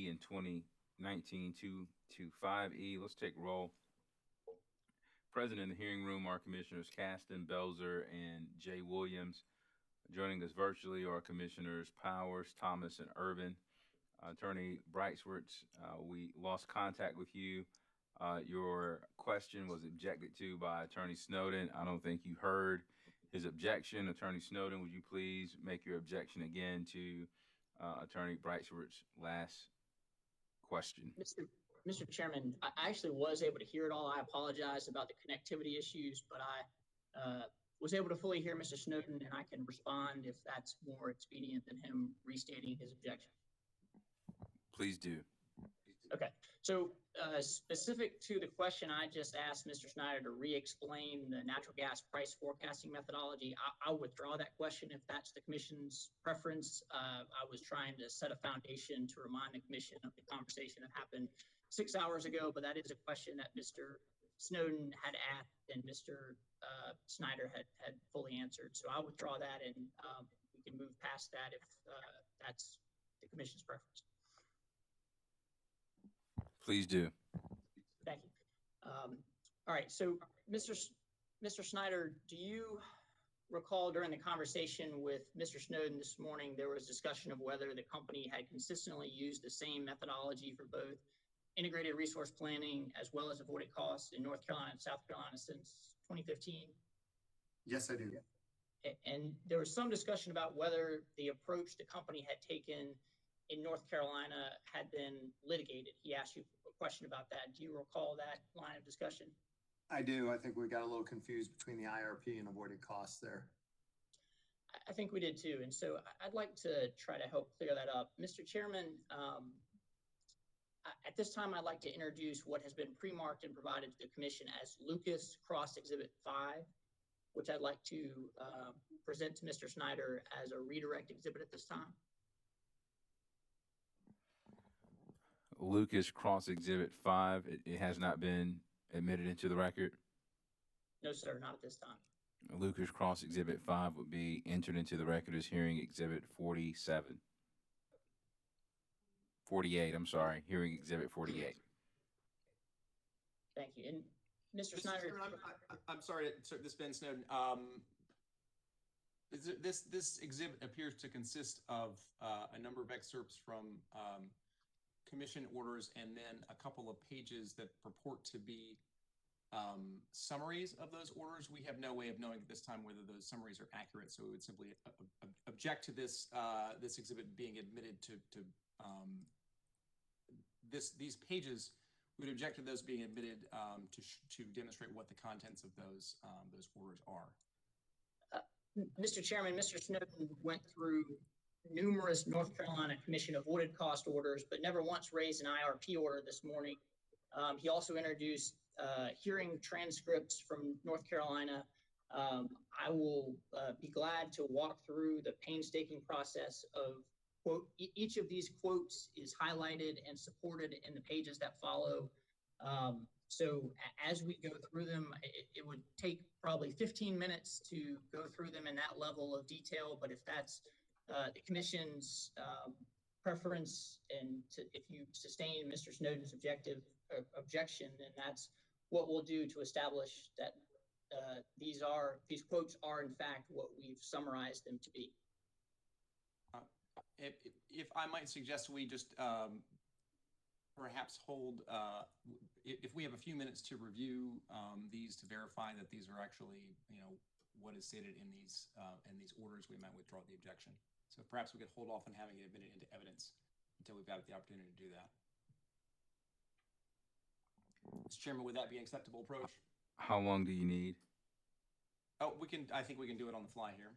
and 2019-225E. Let's take roll. Present in the hearing room are Commissioners Caston, Belzer, and Jay Williams. Joining us virtually are Commissioners Powers, Thomas, and Urban. Attorney Breitswert, we lost contact with you. Your question was objected to by Attorney Snowden. I don't think you heard his objection. Attorney Snowden, would you please make your objection again to Attorney Breitswert's last question? Mr. Chairman, I actually was able to hear it all. I apologize about the connectivity issues, but I was able to fully hear Mr. Snowden, and I can respond if that's more expedient than him restating his objection. Please do. Okay, so specific to the question I just asked Mr. Snyder to re-explain the natural gas price forecasting methodology, I'll withdraw that question if that's the commission's preference. I was trying to set a foundation to remind the commission of the conversation that happened 6 hours ago, but that is a question that Mr. Snowden had asked and Mr. Snyder had fully answered. So I'll withdraw that, and we can move past that if that's the commission's preference. Please do. Thank you. All right, so Mr. Snyder, do you recall during the conversation with Mr. Snowden this morning, there was discussion of whether the company had consistently used the same methodology for both integrated resource planning as well as avoided costs in North Carolina and South Carolina since 2015? Yes, I do. And there was some discussion about whether the approach the company had taken in North Carolina had been litigated. He asked you a question about that. Do you recall that line of discussion? I do. I think we got a little confused between the IRP and avoided costs there. I think we did too. And so I'd like to try to help clear that up. Mr. Chairman, at this time, I'd like to introduce what has been pre-marked and provided to the commission as Lucas Cross Exhibit 5, which I'd like to present to Mr. Snyder as a redirect exhibit at this time. Lucas Cross Exhibit 5, it has not been admitted into the record? No, sir, not at this time. Lucas Cross Exhibit 5 would be entered into the record as hearing Exhibit 47. 48, I'm sorry, hearing Exhibit 48. Thank you. And Mr. Snyder. I'm sorry, this is Ben Snowden. This exhibit appears to consist of a number of excerpts from commission orders and then a couple of pages that purport to be summaries of those orders. We have no way of knowing at this time whether those summaries are accurate, so we would simply object to this this exhibit being admitted to these pages. We would object to those being admitted to demonstrate what the contents of those orders are. Mr. Chairman, Mr. Snowden went through numerous North Carolina Commission avoided cost orders, but never once raised an IRP order this morning. He also introduced hearing transcripts from North Carolina. I will be glad to walk through the painstaking process of quote. Each of these quotes is highlighted and supported in the pages that follow. So as we go through them, it would take probably 15 minutes to go through them in that level of detail. But if that's the commission's preference, and if you sustain Mr. Snowden's objection, then that's what we'll do to establish that these quotes are in fact what we've summarized them to be. If I might suggest we just perhaps hold, if we have a few minutes to review these to verify that these are actually, what is stated in these orders, we might withdraw the objection. So perhaps we could hold off on having it admitted into evidence until we've had the opportunity to do that. Mr. Chairman, would that be an acceptable approach? How long do you need? Oh, I think we can do it on the fly here.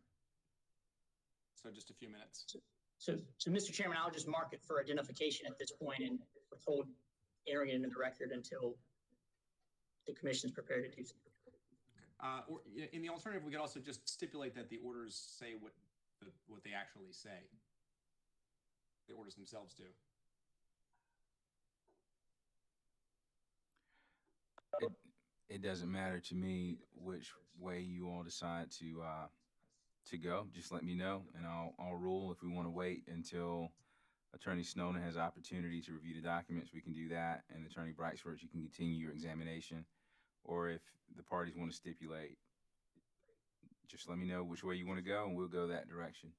So just a few minutes. So Mr. Chairman, I'll just mark it for identification at this point and withhold entering it into the record until the commission is prepared to do so. Or in the alternative, we could also just stipulate that the orders say what they actually say. The orders themselves do. it doesn't matter to me which way you all decide to go. Just let me know, and I'll rule. If we want to wait until Attorney Snowden has opportunity to review the documents, we can do that. And Attorney Brightsworth, you can continue your examination. Or if the parties want to stipulate, just let me know which way you want to go, and we'll go that direction.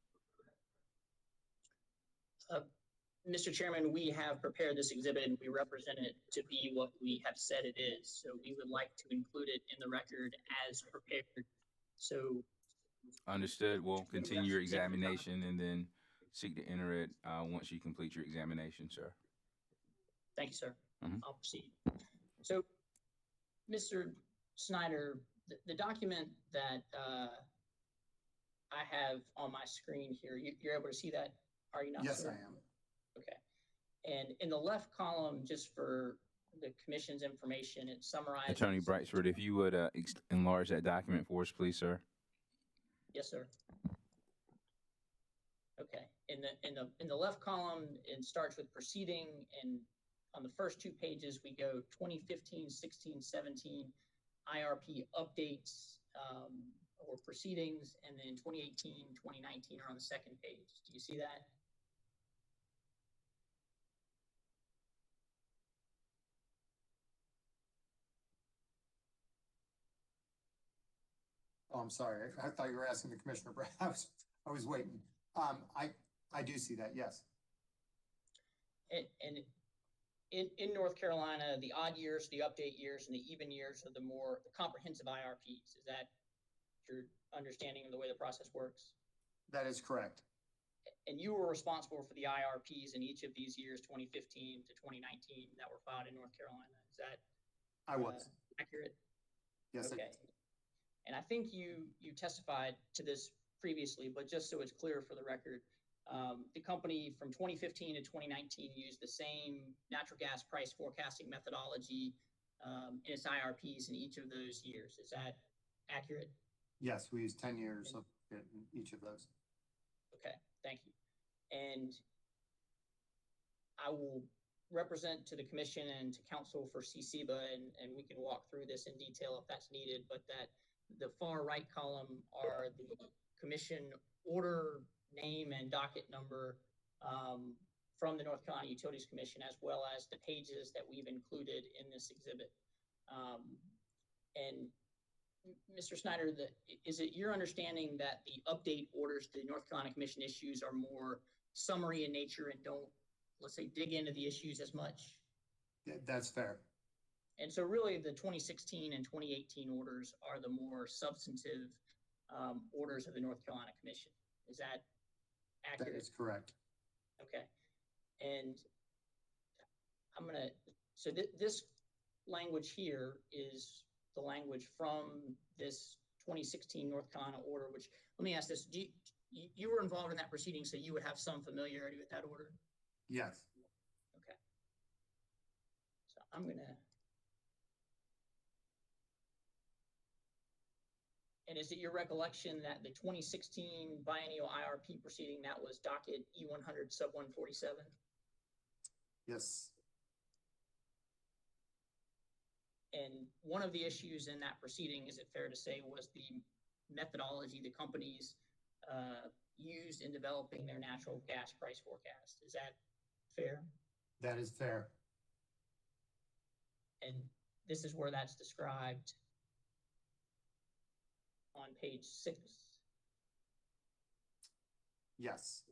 Mr. Chairman, we have prepared this exhibit and we represent it to be what we have said it is. So we would like to include it in the record as prepared. So. Understood. We'll continue your examination and then seek to enter it once you complete your examination, sir. Thank you, sir. Mhm. I'll proceed. So, Mr. Snyder, the document that I have on my screen here, you're able to see that, are you not, Yes, sir? I am. Okay. And in the left column, just for the commission's information, it summarizes. Attorney Brightsworth, if you would enlarge that document for us, please, sir. Yes, sir. Okay. In the left column, it starts with proceeding, and on the first 2 pages, we go 2015, 16, 17 IRP updates or proceedings, and then 2018, 2019 are on the second page. Do you see that? Oh, I'm sorry. I thought you were asking the Commissioner. I was waiting. I do see that, yes. And in North Carolina, the odd years, the update years, and the even years are the comprehensive IRPs. Is that your understanding of the way the process works? That is correct. And you were responsible for the IRPs in each of these years, 2015 to 2019, that were filed in North Carolina. Is that I was. Accurate? Yes. Okay. And I think you testified to this previously, but just so it's clear for the record, the company from 2015 to 2019 used the same natural gas price forecasting methodology in its IRPs in each of those years. Is that accurate? Yes, we used 10 years of in each of those. Okay, thank you. And I will represent to the commission and to counsel for CCBA, and we can walk through this in detail if that's needed, but that the far right column are the commission order name and docket number from the North Carolina Utilities Commission, as well as the pages that we've included in this exhibit. And Mr. Snyder, is it your understanding that the update orders the North Carolina Commission issues are more summary in nature and don't, let's say, dig into the issues as much? That's fair. And so really the 2016 and 2018 orders are the more substantive orders of the North Carolina Commission. Is that accurate? That is correct. Okay. And so this language here is the language from this 2016 North Carolina order, which, let me ask this, you were involved in that proceeding, so you would have some familiarity with that order? Yes. Okay. So I'm gonna, and is it your recollection that the 2016 biennial IRP proceeding, that was docket E100 sub 147? Yes. And one of the issues in that proceeding, is it fair to say, was the methodology the companies used in developing their natural gas price forecast. Is that fair? That is fair. And this is where that's described on page 6. Yes.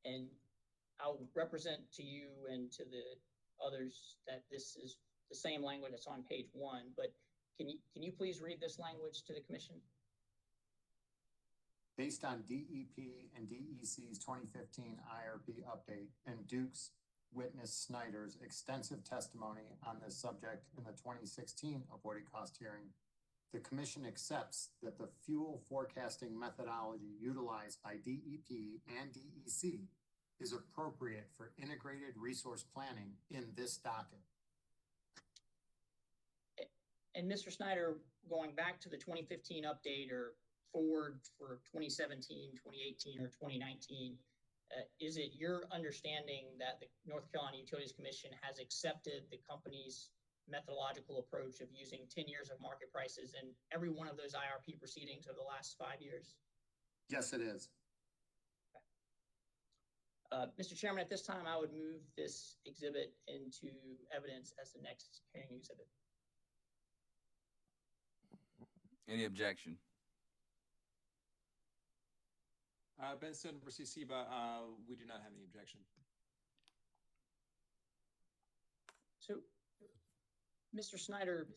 And I'll represent to you and to the others that this is the same language that's on page 1, but can you please read this language to the commission? Based on DEP and DEC's 2015 IRP update and Duke's witness Snyder's extensive testimony on this subject in the 2016 avoided cost hearing, the commission accepts that the fuel forecasting methodology utilized by DEP and DEC is appropriate for integrated resource planning in this docket. And Mr. Snyder, going back to the 2015 update or forward for 2017, 2018, or 2019, Is it your understanding that the North Carolina Utilities Commission has accepted the company's methodological approach of using 10 years of market prices in every one of those IRP proceedings over the last 5 years? Yes, it is. Mr. Chairman, at this time, I would move this exhibit into evidence as the next hearing exhibit. Any objection? Benson versus Seba, we do not have any objection. So, Mr. Snyder,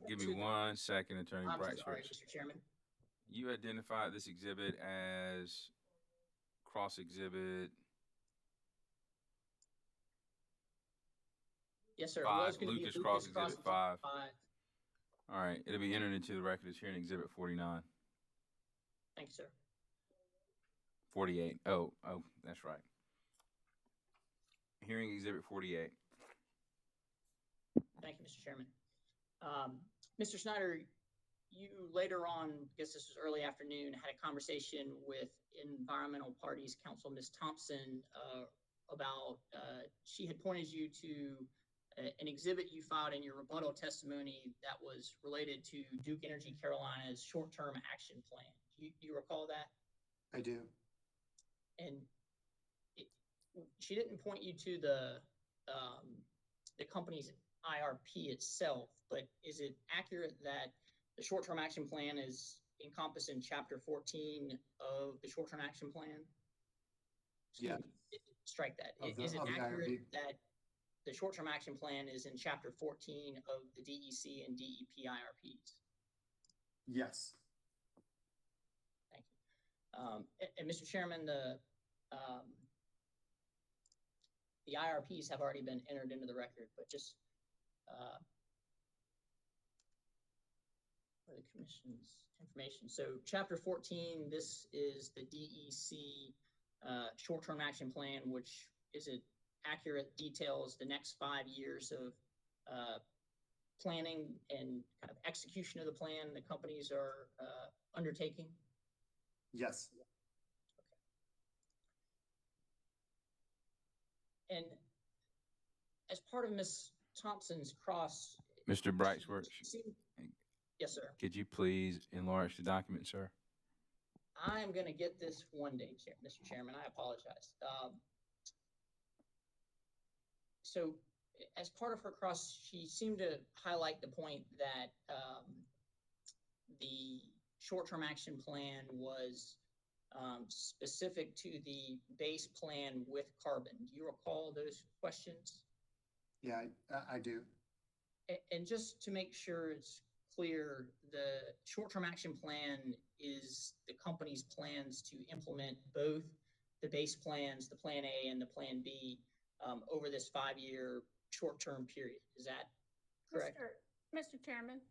Give me 1 second, Attorney I'm sorry, Brightsworth. Mr. Chairman. You identified this exhibit as cross exhibit Yes, sir. It 5, was gonna be Lucas cross exhibit 5. 5. All right, it'll be entered into the record as hearing exhibit 49. Thank you, sir. 48. Oh, that's right. Hearing exhibit 48. Thank you, Mr. Chairman. Mr. Snyder, you later on, I guess this was early afternoon, had a conversation with environmental parties counsel, Ms. Thompson, about, she had pointed you to an exhibit you filed in your rebuttal testimony that was related to Duke Energy Carolina's short-term action plan. Do you recall that? I do. And she didn't point you to the company's IRP itself, but is it accurate that the short-term action plan is encompassed in Chapter 14 of the short-term action plan? Yeah. Strike that. Of the Is it IRP. accurate that the short-term action plan is in Chapter 14 of the DEC and DEP IRPs? Yes. Thank you. And Mr. Chairman, the IRPs have already been entered into the record, but just for the commission's information. So Chapter 14, this is the DEC short-term action plan, which is it accurate details the next 5 years of planning and kind of execution of the plan the companies are undertaking? Yes. And as part of Ms. Thompson's cross, Mr. Brightsworth, yes, sir. could you please enlarge the document, sir? I'm going to get this one day, Mr. Chairman. I apologize. So as part of her cross, she seemed to highlight the point that the short-term action plan was specific to the base plan with carbon. Do you recall those questions? Yeah, I do. And just to make sure it's clear, the short-term action plan is the company's plans to implement both the base plans, the Plan A and the Plan B, over this 5-year short-term period. Is that correct? Mr. Chairman,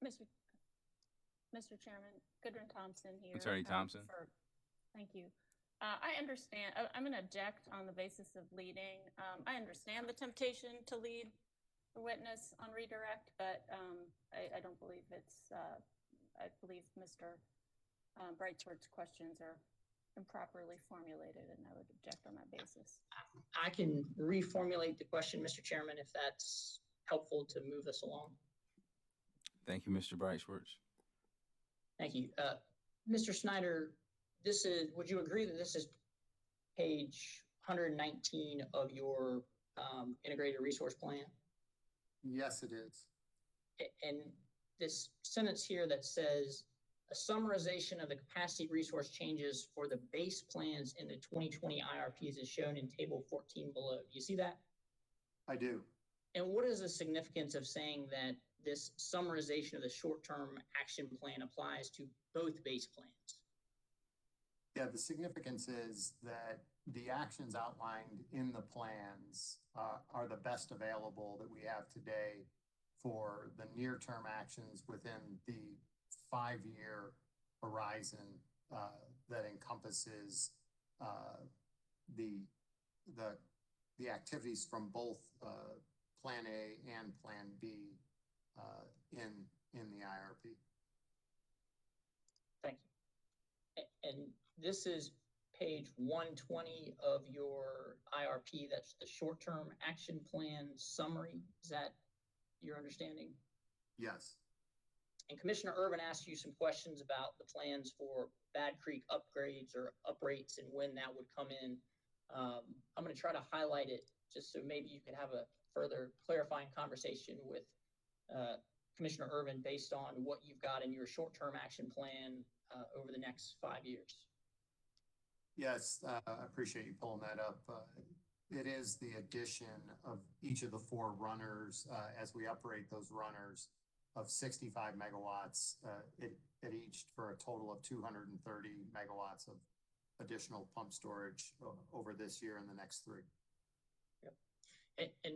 Mr. Chairman, Goodwin Thompson here. Attorney Thompson. Thank you. I understand. I'm going to object on the basis of leading. I understand the temptation to lead the witness on redirect, but I don't believe it's, I believe Mr. Brightsworth's questions are improperly formulated, and I would object on that basis. I can reformulate the question, Mr. Chairman, if that's helpful to move us along. Thank you, Mr. Brightsworth. Thank you. Mr. Snyder, this is, would you agree that this is page 119 of your integrated resource plan? Yes, it is. And this sentence here that says, a summarization of the capacity resource changes for the base plans in the 2020 IRPs is shown in table 14 below. Do you see that? I do. And what is the significance of saying that this summarization of the short-term action plan applies to both base plans? Yeah, the significance is that the actions outlined in the plans are the best available that we have today for the near-term actions within the 5-year horizon that encompasses the activities from both Plan A and Plan B in the IRP. Thank you. And this is page 120 of your IRP. That's the short-term action plan summary. Is that your understanding? Yes. And Commissioner Irvin asked you some questions about the plans for Bad Creek upgrades or uprates and when that would come in. I'm going to try to highlight it just so maybe you could have a further clarifying conversation with Commissioner Irvin based on what you've got in your short-term action plan over the next 5 years. Yes, I appreciate you pulling that up. It is the addition of each of the four runners as we operate those runners of 65 megawatts at each for a total of 230 megawatts of additional pump storage over this year and the next 3. Yep. And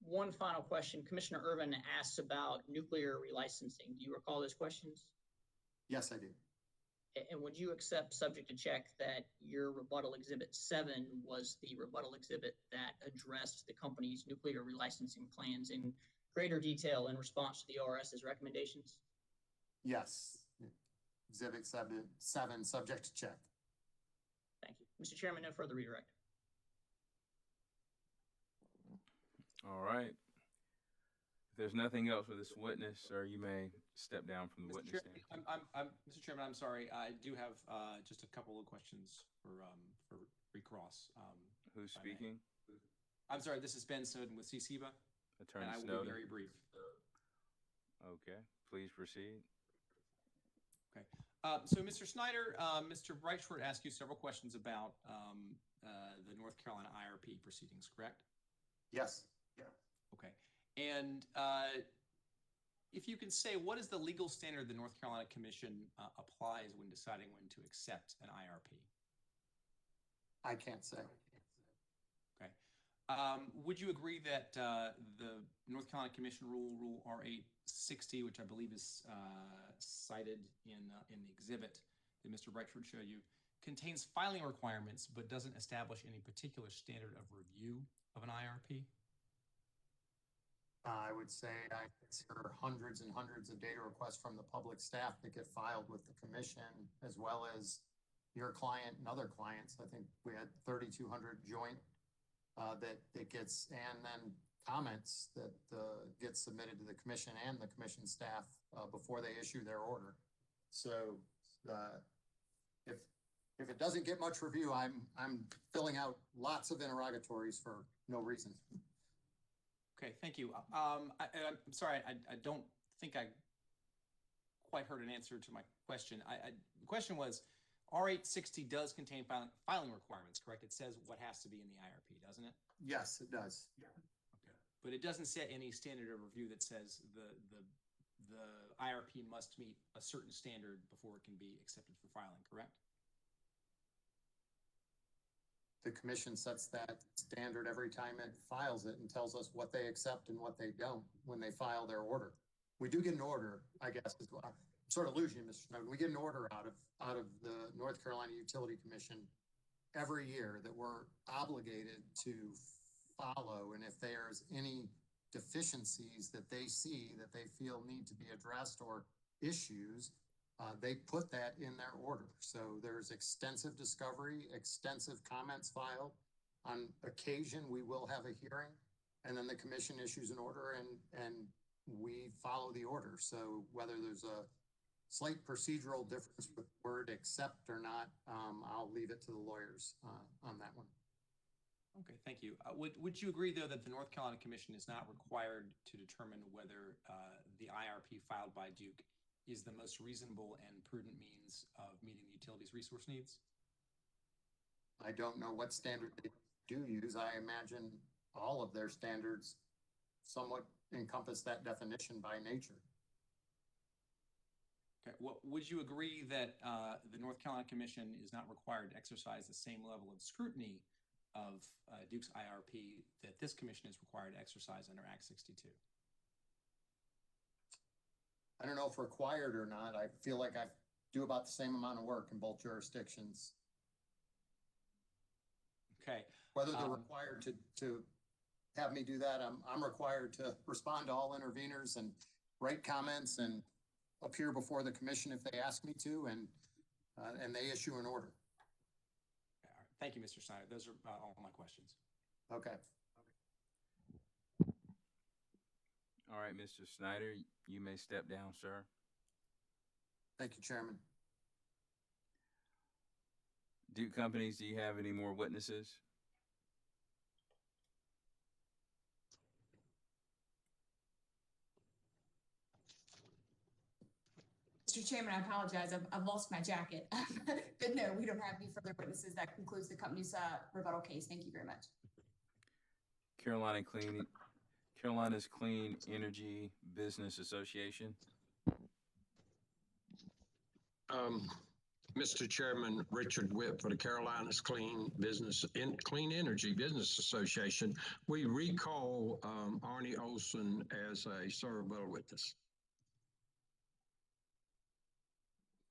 one final question, Commissioner Irvin asked about nuclear relicensing. Do you recall those questions? Yes, I do. And would you accept, subject to check, that your rebuttal exhibit 7 was the rebuttal exhibit that addressed the company's nuclear relicensing plans in greater detail in response to the ORS's recommendations? Yes. Exhibit 7, subject to check. Thank you. Mr. Chairman, no further redirect. All right. If there's nothing else for this witness, sir, you may step down from the witness stand. Mr. Chairman, I'm sorry. I do have just a couple of questions for recross. Who's speaking? I'm sorry. This is Ben Snowden with CCBA. Attorney and I will Snowden. be very brief. Okay, please proceed. Okay. So, Mr. Snyder, Mr. Breitschwert asked you several questions about the North Carolina IRP proceedings, correct? Yes. Yeah. Okay. And if you can say, what is the legal standard the North Carolina Commission applies when deciding when to accept an IRP? I can't say. Okay. Would you agree that the North Carolina Commission Rule R860, which I believe is cited in the exhibit that Mr. Breitschwert showed you, contains filing requirements but doesn't establish any particular standard of review of an IRP? I would say I consider hundreds and hundreds of data requests from the public staff that get filed with the commission, as well as your client and other clients. I think we had 3,200 joint that gets, and then comments that get submitted to the commission and the commission staff before they issue their order. So if it doesn't get much review, I'm filling out lots of interrogatories for no reason. Okay, thank you. I'm sorry, I don't think I quite heard an answer to my question. The question was, R860 does contain filing requirements, correct? It says what has to be in the IRP, doesn't it? Yes, it does. Yeah. Okay. But it doesn't set any standard of review that says the IRP must meet a certain standard before it can be accepted for filing, correct? The commission sets that standard every time it files it and tells us what they accept and what they don't when they file their order. We do get an order, I guess, as well. I'm sort of losing you, Mr. Snowden. We get an order out of the North Carolina Utility Commission every year that we're obligated to follow. And if there's any deficiencies that they see that they feel need to be addressed or issues, they put that in their order. So there's extensive discovery, extensive comments filed. On occasion, we will have a hearing, and then the commission issues an order, and we follow the order. So whether there's a slight procedural difference with the word accept or not, I'll leave it to the lawyers on that one. Okay, thank you. Would you agree, though, that the North Carolina Commission is not required to determine whether the IRP filed by Duke is the most reasonable and prudent means of meeting the utility's resource needs? I don't know what standard they do use. I imagine all of their standards somewhat encompass that definition by nature. Okay. Well, would you agree that the North Carolina Commission is not required to exercise the same level of scrutiny of Duke's IRP that this commission is required to exercise under Act 62? I don't know if required or not. I feel like I do about the same amount of work in both jurisdictions. Okay. Whether they're required to have me do that, I'm required to respond to all interveners and write comments and appear before the commission if they ask me to, and and they issue an order. All right. Thank you, Mr. Snyder. Those are all my questions. Okay. All right, Mr. Snyder, you may step down, sir. Thank you, Chairman. Duke Companies, do you have any more witnesses? Mr. Chairman, I apologize. I've lost my jacket. But no, we don't have any further witnesses. That concludes the company's rebuttal case. Thank you very much. Carolina's Clean Energy Business Association. Mr. Chairman, Richard Whip for the Carolinas Clean Energy Business Association. We recall Arnie Olson as a servable witness.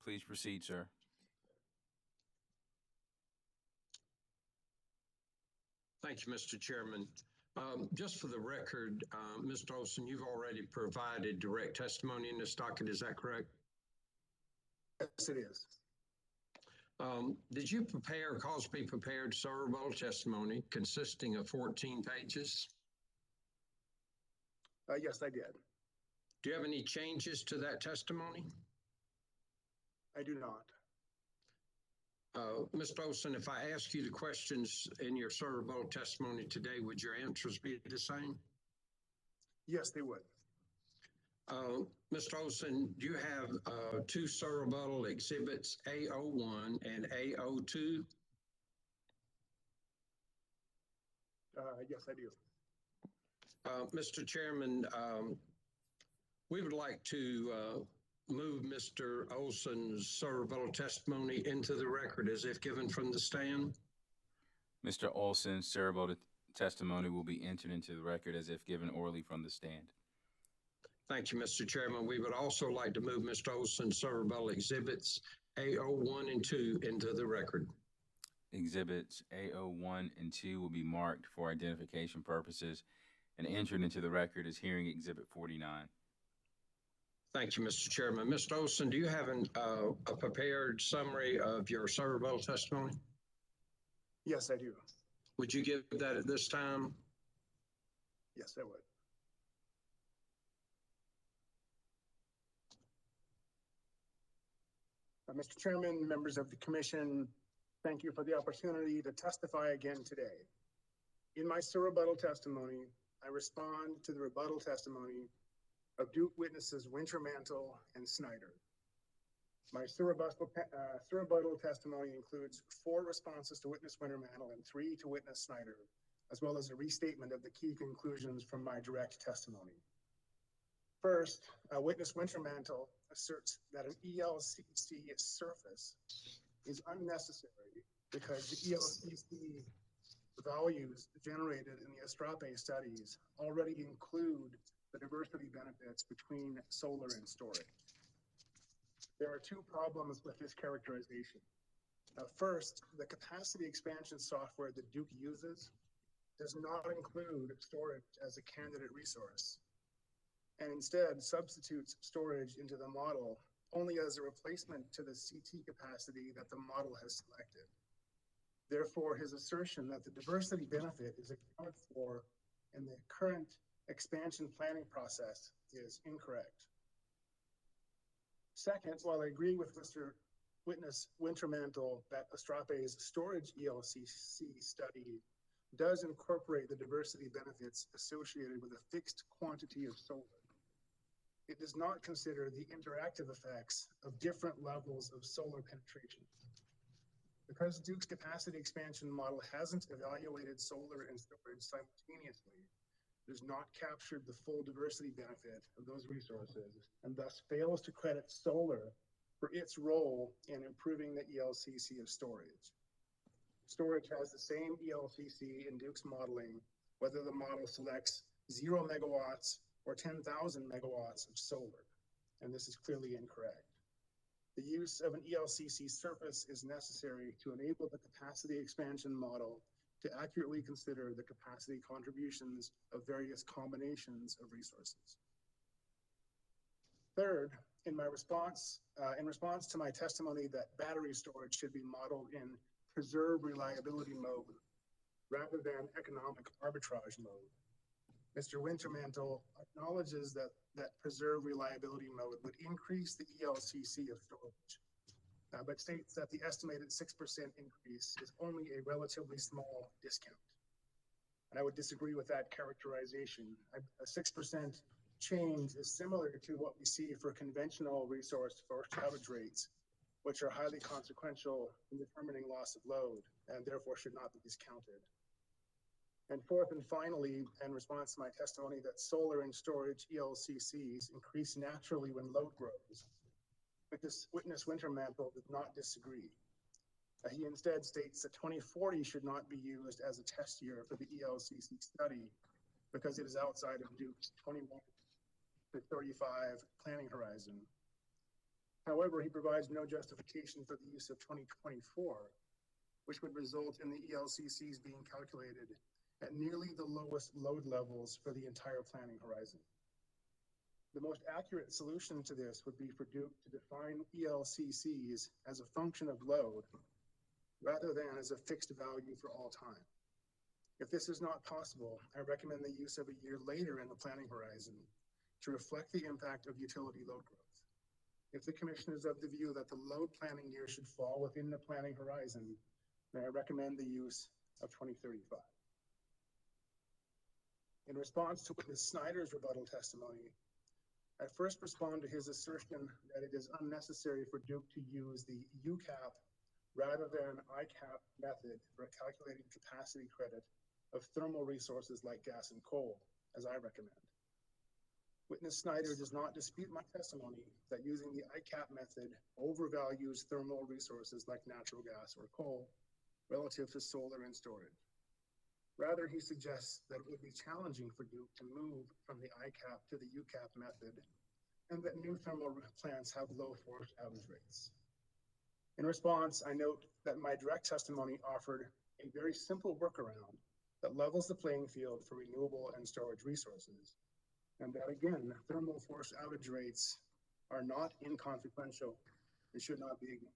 Please proceed, sir. Thank you, Mr. Chairman. Just for the record, Mr. Olson, you've already provided direct testimony in this docket, is that correct? Yes, it is. Did you prepare, be prepared servable testimony consisting of 14 pages? Yes, I did. Do you have any changes to that testimony? I do not. Mr. Olson, if I ask you the questions in your servable testimony today, would your answers be the same? Yes, they would. Mr. Olson, do you have two servable exhibits, A01 and A02? Yes, I do. Mr. Chairman, we would like to move Mr. Olson's servable testimony into the record as if given from the stand. Mr. Olson's servable testimony will be entered into the record as if given orally from the stand. Thank you, Mr. Chairman. We would also like to move Mr. Olson's servable exhibits A01 and 2 into the record. Exhibits A01 and 2 will be marked for identification purposes and entered into the record as hearing exhibit 49. Thank you, Mr. Chairman. Mr. Olson, do you have a prepared summary of your servable testimony? Yes, I do. Would you give that at this time? Yes, I would. Mr. Chairman, members of the commission, thank you for the opportunity to testify again today. In my rebuttal testimony, I respond to the rebuttal testimony of Duke witnesses Wintermantle and Snyder. My rebuttal testimony includes 4 responses to witness Wintermantle and 3 to witness Snyder, as well as a restatement of the key conclusions from my direct testimony. First, witness Wintermantle asserts that an ELCC surface is unnecessary because the ELCC values generated in the Astrape studies already include the diversity benefits between solar and storage. There are 2 problems with this characterization. First, the capacity expansion software that Duke uses does not include storage as a candidate resource, and instead substitutes storage into the model only as a replacement to the CT capacity that the model has selected. Therefore, his assertion that the diversity benefit is accounted for in the current expansion planning process is incorrect. Second, while I agree with Mr. Witness Wintermantle that Astrape's storage ELCC study does incorporate the diversity benefits associated with a fixed quantity of solar, it does not consider the interactive effects of different levels of solar penetration. Because Duke's capacity expansion model hasn't evaluated solar and storage simultaneously, it has not captured the full diversity benefit of those resources, and thus fails to credit solar for its role in improving the ELCC of storage. Storage has the same ELCC in Duke's modeling, whether the model selects 0 megawatts or 10,000 megawatts of solar, and this is clearly incorrect. The use of an ELCC surface is necessary to enable the capacity expansion model to accurately consider the capacity contributions of various combinations of resources. Third, in response to my testimony that battery storage should be modeled in preserve reliability mode rather than economic arbitrage mode, Mr. Wintermantel acknowledges that preserve reliability mode would increase the ELCC of storage, but states that the estimated 6% increase is only a relatively small discount. And I would disagree with that characterization. A 6% change is similar to what we see for conventional resource forced outage rates, which are highly consequential in determining loss of load and therefore should not be discounted. And fourth and finally, in response to my testimony that solar and storage ELCCs increase naturally when load grows, witness Wintermantel did not disagree. He instead states that 2040 should not be used as a test year for the ELCC study because it is outside of Duke's 21 to 35 planning horizon. However, he provides no justification for the use of 2024, which would result in the ELCCs being calculated at nearly the lowest load levels for the entire planning horizon. The most accurate solution to this would be for Duke to define ELCCs as a function of load rather than as a fixed value for all time. If this is not possible, I recommend the use of a year later in the planning horizon to reflect the impact of utility load growth. If the commission is of the view that the load planning year should fall within the planning horizon, then I recommend the use of 2035. In response to witness Snyder's rebuttal testimony, I first respond to his assertion that it is unnecessary for Duke to use the UCAP rather than ICAP method for calculating capacity credit of thermal resources like gas and coal, as I recommend. Witness Snyder does not dispute my testimony that using the ICAP method overvalues thermal resources like natural gas or coal relative to solar and storage. Rather, he suggests that it would be challenging for Duke to move from the ICAP to the UCAP method and that new thermal plants have low forced outage rates. In response, I note that my direct testimony offered a very simple workaround that levels the playing field for renewable and storage resources, and that again, thermal forced outage rates are not inconsequential and should not be ignored.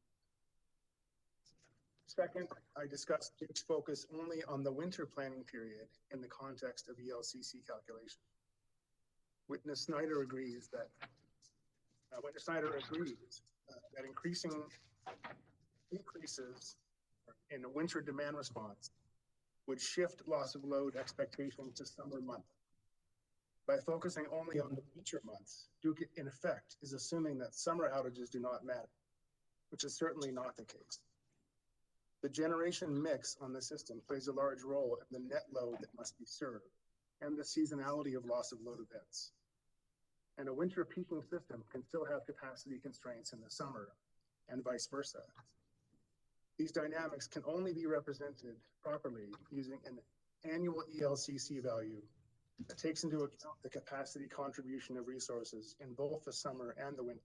Second, I discussed Duke's focus only on the winter planning period in the context of ELCC calculation. Witness Snyder agrees that increases in a winter demand response would shift loss of load expectation to summer months. By focusing only on the winter months, Duke in effect is assuming that summer outages do not matter, which is certainly not the case. The generation mix on the system plays a large role in the net load that must be served and the seasonality of loss of load events. And a winter peaking system can still have capacity constraints in the summer and vice versa. These dynamics can only be represented properly using an annual ELCC value that takes into account the capacity contribution of resources in both the summer and the winter.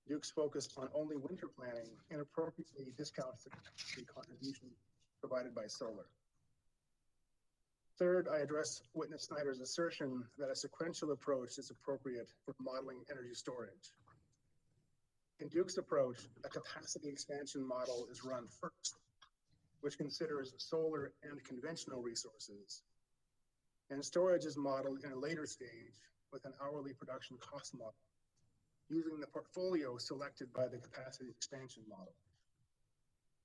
Duke's focus on only winter planning inappropriately discounts the capacity contribution provided by solar. Third, I address witness Snyder's assertion that a sequential approach is appropriate for modeling energy storage. In Duke's approach, a capacity expansion model is run first, which considers solar and conventional resources. And storage is modeled in a later stage with an hourly production cost model, using the portfolio selected by the capacity expansion model.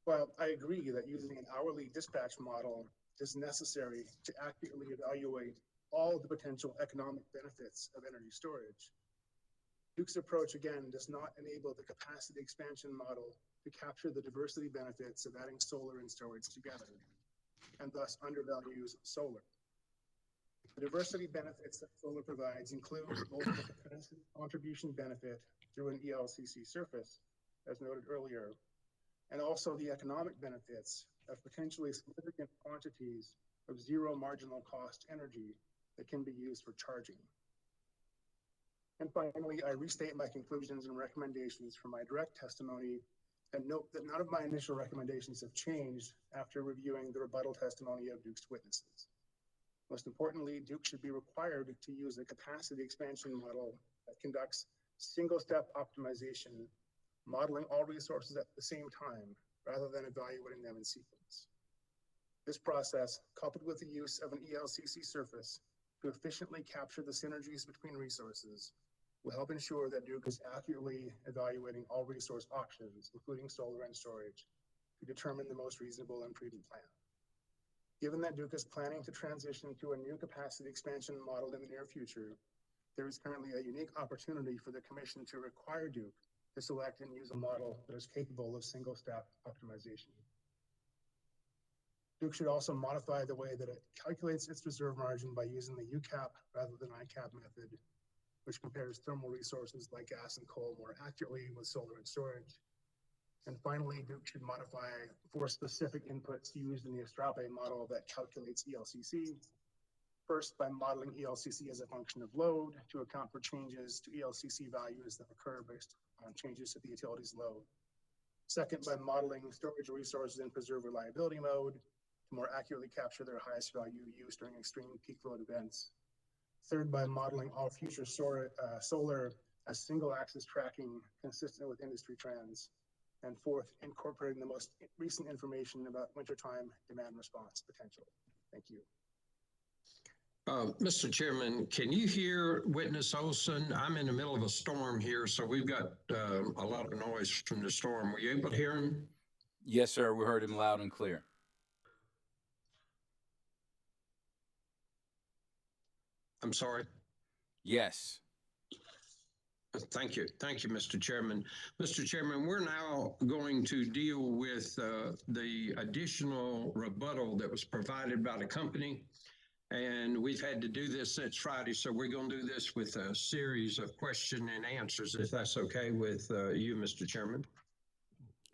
While I agree that using an hourly dispatch model is necessary to accurately evaluate all the potential economic benefits of energy storage, Duke's approach again does not enable the capacity expansion model to capture the diversity benefits of adding solar and storage together, and thus undervalues solar. The diversity benefits that solar provides include both the capacity contribution benefit through an ELCC surface, as noted earlier, and also the economic benefits of potentially significant quantities of zero marginal cost energy that can be used for charging. And finally, I restate my conclusions and recommendations from my direct testimony and note that none of my initial recommendations have changed after reviewing the rebuttal testimony of Duke's witnesses. Most importantly, Duke should be required to use a capacity expansion model that conducts single-step optimization, modeling all resources at the same time rather than evaluating them in sequence. This process, coupled with the use of an ELCC surface to efficiently capture the synergies between resources, will help ensure that Duke is accurately evaluating all resource options, including solar and storage, to determine the most reasonable and prudent plan. Given that Duke is planning to transition to a new capacity expansion model in the near future, there is currently a unique opportunity for the Commission to require Duke to select and use a model that is capable of single-step optimization. Duke should also modify the way that it calculates its reserve margin by using the UCAP rather than ICAP method, which compares thermal resources like gas and coal more accurately with solar and storage. And finally, Duke should modify four specific inputs used in the Astrape model that calculates ELCC. First, by modeling ELCC as a function of load to account for changes to ELCC values that occur based on changes to the utility's load. Second, by modeling storage resources in preserve reliability mode to more accurately capture their highest value use during extreme peak load events. Third, by modeling all future solar as single axis tracking consistent with industry trends. And fourth, incorporating the most recent information about wintertime demand response potential. Thank you. Mr. Chairman, can you hear Witness Olson? I'm in the middle of a storm here, so we've got a lot of noise from the storm. Were you able to hear him? Yes, sir. We heard him loud and clear. I'm sorry? Yes. Thank you. Thank you, Mr. Chairman. Mr. Chairman, we're now going to deal with the additional rebuttal that was provided by the company. And we've had to do this since Friday, so we're going to do this with a series of question and answers, if that's okay with you, Mr. Chairman.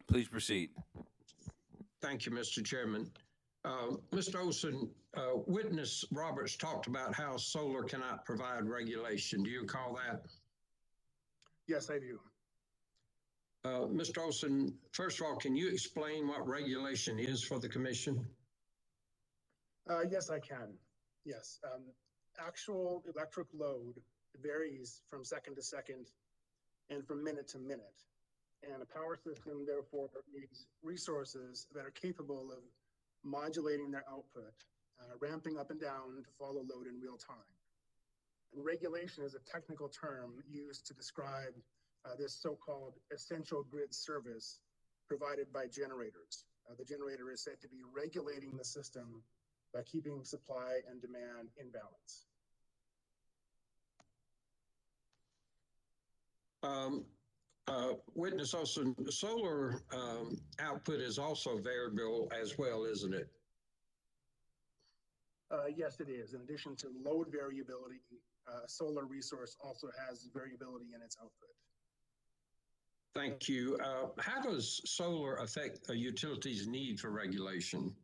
Please proceed. Thank you, Mr. Chairman. Mr. Olson, Witness Roberts talked about how solar cannot provide regulation. Do you recall that? Yes, I do. Mr. Olson, first of all, can you explain what regulation is for the Commission? Yes, I can. Yes. Actual electric load varies from second to second and from minute to minute. And a power system, therefore, needs resources that are capable of modulating their output, ramping up and down to follow load in real time. And regulation is a technical term used to describe this so-called essential grid service provided by generators. The generator is said to be regulating the system by keeping supply and demand in balance. Witness Olson, solar output is also variable as well, isn't it? Yes, it is. In addition to load variability, solar resource also has variability in its output. Thank you. How does solar affect a utility's need for regulation?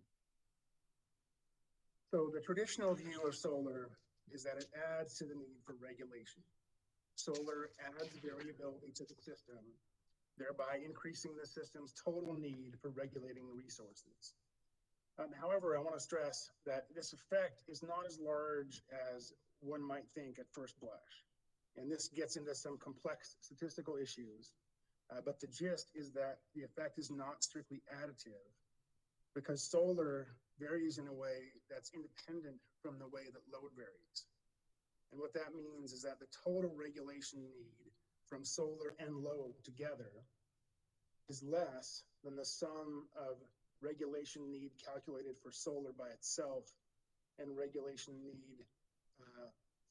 So the traditional view of solar is that it adds to the need for regulation. Solar adds variability to the system, thereby increasing the system's total need for regulating resources. However, I want to stress that this effect is not as large as one might think at first blush. And this gets into some complex statistical issues. But the gist is that the effect is not strictly additive because solar varies in a way that's independent from the way that load varies. And what that means is that the total regulation need from solar and load together is less than the sum of regulation need calculated for solar by itself and regulation need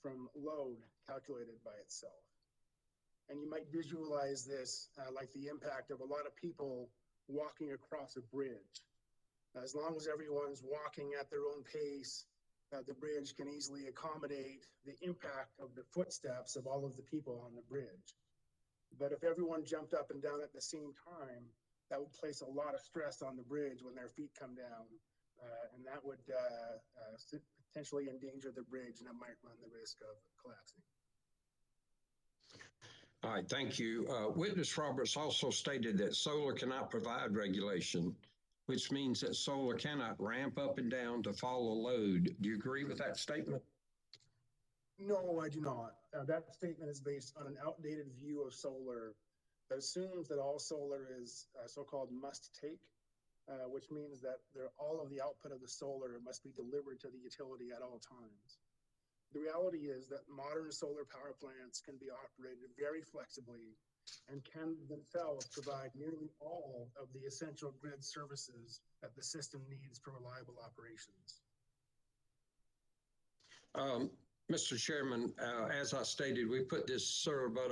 from load calculated by itself. And you might visualize this like the impact of a lot of people walking across a bridge. As long as everyone's walking at their own pace, the bridge can easily accommodate the impact of the footsteps of all of the people on the bridge. But if everyone jumped up and down at the same time, that would place a lot of stress on the bridge when their feet come down, and that would potentially endanger the bridge, and it might run the risk of collapsing. All right, thank you. Witness Roberts also stated that solar cannot provide regulation, which means that solar cannot ramp up and down to follow load. Do you agree with that statement? No, I do not. That statement is based on an outdated view of solar that assumes that all solar is so-called must-take, which means that all of the output of the solar must be delivered to the utility at all times. The reality is that modern solar power plants can be operated very flexibly and can themselves provide nearly all of the essential grid services that the system needs for reliable operations. Mr. Chairman, as I stated, we put this survey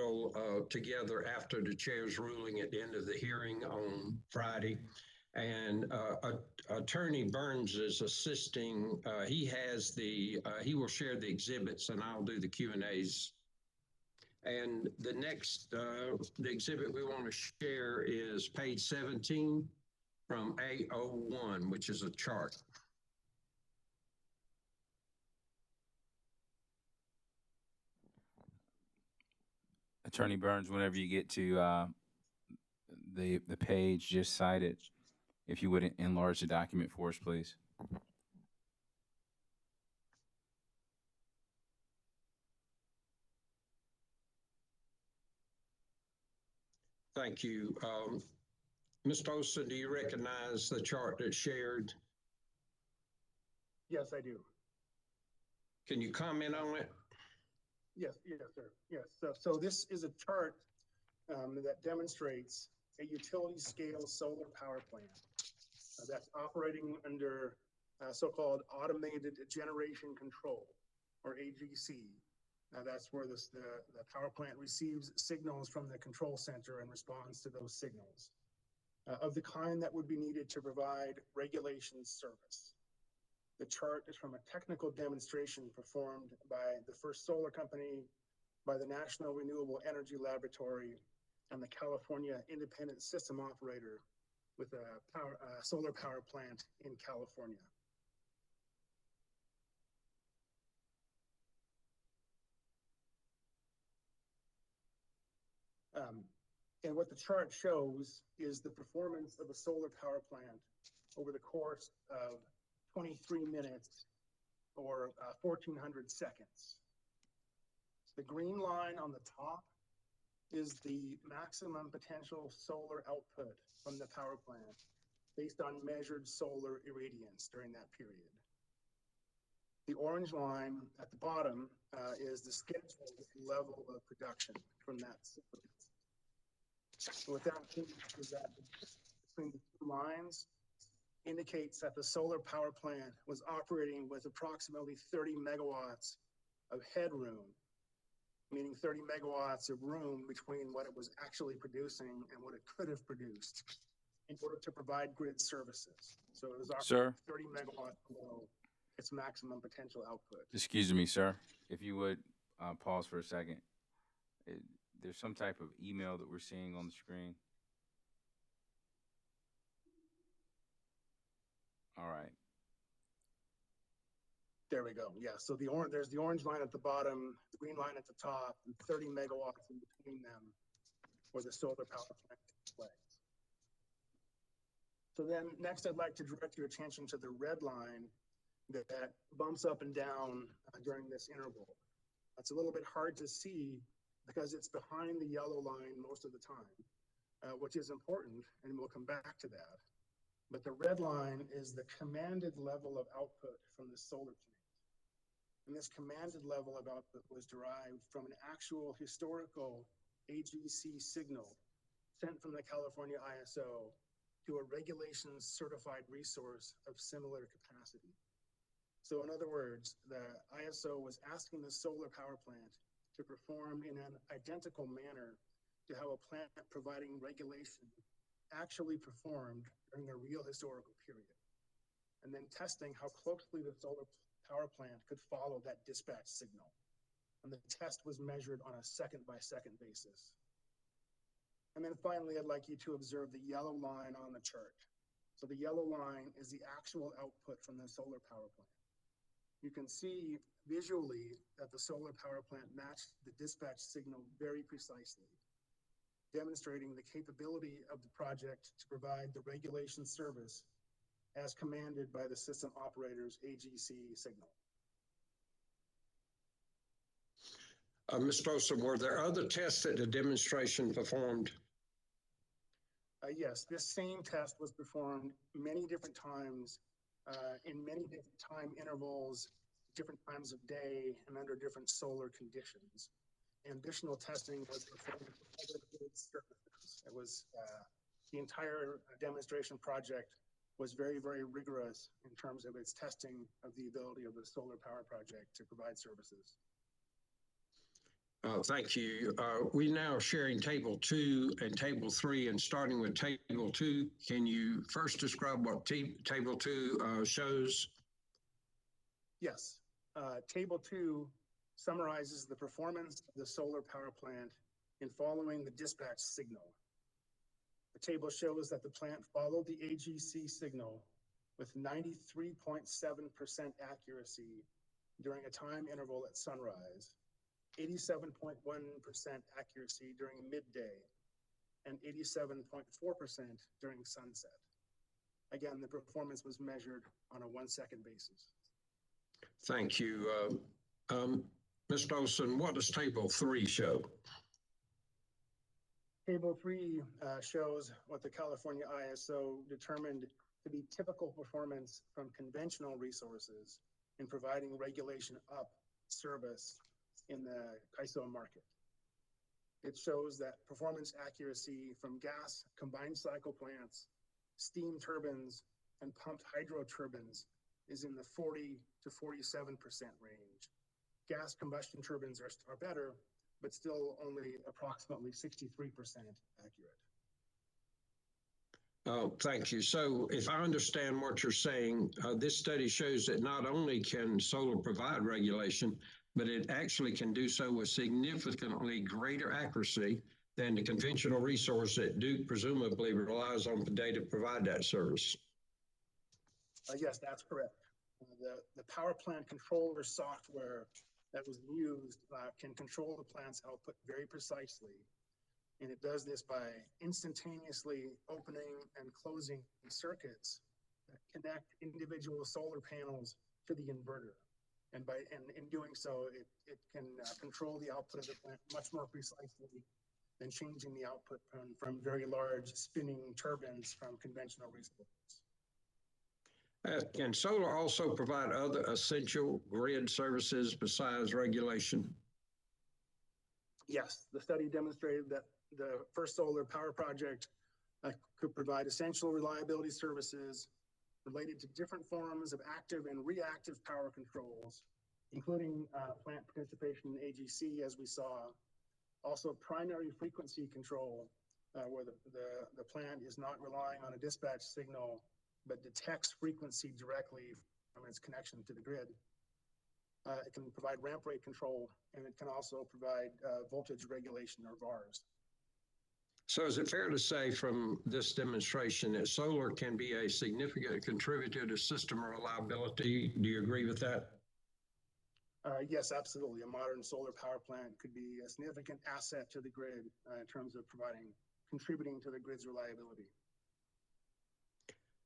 together after the chair's ruling at the end of the hearing on Friday. And Attorney Burns is assisting. He will share the exhibits and I'll do the Q&As. And the next, the exhibit we want to share is page 17 from A01, which is a chart. Attorney Burns, whenever you get to the page, just cite it. If you would enlarge the document for us, please. Thank you. Mr. Olson, do you recognize the chart that's shared? Yes, I do. Can you comment on it? Yes, sir. Yes. So this is a chart that demonstrates a utility scale solar power plant that's operating under so-called automated generation control, or AGC. That's where the power plant receives signals from the control center and responds to those signals of the kind that would be needed to provide regulation service. The chart is from a technical demonstration performed by the First Solar Company, by the National Renewable Energy Laboratory, and the California Independent System Operator with a solar power plant in California. And what the chart shows is the performance of a solar power plant over the course of 23 minutes or 1,400 seconds. The green line on the top is the maximum potential solar output from the power plant based on measured solar irradiance during that period. The orange line at the bottom is the scheduled level of production from that system. So what that means is that between the two lines indicates that the solar power plant was operating with approximately 30 megawatts of headroom, meaning 30 megawatts of room between what it was actually producing and what it could have produced in order to provide grid services. So it was operating 30 megawatts below its maximum potential output. Excuse me, sir. If you would pause for a second. There's some type of email that we're seeing on the screen. All right. There we go. Yeah. So there's the orange line at the bottom, the green line at the top, and 30 megawatts in between them where the solar power plant takes place. So then next I'd like to direct your attention to the red line that bumps up and down during this interval. It's a little bit hard to see because it's behind the yellow line most of the time, which is important, and we'll come back to that. But the red line is the commanded level of output from the solar plant. And this commanded level of output was derived from an actual historical AGC signal sent from the California ISO to a regulations certified resource of similar capacity. So in other words, the ISO was asking the solar power plant to perform in an identical manner to how a plant providing regulation actually performed during a real historical period, and then testing how closely the solar power plant could follow that dispatch signal. And the test was measured on a second-by-second basis. And then finally, I'd like you to observe the yellow line on the chart. So the yellow line is the actual output from the solar power plant. You can see visually that the solar power plant matched the dispatch signal very precisely, demonstrating the capability of the project to provide the regulation service as commanded by the system operator's AGC signal. Mr. Olson, were there other tests that the demonstration performed? Yes, this same test was performed many different times, in many different time intervals, different times of day, and under different solar conditions. Additional testing was performed for other grid surfaces. It was the entire demonstration project was very, very rigorous in terms of its testing of the ability of the solar power project to provide services. Thank you. We now sharing table 2 and table 3, and starting with table 2, can you first describe what table 2 shows? Yes, table 2 summarizes the performance of the solar power plant in following the dispatch signal. The table shows that the plant followed the AGC signal with 93.7% accuracy during a time interval at sunrise, 87.1% accuracy during midday, and 87.4% during sunset. Again, the performance was measured on a 1-second basis. Thank you. Mr. Olson, what does table 3 show? Table 3 shows what the California ISO determined to be typical performance from conventional resources in providing regulation up service in the CAISO market. It shows that performance accuracy from gas combined cycle plants, steam turbines, and pumped hydro turbines is in the 40 to 47% range. Gas combustion turbines are better, but still only approximately 63% accurate. Oh, thank you. So if I understand what you're saying, this study shows that not only can solar provide regulation, but it actually can do so with significantly greater accuracy than the conventional resource that Duke presumably relies on today to provide that service. Yes, that's correct. The power plant controller software that was used can control the plant's output very precisely. And it does this by instantaneously opening and closing circuits that connect individual solar panels to the inverter. And in doing so, it can control the output of the plant much more precisely than changing the output from very large spinning turbines from conventional resources. Can solar also provide other essential grid services besides regulation? Yes, the study demonstrated that the first solar power project could provide essential reliability services related to different forms of active and reactive power controls, including plant participation in AGC, as we saw. Also, primary frequency control, where the plant is not relying on a dispatch signal, but detects frequency directly from its connection to the grid. It can provide ramp rate control, and it can also provide voltage regulation, or VARs. So is it fair to say from this demonstration that solar can be a significant contributor to system reliability? Do you agree with that? Yes, absolutely. A modern solar power plant could be a significant asset to the grid in terms of contributing to the grid's reliability.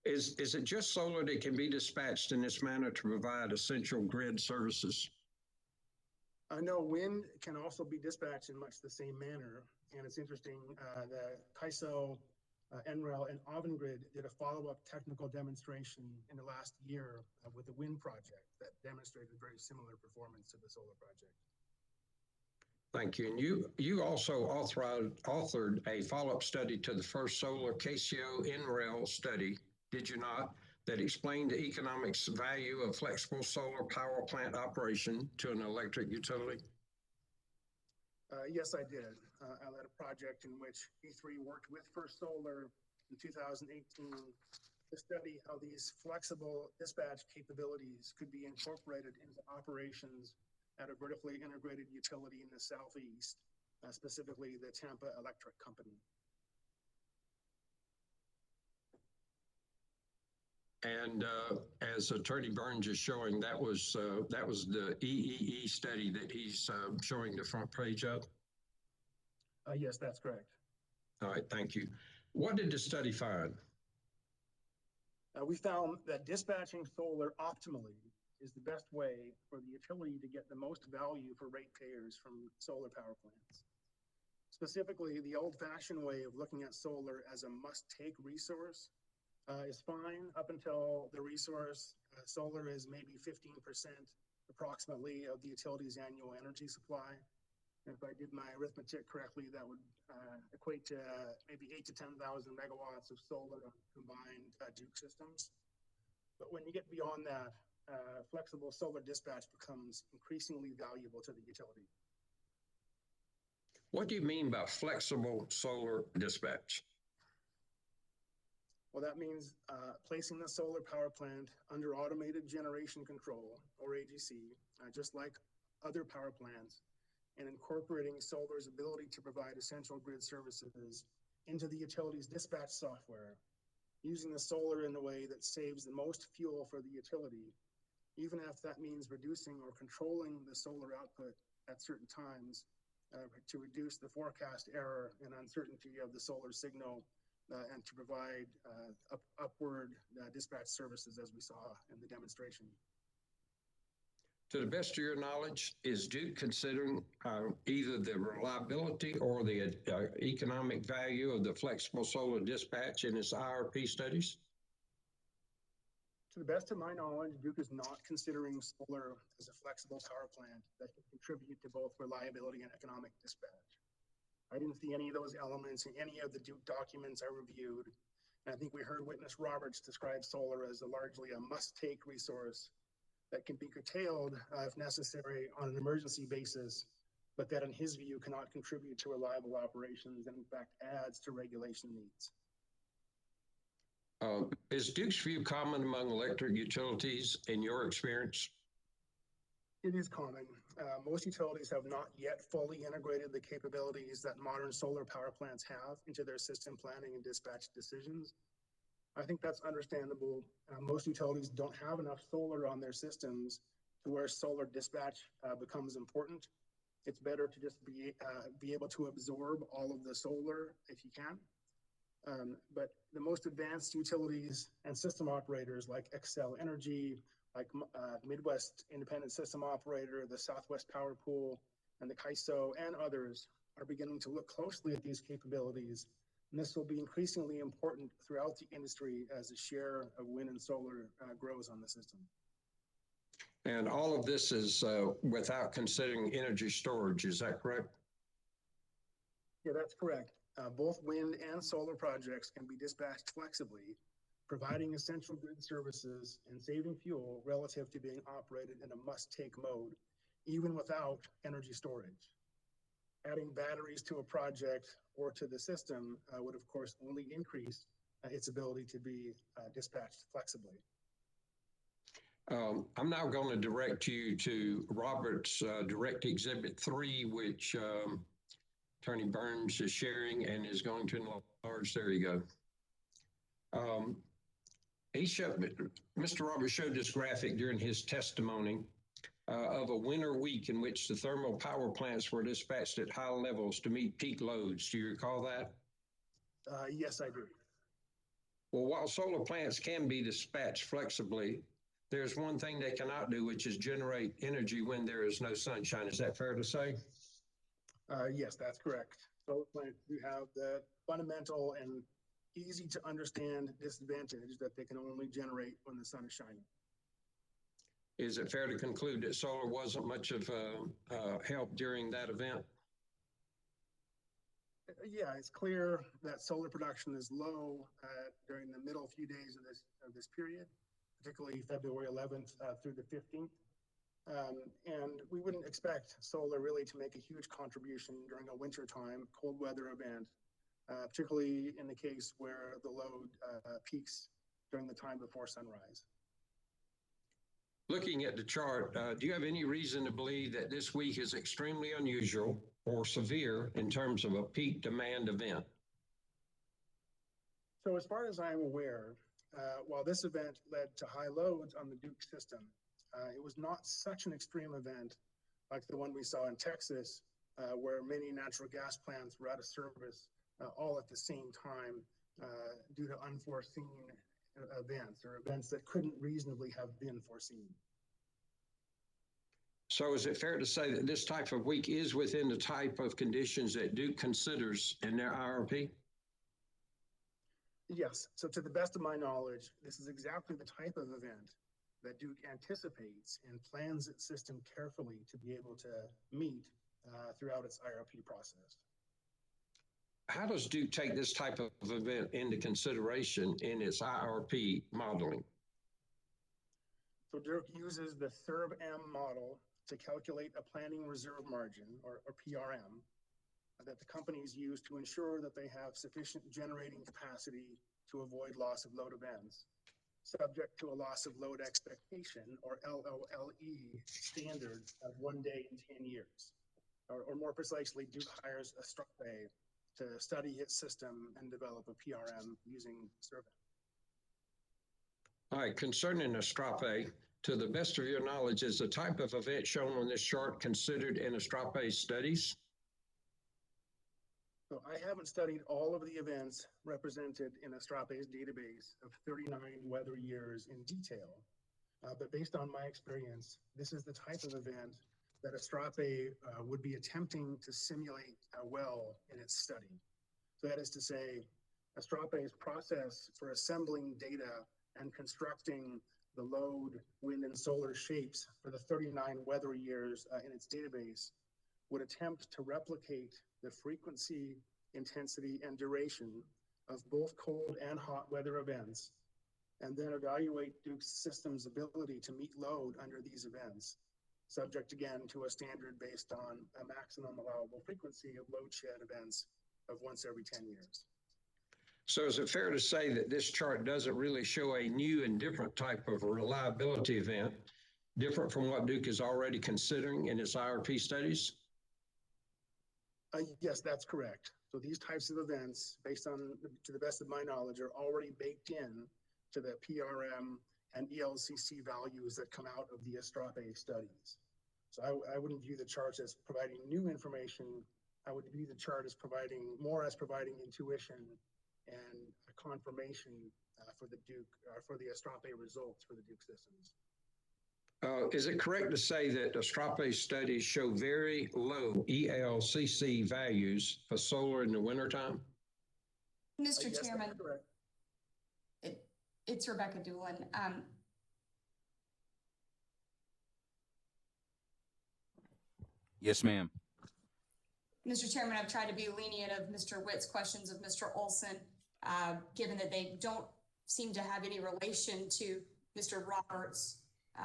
Is it just solar that can be dispatched in this manner to provide essential grid services? No, wind can also be dispatched in much the same manner. And it's interesting, the CAISO, NREL, and Avangrid did a follow-up technical demonstration in the last year with the wind project that demonstrated very similar performance to the solar project. Thank you. And you also authored a follow-up study to the first solar CAISO NREL study, did you not, that explained the economics value of flexible solar power plant operation to an electric utility? Yes, I did. I led a project in which E3 worked with First Solar in 2018 to study how these flexible dispatch capabilities could be incorporated into operations at a vertically integrated utility in the Southeast, specifically the Tampa Electric Company. And as Attorney Burns is showing, that was the EEE study that he's showing the front page of? Yes, that's correct. All right, thank you. What did the study find? We found that dispatching solar optimally is the best way for the utility to get the most value for ratepayers from solar power plants. Specifically, the old-fashioned way of looking at solar as a must-take resource is fine up until the resource, solar is maybe 15% approximately of the utility's annual energy supply. And if I did my arithmetic correctly, that would equate to maybe 8 to 10,000 megawatts of solar on combined Duke systems. But when you get beyond that, flexible solar dispatch becomes increasingly valuable to the utility. What do you mean by flexible solar dispatch? Well, that means placing the solar power plant under automated generation control, or AGC, just like other power plants, and incorporating solar's ability to provide essential grid services into the utility's dispatch software, using the solar in a way that saves the most fuel for the utility, even if that means reducing or controlling the solar output at certain times to reduce the forecast error and uncertainty of the solar signal and to provide upward dispatch services as we saw in the demonstration. To the best of your knowledge, is Duke considering either the reliability or the economic value of the flexible solar dispatch in its IRP studies? To the best of my knowledge, Duke is not considering solar as a flexible power plant that can contribute to both reliability and economic dispatch. I didn't see any of those elements in any of the Duke documents I reviewed. And I think we heard witness Roberts describe solar as largely a must-take resource that can be curtailed if necessary on an emergency basis, but that in his view cannot contribute to reliable operations and in fact adds to regulation needs. Is Duke's view common among electric utilities in your experience? It is common. Most utilities have not yet fully integrated the capabilities that modern solar power plants have into their system planning and dispatch decisions. I think that's understandable. Most utilities don't have enough solar on their systems to where solar dispatch becomes important. It's better to just be able to absorb all of the solar if you can. But the most advanced utilities and system operators like Xcel Energy, like Midwest Independent System Operator, the Southwest Power Pool, and the CAISO and others are beginning to look closely at these capabilities. And this will be increasingly important throughout the industry as the share of wind and solar grows on the system. And all of this is without considering energy storage, is that correct? Yeah, that's correct. Both wind and solar projects can be dispatched flexibly, providing essential grid services and saving fuel relative to being operated in a must-take mode, even without energy storage. Adding batteries to a project or to the system would, of course, only increase its ability to be dispatched flexibly. I'm now going to direct you to Robert's Direct Exhibit 3, which Attorney Burns is sharing and is going to enlarge. There you go. Mr. Roberts showed this graphic during his testimony of a winter week in which the thermal power plants were dispatched at high levels to meet peak loads. Do you recall that? Yes, I do. Well, while solar plants can be dispatched flexibly, there's one thing they cannot do, which is generate energy when there is no sunshine. Is that fair to say? Yes, that's correct. Solar plants do have the fundamental and easy to understand disadvantage that they can only generate when the sun is shining. Is it fair to conclude that solar wasn't much of help during that event? Yeah, it's clear that solar production is low during the middle few days of this period, particularly February 11th through the 15th. And we wouldn't expect solar really to make a huge contribution during a wintertime cold weather event, particularly in the case where the load peaks during the time before sunrise. Looking at the chart, do you have any reason to believe that this week is extremely unusual or severe in terms of a peak demand event? So as far as I'm aware, while this event led to high loads on the Duke system, it was not such an extreme event like the one we saw in Texas, where many natural gas plants were out of service all at the same time due to unforeseen events or events that couldn't reasonably have been foreseen. So is it fair to say that this type of week is within the type of conditions that Duke considers in their IRP? Yes, so to the best of my knowledge, this is exactly the type of event that Duke anticipates and plans its system carefully to be able to meet throughout its IRP process. How does Duke take this type of event into consideration in its IRP modeling? So Duke uses the SERV-M model to calculate a planning reserve margin, or PRM, that the companies use to ensure that they have sufficient generating capacity to avoid loss of load events, subject to a loss of load expectation, or LOLE, standard of 1 day in 10 years. Or more precisely, Duke hires a Strape to study its system and develop a PRM using SERV-M. All right, concerning the Strape, to the best of your knowledge, is the type of event shown on this chart considered in the Strape studies? So I haven't studied all of the events represented in Astrape's database of 39 weather years in detail, but based on my experience, this is the type of event that Astrape would be attempting to simulate well in its study. So that is to say, Astrape's process for assembling data and constructing the load, wind, and solar shapes for the 39 weather years in its database would attempt to replicate the frequency, intensity, and duration of both cold and hot weather events, and then evaluate Duke's system's ability to meet load under these events, subject again to a standard based on a maximum allowable frequency of load shed events of once every 10 years. So is it fair to say that this chart doesn't really show a new and different type of reliability event, different from what Duke is already considering in its IRP studies? Yes, that's correct. So these types of events, based on, to the best of my knowledge, are already baked in to the PRM and ELCC values that come out of the Astrape studies. So I wouldn't view the charts as providing new information. I would view the chart as providing intuition and a confirmation for the Duke, for the Astrape results for the Duke systems. Is it correct to say that Astrape studies show very low ELCC values for solar in the wintertime? Mr. Yes, Chairman, that's correct. it's Rebecca Doolin. Yes, ma'am. Mr. Chairman, I've tried to be lenient of Mr. Witt's questions of Mr. Olson, given that they don't seem to have any relation to Mr. Roberts'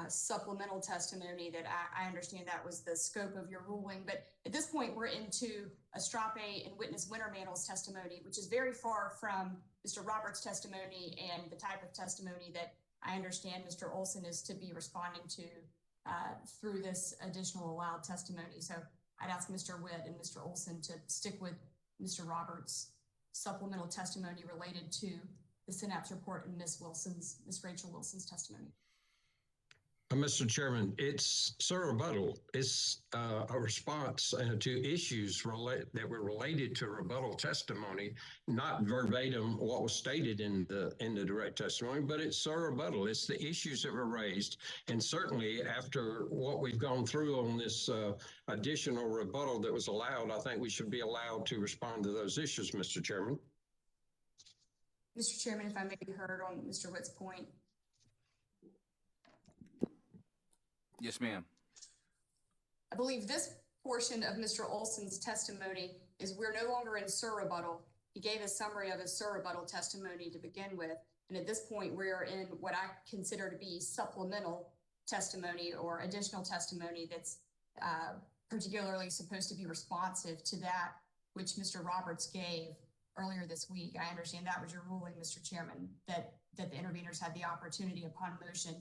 supplemental testimony. That I understand that was the scope of your ruling. But at this point, we're into Astrape and witness Wintermantle's testimony, which is very far from Mr. Roberts' testimony and the type of testimony that I understand Mr. Olson is to be responding to through this additional allowed testimony. So I'd ask Mr. Witt and Mr. Olson to stick with Mr. Roberts' supplemental testimony related to the Synapse report and Ms. Rachel Wilson's testimony. Mr. Chairman, it's rebuttal. It's a response to issues that were related to rebuttal testimony, not verbatim what was stated in the direct testimony, but it's rebuttal. It's the issues that were raised. And certainly after what we've gone through on this additional rebuttal that was allowed, I think we should be allowed to respond to those issues, Mr. Chairman. Mr. Chairman, if I may be heard on Mr. Witt's point. Yes, ma'am. I believe this portion of Mr. Olson's testimony is we're no longer in rebuttal. He gave a summary of his rebuttal testimony to begin with. And at this point, we're in what I consider to be supplemental testimony or additional testimony that's particularly supposed to be responsive to that which Mr. Roberts gave earlier this week. I understand that was your ruling, Mr. Chairman, that the interveners had the opportunity upon motion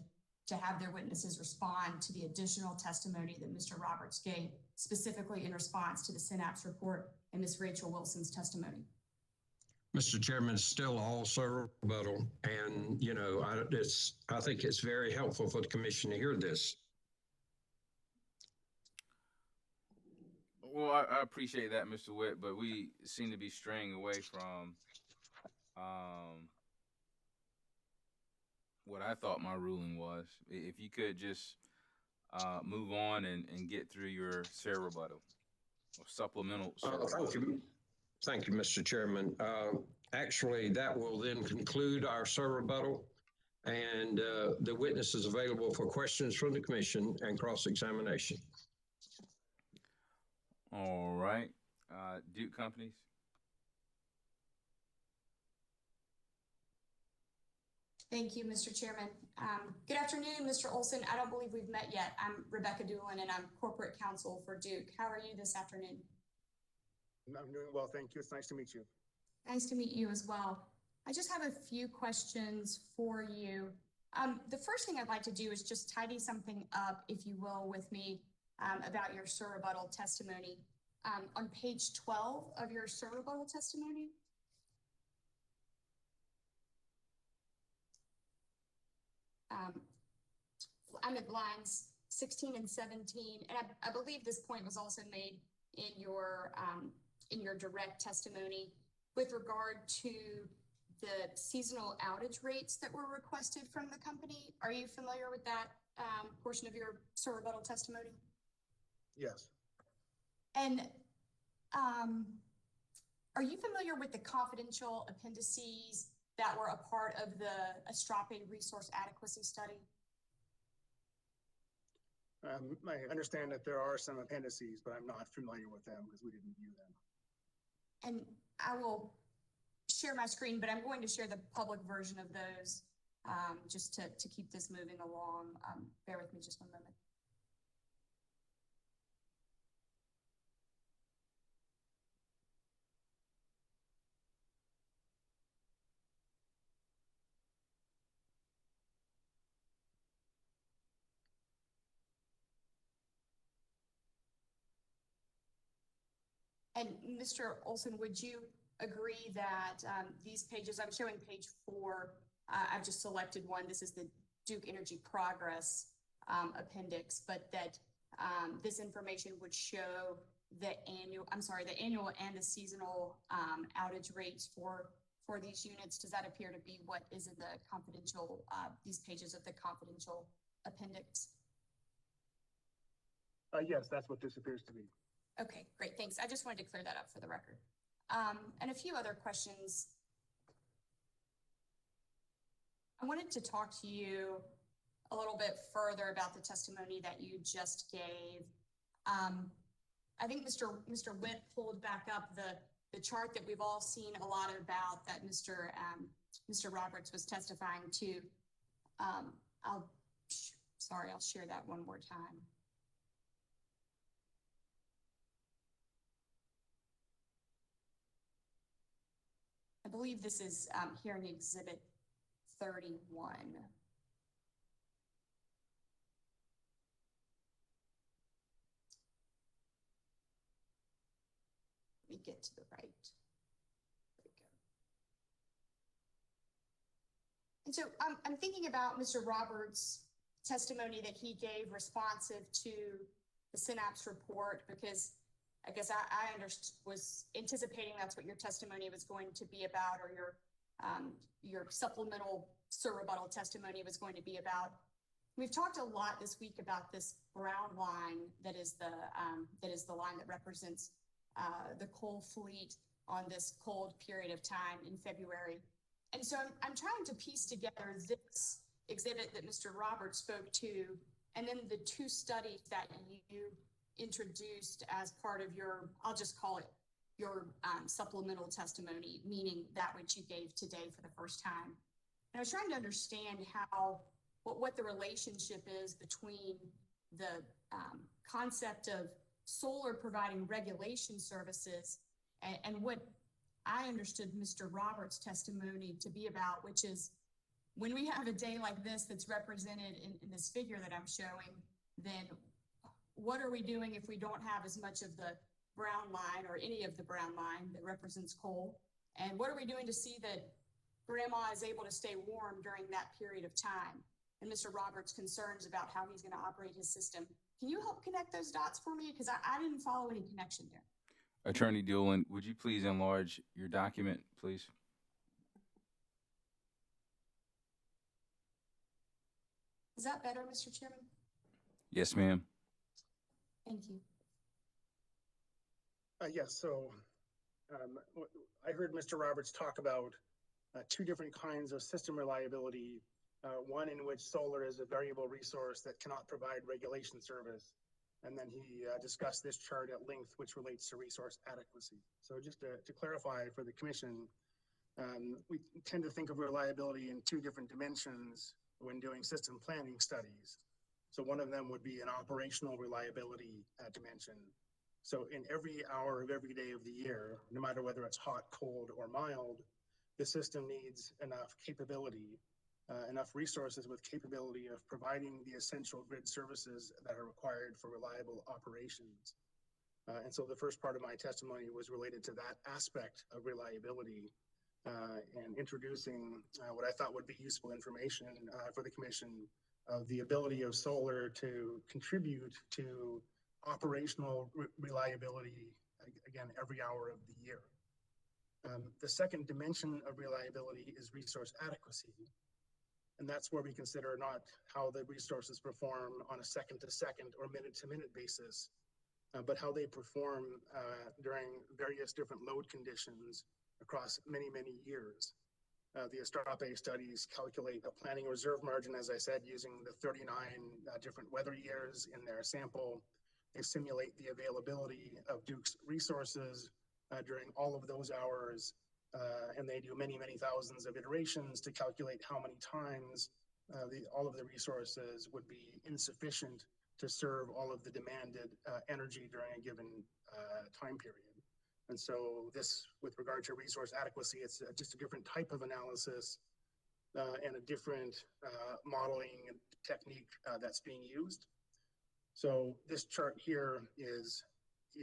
to have their witnesses respond to the additional testimony that Mr. Roberts gave, specifically in response to the Synapse report and Ms. Rachel Wilson's testimony. Mr. Chairman, it's still all rebuttal, and I think it's very helpful for the commission to hear this. Well, I appreciate that, Mr. Witt, but we seem to be straying away from what I thought my ruling was. If you could just move on and get through your SARE rebuttal or supplemental SARE rebuttal. Thank you. Thank you, Mr. Chairman. Actually, that will then conclude our SARE rebuttal, and the witness is available for questions from the commission and cross-examination. All right. Duke Companies. Thank you, Mr. Chairman. Good afternoon, Mr. Olson. I don't believe we've met yet. I'm Rebecca Doolin, and I'm corporate counsel for Duke. How are you this afternoon? I'm doing well, thank you. It's nice to meet you. Nice to meet you as well. I just have a few questions for you. The first thing I'd like to do is just tidy something up, if you will, with me about your SARE rebuttal testimony. On page 12 of your SARE rebuttal testimony, I'm at lines 16 and 17, and I believe this point was also made in your direct testimony with regard to the seasonal outage rates that were requested from the company. Are you familiar with that portion of your SARE rebuttal testimony? Yes. And are you familiar with the confidential appendices that were a part of the Astrape resource adequacy study? I understand that there are some appendices, but I'm not familiar with them because we didn't view them. And I will share my screen, but I'm going to share the public version of those just to keep this moving along. Bear with me just one moment. And Mr. Olson, would you agree that these pages, I'm showing page 4, I've just selected one. This is the Duke Energy Progress appendix, but that this information would show the annual and the seasonal outage rates for these units. Does that appear to be what is in the confidential, these pages of the confidential appendix? Yes, that's what this appears to be. Okay, great, thanks. I just wanted to clear that up for the record. And a few other questions. I wanted to talk to you a little bit further about the testimony that you just gave. I think Mr. Witt pulled back up the chart that we've all seen a lot about that Mr. Roberts was testifying to. I'll share that one more time. I believe this is here in Exhibit 31. Let me get to the right. There we go. And so I'm thinking about Mr. Roberts' testimony that he gave responsive to the Synapse report, because I guess I was anticipating that's what your testimony was going to be about, or your supplemental SARE rebuttal testimony was going to be about. We've talked a lot this week about this brown line that is the line that represents the coal fleet on this cold period of time in February. And so I'm trying to piece together this exhibit that Mr. Roberts spoke to, and then the two studies that you introduced as part of your, I'll just call it your supplemental testimony, meaning that which you gave today for the first time. And I was trying to understand what the relationship is between the concept of solar providing regulation services and what I understood Mr. Roberts' testimony to be about, which is when we have a day like this that's represented in this figure that I'm showing, then what are we doing if we don't have as much of the brown line or any of the brown line that represents coal? And what are we doing to see that grandma is able to stay warm during that period of time? And Mr. Roberts' concerns about how he's going to operate his system. Can you help connect those dots for me? Because I didn't follow any connection there. Attorney Doolin, would you please enlarge your document, please? Is that better, Mr. Chairman? Yes, ma'am. Thank you. Yes, so I heard Mr. Roberts talk about two different kinds of system reliability. One in which solar is a variable resource that cannot provide regulation service. And then he discussed this chart at length, which relates to resource adequacy. So just to clarify for the commission, we tend to think of reliability in two different dimensions when doing system planning studies. So one of them would be an operational reliability dimension. So in every hour of every day of the year, no matter whether it's hot, cold, or mild, the system needs enough capability, enough resources with capability of providing the essential grid services that are required for reliable operations. And so the first part of my testimony was related to that aspect of reliability and introducing what I thought would be useful information for the commission of the ability of solar to contribute to operational reliability, again, every hour of the year. The second dimension of reliability is resource adequacy. And that's where we consider not how the resources perform on a second-to-second or minute-to-minute basis, but how they perform during various different load conditions across many, many years. The Estrape studies calculate a planning reserve margin, as I said, using the 39 different weather years in their sample. They simulate the availability of Duke's resources during all of those hours, and they do many, many thousands of iterations to calculate how many times all of the resources would be insufficient to serve all of the demanded energy during a given time period. And so this, with regard to resource adequacy, it's just a different type of analysis and a different modeling technique that's being used. So this chart here is,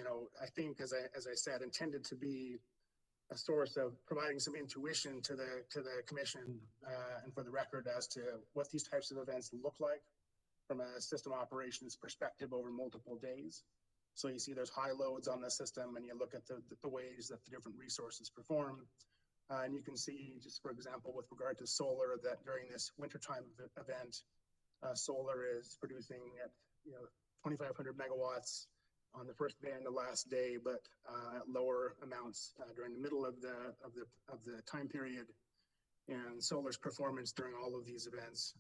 I think, as I said, intended to be a source of providing some intuition to the commission and for the record as to what these types of events look like from a system operations perspective over multiple days. So you see there's high loads on the system and you look at the ways that the different resources perform. And you can see, just for example, with regard to solar, that during this wintertime event, solar is producing at 2,500 megawatts on the first day and the last day, but at lower amounts during the middle of the time period. And solar's performance during all of these events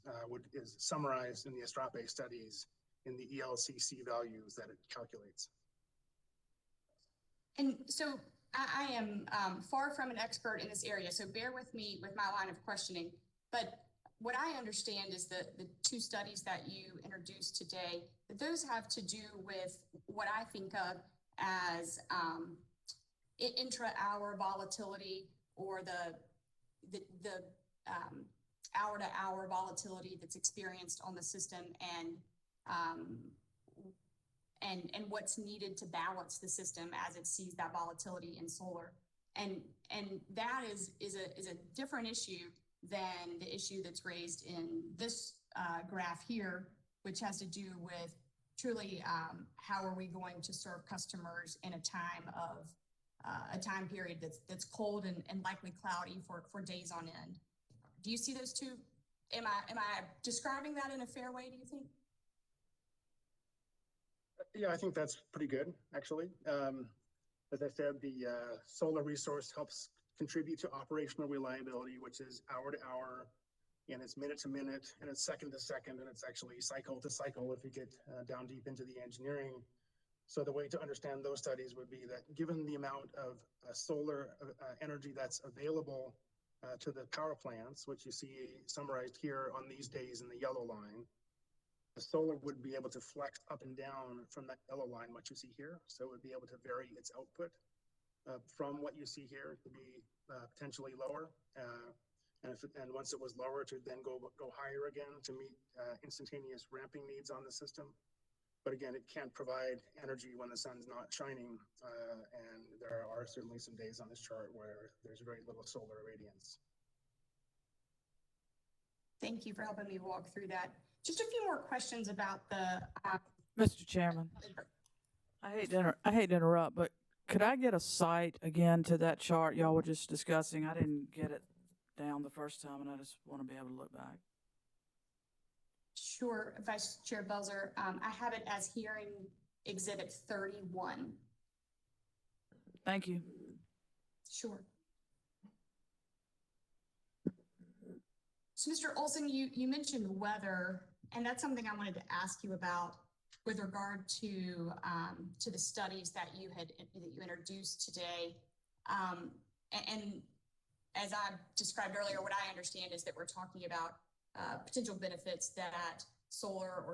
is summarized in the Estrape studies in the ELCC values that it calculates. And so I am far from an expert in this area, so bear with me with my line of questioning. But what I understand is that the two studies that you introduced today, that those have to do with what I think of as intra-hour volatility, or the hour-to-hour volatility that's experienced on the system, and what's needed to balance the system as it sees that volatility in solar. And that is a different issue than the issue that's raised in this graph here, which has to do with truly how are we going to serve customers in a time period that's cold and likely cloudy for days on end. Do you see those two? Am I describing that in a fair way, do you think? Yeah, I think that's pretty good, actually. As I said, the solar resource helps contribute to operational reliability, which is hour to hour, and it's minute to minute, and it's second to second, and it's actually cycle to cycle if you get down deep into the engineering. So the way to understand those studies would be that given the amount of solar energy that's available to the power plants, which you see summarized here on these days in the yellow line, the solar would be able to flex up and down from that yellow line, what you see here. So it would be able to vary its output from what you see here to be potentially lower. And once it was lower, to then go higher again to meet instantaneous ramping needs on the system. But again, it can't provide energy when the sun's not shining. And there are certainly some days on this chart where there's very little solar radiance. Thank you for helping me walk through that. Just a few more questions about the. Mr. Chairman, I hate to interrupt, but could I get a cite again to that chart y'all were just discussing? I didn't get it down the first time, and I just want to be able to look back. Sure, Vice Chair Belzer, I have it as hearing exhibit 31. Thank you. Sure. So Mr. Olson, you mentioned weather, and that's something I wanted to ask you about with regard to the studies that you introduced today. And as I described earlier, what I understand is that we're talking about potential benefits that solar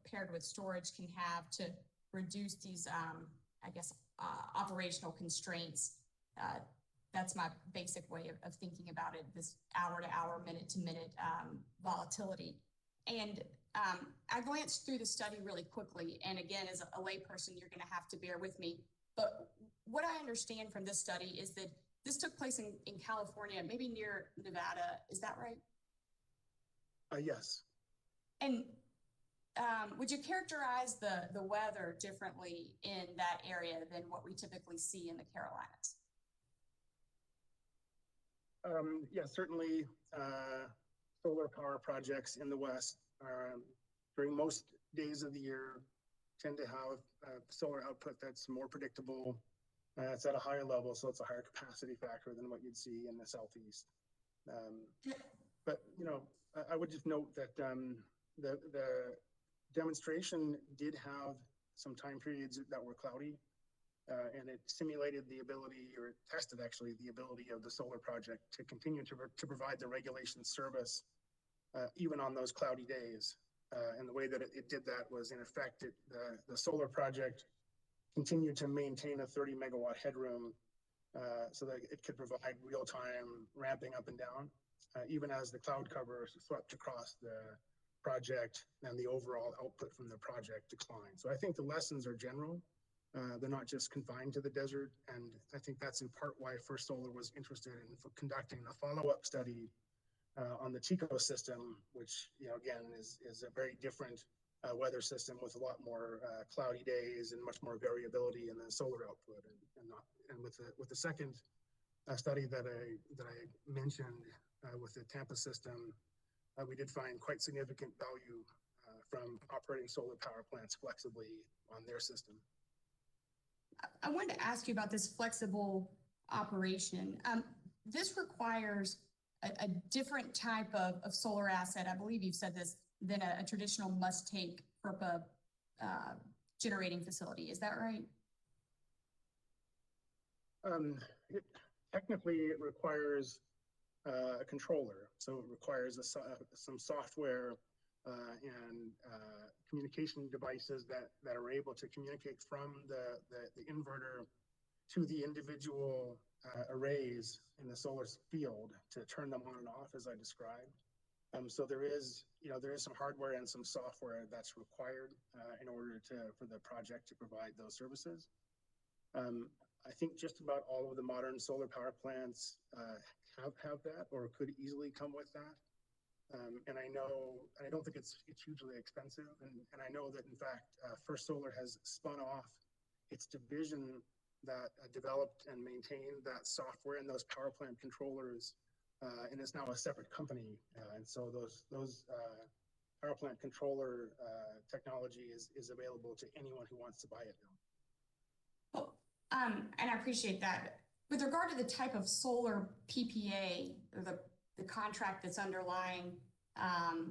paired with storage can have to reduce these, operational constraints. That's my basic way of thinking about it, this hour to hour, minute to minute volatility. And I glanced through the study really quickly. And again, as a layperson, you're going to have to bear with me. But what I understand from this study is that this took place in California, maybe near Nevada. Is that right? Yes. And would you characterize the weather differently in that area than what we typically see in the Carolinas? Yeah, certainly solar power projects in the West during most days of the year tend to have solar output that's more predictable. It's at a higher level, so it's a higher capacity factor than what you'd see in the Southeast. But, you know, I would just note that the demonstration did have some time periods that were cloudy, and it simulated the ability, or tested actually, the ability of the solar project to continue to provide the regulation service even on those cloudy days. And the way that it did that was, in effect, the solar project continued to maintain a 30 megawatt headroom so that it could provide real-time ramping up and down, even as the cloud cover swept across the project and the overall output from the project declined. So I think the lessons are general. They're not just confined to the desert. And I think that's in part why First Solar was interested in conducting a follow-up study on the Chico system, which, you know, again, is a very different weather system with a lot more cloudy days and much more variability in the solar output. And with the second study that I mentioned with the Tampa system, we did find quite significant value from operating solar power plants flexibly on their system. I wanted to ask you about this flexible operation. This requires a different type of solar asset, I believe you've said this, than a traditional must-take FERPA generating facility. Is that right? Technically, it requires a controller. So it requires some software and communication devices that are able to communicate from the inverter to the individual arrays in the solar field to turn them on and off, as I described. So there is some hardware and some software that's required in order for the project to provide those services. I think just about all of the modern solar power plants have that or could easily come with that. And I don't think it's hugely expensive. And I know that, in fact, First Solar has spun off its division that developed and maintained that software and those power plant controllers, and it's now a separate company. And so those power plant controller technology is available to anyone who wants to buy it now. Well, and I appreciate that. With regard to the type of solar PPA, or the contract that's underlying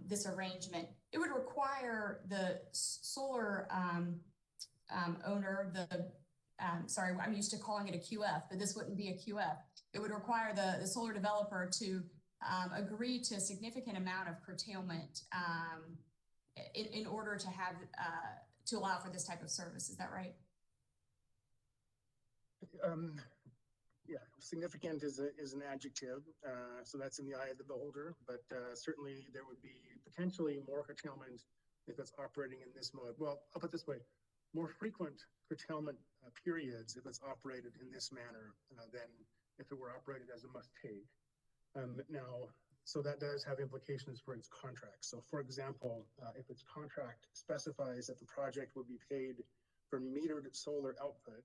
this arrangement, it would require the solar owner, sorry, I'm used to calling it a QF, but this wouldn't be a QF. It would require the solar developer to agree to a significant amount of curtailment in order to have to allow for this type of service. Is that right? Yeah, significant is an adjective, so that's in the eye of the beholder. But certainly there would be potentially more curtailment if it's operating in this mode. Well, I'll put it this way: more frequent curtailment periods if it's operated in this manner than if it were operated as a must-take. Now, so that does have implications for its contract. So, for example, if its contract specifies that the project would be paid for metered solar output,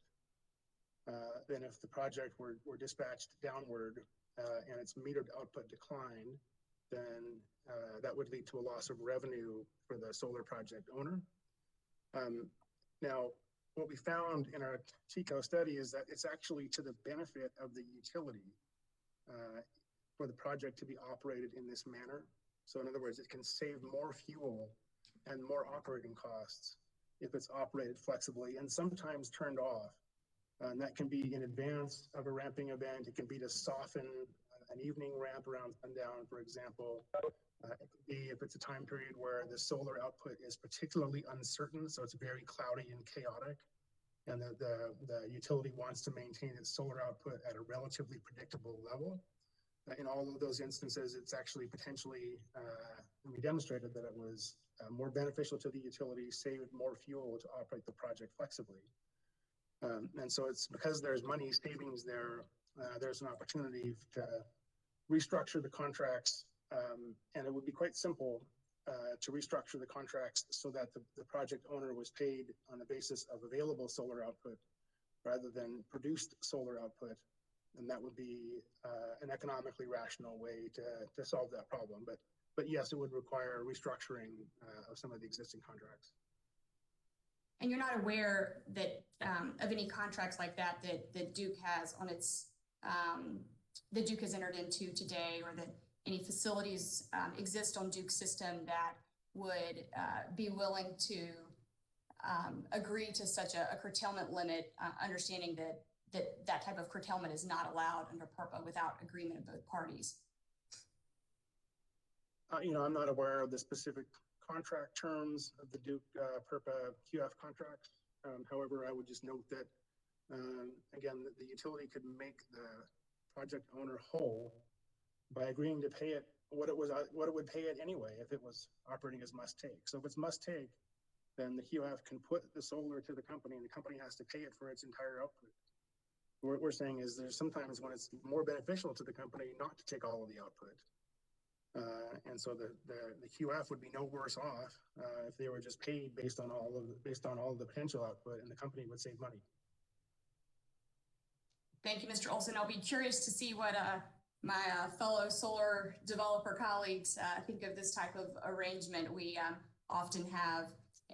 then if the project were dispatched downward and its metered output declined, then that would lead to a loss of revenue for the solar project owner. Now, what we found in our TECO study is that it's actually to the benefit of the utility for the project to be operated in this manner. So in other words, it can save more fuel and more operating costs if it's operated flexibly and sometimes turned off. And that can be in advance of a ramping event. It can be to soften an evening ramp around sundown, for example. It could be if it's a time period where the solar output is particularly uncertain, so it's very cloudy and chaotic, and the utility wants to maintain its solar output at a relatively predictable level. In all of those instances, it's actually potentially, we demonstrated that it was more beneficial to the utility, saved more fuel to operate the project flexibly. And so it's because there's money savings there, there's an opportunity to restructure the contracts, and it would be quite simple to restructure the contracts so that the project owner was paid on the basis of available solar output rather than produced solar output. And that would be an economically rational way to solve that problem. But yes, it would require restructuring of some of the existing contracts. And you're not aware that of any contracts like that that Duke has on its that Duke has entered into today, or that any facilities exist on Duke's system that would be willing to agree to such a curtailment limit, understanding that type of curtailment is not allowed under PURPA without agreement of both parties. I'm not aware of the specific contract terms of the Duke PURPA QF contracts. However, I would just note that, again, the utility could make the project owner whole by agreeing to pay it what it would pay it anyway if it was operating as must take. So if it's must take, then the QF can put the solar to the company, and the company has to pay it for its entire output. What we're saying is there's sometimes when it's more beneficial to the company not to take all of the output. And so the QF would be no worse off if they were just paid based on all of the potential output, and the company would save money. Thank you, Mr. Olson. I'll be curious to see what my fellow solar developer colleagues think of this type of arrangement. We often have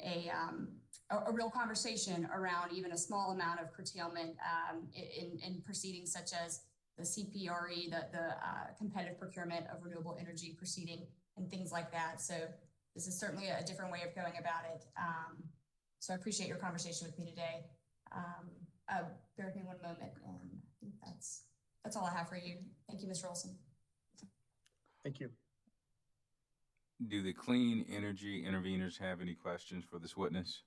a real conversation around even a small amount of curtailment in proceedings such as the CPRE, the competitive procurement of renewable energy proceeding, and things like that. So this is certainly a different way of going about it. So I appreciate your conversation with me today. Bear with me one moment, and I think that's all I have for you. Thank you, Mr. Olson. Thank you. Do the clean energy interveners have any questions for this witness?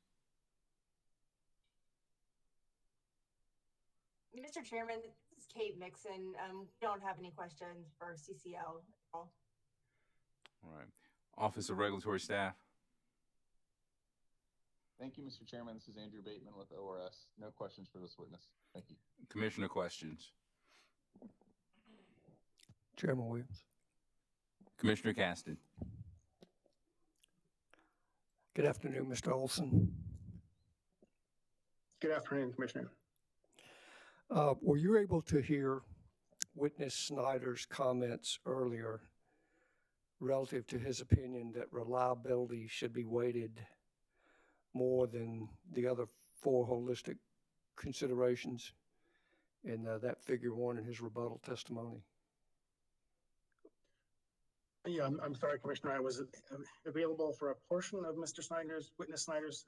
Mr. Chairman, this is Kate Mixon. We don't have any questions for CCL at all. All right. Office of Regulatory Staff. Thank you, Mr. Chairman. This is Andrew Bateman with ORS. No questions for this witness. Thank you. Commissioner questions. Chairman Williams. Commissioner Caston. Good afternoon, Mr. Olson. Good afternoon, Commissioner. Were you able to hear Witness Snyder's comments earlier relative to his opinion that reliability should be weighted more than the other four holistic considerations in that figure one in his rebuttal testimony? Yeah, I'm sorry, Commissioner. I was available for a portion of Witness Snyder's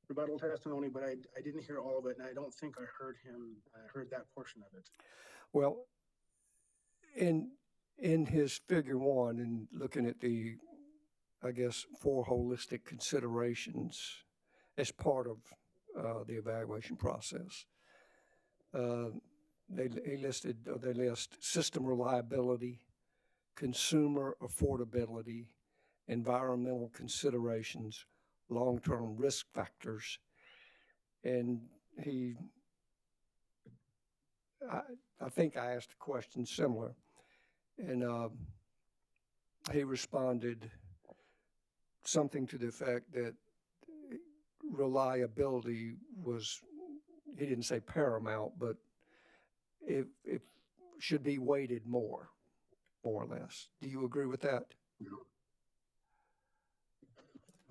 rebuttal testimony, but I didn't hear all of it, and I don't think I heard that portion of it. Well, in his figure one, and looking at the, I guess, four holistic considerations as part of the evaluation process, they list system reliability, consumer affordability, environmental considerations, long-term risk factors, and I think I asked a question similar, and he responded something to the effect that reliability was, he didn't say paramount, but it should be weighted more. more or less. Do you agree with that?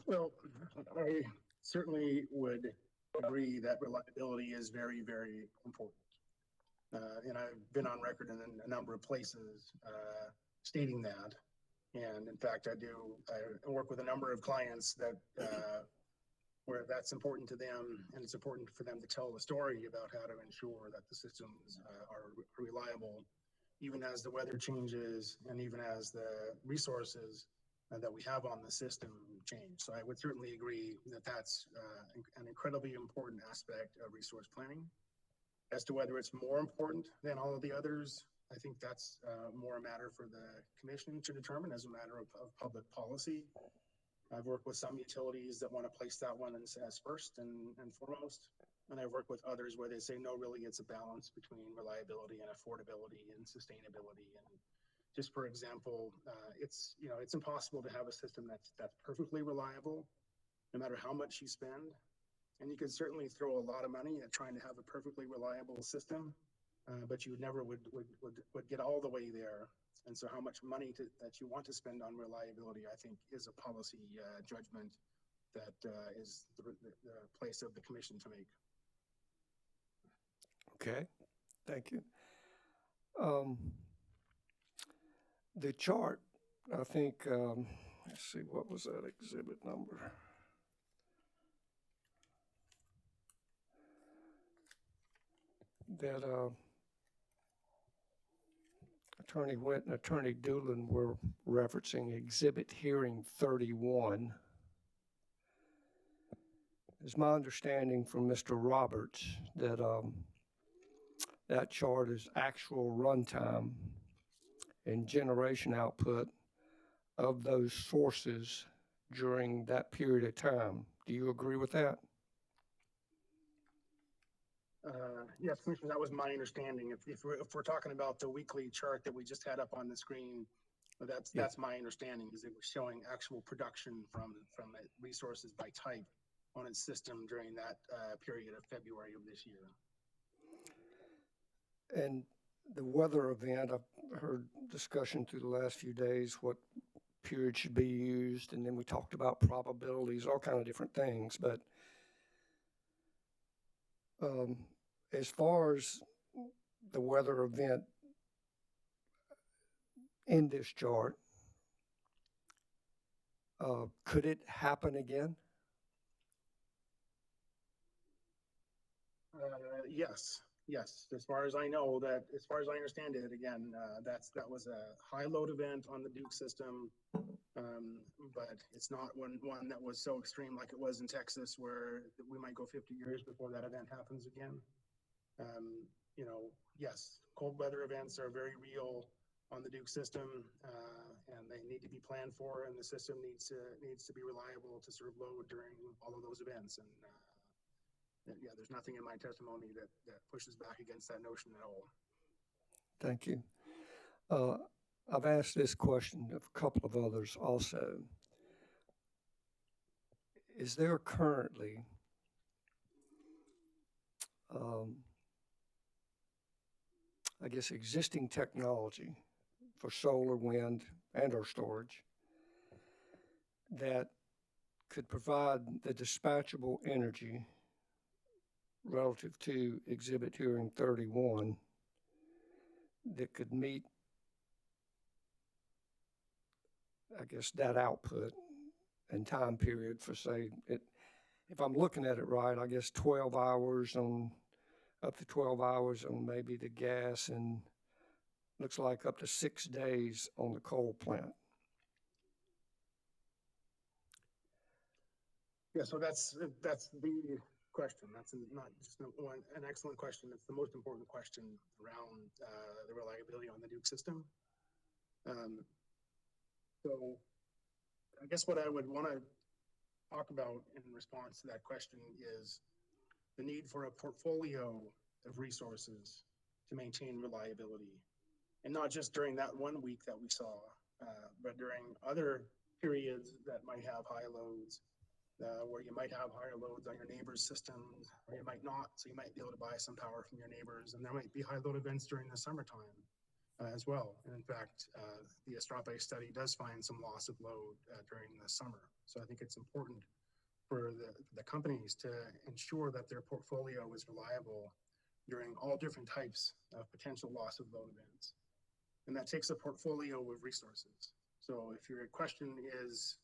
Well, I certainly would agree that reliability is very, very important. And I've been on record in a number of places stating that. And in fact, I work with a number of clients that where that's important to them, and it's important for them to tell the story about how to ensure that the systems are reliable, even as the weather changes and even as the resources that we have on the system change. So I would certainly agree that that's an incredibly important aspect of resource planning. As to whether it's more important than all of the others, I think that's more a matter for the commission to determine as a matter of public policy. I've worked with some utilities that want to place that one as first and foremost. And I've worked with others where they say, no, really, it's a balance between reliability and affordability and sustainability. And just for example, it's impossible to have a system that's perfectly reliable, no matter how much you spend. And you could certainly throw a lot of money at trying to have a perfectly reliable system, but you never would get all the way there. And so how much money that you want to spend on reliability, I think, is a policy judgment that is the place of the commission to make. Okay, thank you. The chart, I think, let's see, what was that exhibit number? That Attorney Wint and Attorney Doolin were referencing exhibit hearing 31. It's my understanding from Mr. Roberts that that chart is actual runtime and generation output of those sources during that period of time. Do you agree with that? Yes, Commissioner, that was my understanding. If we're talking about the weekly chart that we just had up on the screen, that's my understanding, is it was showing actual production from resources by type on its system during that period of February of this year. And the weather event, I've heard discussion through the last few days, what period should be used, and then we talked about probabilities, all kind of different things, but as far as the weather event in this chart, could it happen again? Yes. As far as I know, as far as I understand it, again, that was a high load event on the Duke system, but it's not one that was so extreme like it was in Texas, where we might go 50 years before that event happens again. Yes, cold weather events are very real on the Duke system, and they need to be planned for, and the system needs to be reliable to serve load during all of those events. And yeah, there's nothing in my testimony that pushes back against that notion at all. Thank you. I've asked this question of a couple of others also. Is there currently I guess existing technology for solar, wind, and or storage that could provide the dispatchable energy relative to exhibit hearing 31 that could meet, I guess, that output and time period for, say, if I'm looking at it right, I guess 12 hours on, up to 12 hours on maybe the gas, and looks like up to 6 days on the coal plant. Yeah, so that's the question. That's not just an excellent question. It's the most important question around the reliability on the Duke system. So I guess what I would want to talk about in response to that question is the need for a portfolio of resources to maintain reliability. And not just during that 1 week that we saw, but during other periods that might have high loads, where you might have higher loads on your neighbor's systems, or you might not. So you might be able to buy some power from your neighbors, and there might be high load events during the summertime. as well. And in fact, the Estrape study does find some loss of load during the summer. So I think it's important for the companies to ensure that their portfolio is reliable during all different types of potential loss of load events. And that takes a portfolio of resources. So if your question is,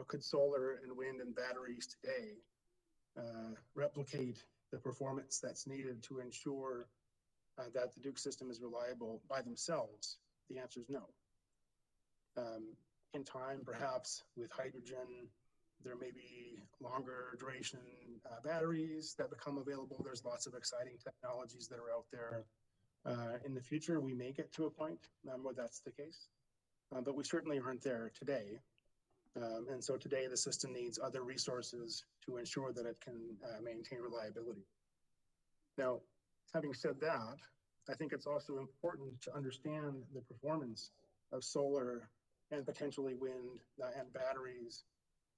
could solar and wind and batteries today replicate the performance that's needed to ensure that the Duke system is reliable by themselves? The answer is no. In time, perhaps with hydrogen, there may be longer duration batteries that become available. There's lots of exciting technologies that are out there. In the future, we may get to a point where that's the case, but we certainly aren't there today. And so today the system needs other resources to ensure that it can maintain reliability. Now, having said that, I think it's also important to understand the performance of solar and potentially wind and batteries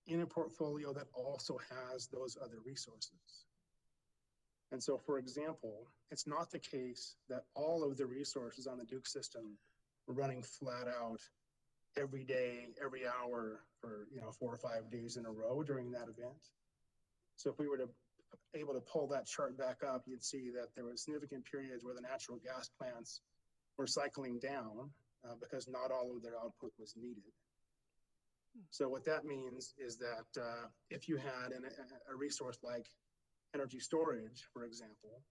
in a portfolio that also has those other resources. And so, for example, it's not the case that all of the resources on the Duke system are running flat out every day, every hour for 4 or 5 days in a row during that event. So if we were able to pull that chart back up, you'd see that there were significant periods where the natural gas plants were cycling down because not all of their output was needed. So what that means is that if you had a resource like energy storage, for example,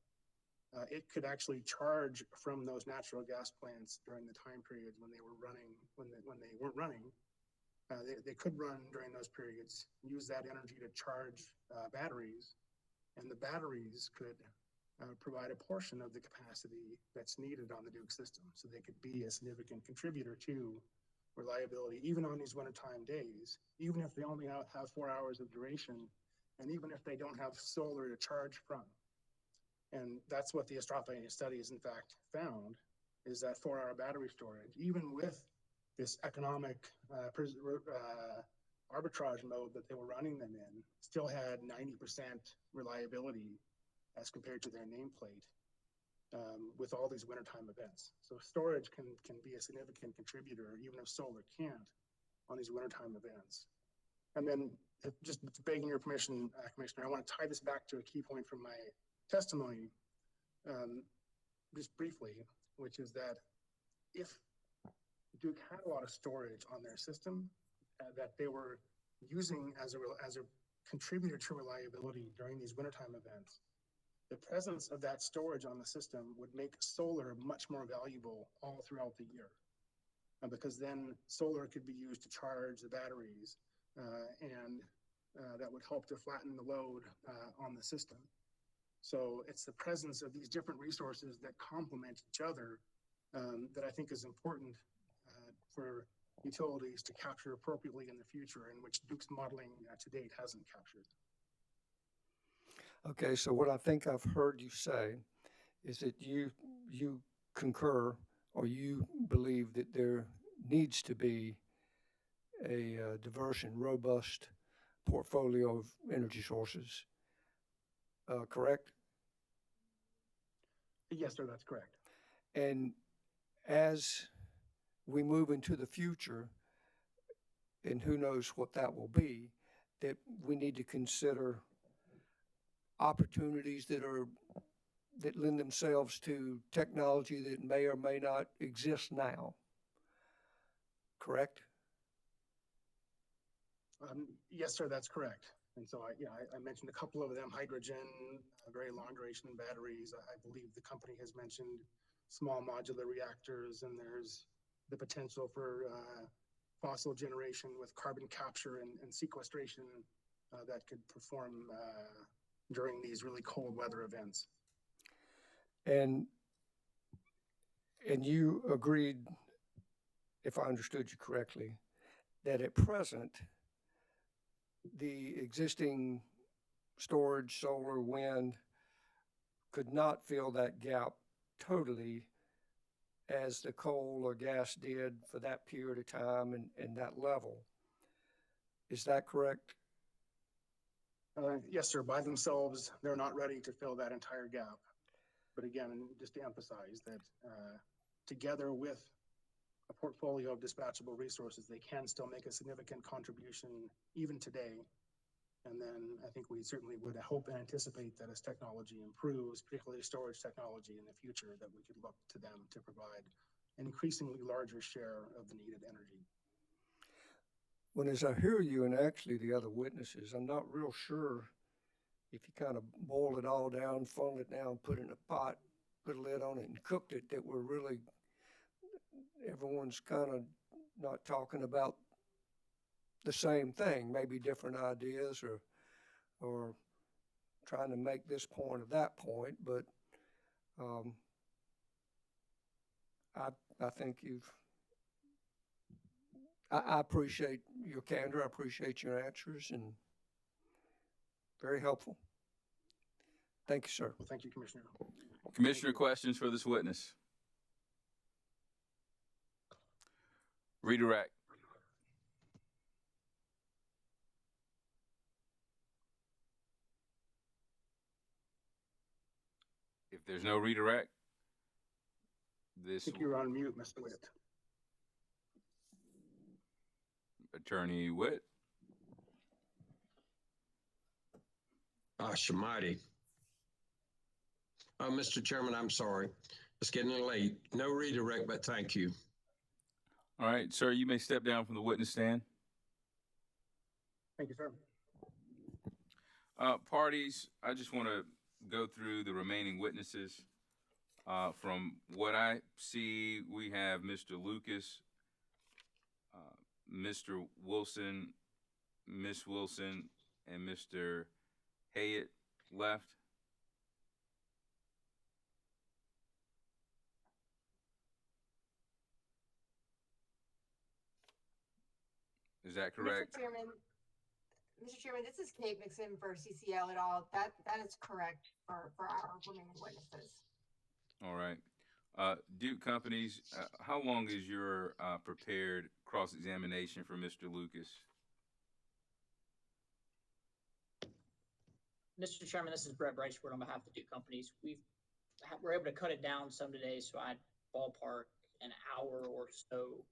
it could actually charge from those natural gas plants during the time periods when they were running, when they weren't running. They could run during those periods, use that energy to charge batteries, and the batteries could provide a portion of the capacity that's needed on the Duke system. So they could be a significant contributor to reliability, even on these wintertime days, even if they only have 4 hours of duration, and even if they don't have solar to charge from. And that's what the Estrape studies, in fact, found, is that 4-hour battery storage, even with this economic arbitrage mode that they were running them in, still had 90% reliability as compared to their nameplate with all these wintertime events. So storage can be a significant contributor, even if solar can't, on these wintertime events. And then, just begging your permission, Commissioner, I want to tie this back to a key point from my testimony, just briefly, which is that if Duke had a lot of storage on their system that they were using as a contributor to reliability during these wintertime events, the presence of that storage on the system would make solar much more valuable all throughout the year, because then solar could be used to charge the batteries, and that would help to flatten the load on the system. So it's the presence of these different resources that complement each other that I think is important for utilities to capture appropriately in the future, in which Duke's modeling to date hasn't captured. Okay, so what I think I've heard you say is that you concur, or you believe that there needs to be a diverse and robust portfolio of energy sources, correct? Yes, sir, that's correct. And as we move into the future, and who knows what that will be, that we need to consider opportunities that lend themselves to technology that may or may not exist now. Correct? Yes, sir, that's correct. And so I mentioned a couple of them: hydrogen, very long duration batteries. I believe the company has mentioned small modular reactors, and there's the potential for fossil generation with carbon capture and sequestration that could perform during these really cold weather events. And you agreed, if I understood you correctly, that at present, the existing storage, solar, wind, could not fill that gap totally as the coal or gas did for that period of time and that level. Is that correct? Yes, sir. By themselves, they're not ready to fill that entire gap. But again, just to emphasize that together with a portfolio of dispatchable resources, they can still make a significant contribution even today. And then I think we certainly would hope and anticipate that as technology improves, particularly storage technology in the future, that we could look to them to provide an increasingly larger share of the needed energy. When as I hear you and actually the other witnesses, I'm not real sure if you kind of boil it all down, funnel it down, put it in a pot, put a lid on it and cooked it, that we're really, everyone's kind of not talking about the same thing, maybe different ideas or trying to make this point or that point, but I think I appreciate your candor, I appreciate your answers, and very helpful. Thank you, sir. Well, thank you, Commissioner. Commissioner, questions for this witness? Redirect. If there's no redirect, I think you're on mute, Mr. Witt. Attorney Witt. Shemati. Mr. Chairman, I'm sorry. It's getting late. No redirect, but thank you. All right, sir, you may step down from the witness stand. Thank you, sir. Parties, I just want to go through the remaining witnesses. From what I see, we have Mr. Lucas, Mr. Wilson, Miss Wilson, and Mr. Hayet left. Is that correct? Mr. Chairman, this is Kate Mixon for CCL et al. That is correct for our remaining witnesses. All right. Duke Companies, how long is your prepared cross-examination for Mr. Lucas? Mr. Chairman, this is Brett Brightsport on behalf of the Duke Companies. We're able to cut it down some today, so I'd ballpark an hour or so,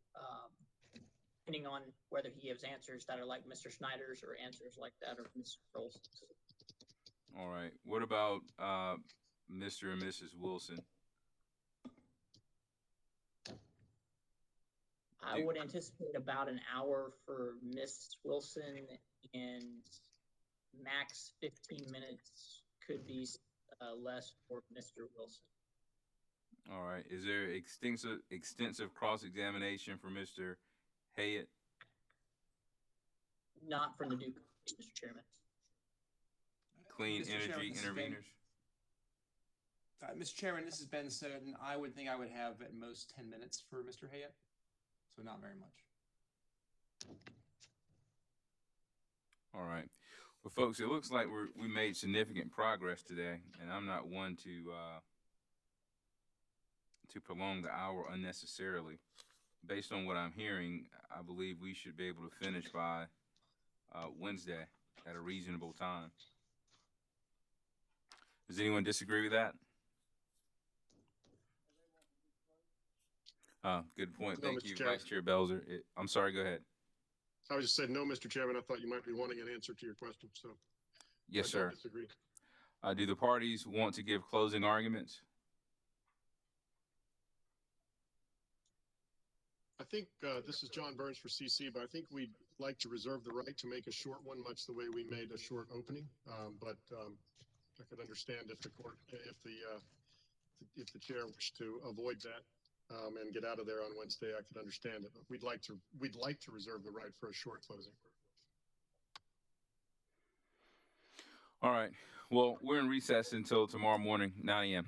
depending on whether he gives answers that are like Mr. Schneider's or answers like that of Mr. Olson's. All right. What about Mr. and Mrs. Wilson? I would anticipate about an hour for Miss Wilson and max 15 minutes could be less for Mr. Wilson. All right. Is there extensive cross-examination for Mr. Hayet? Not from the Duke, Mr. Chairman. Clean Mr. energy Chairman, interveners? Mr. Chairman, this is Ben Soden. I would think I would have at most 10 minutes for Mr. Hayet, so not very much. All right. Well, folks, it looks like we made significant progress today, and I'm not one to prolong the hour unnecessarily. Based on what I'm hearing, I believe we should be able to finish by Wednesday at a reasonable time. Does anyone disagree with that? Good point. No, Thank Mr. you, Chairman. Vice Chair Belzer. I'm sorry, go ahead. I was just saying, no, Mr. Chairman, I thought you might be wanting an answer to your question, so. Yes, I sir. don't disagree. Do the parties want to give closing arguments? I think this is John Burns for CC, but I think we'd like to reserve the right to make a short one, much the way we made a short opening. But I could understand if the court, if the chair wished to avoid that and get out of there on Wednesday, I could understand it. But we'd like to reserve the right for a short closing. All right. Well, we're in recess until tomorrow morning, 9 a.m.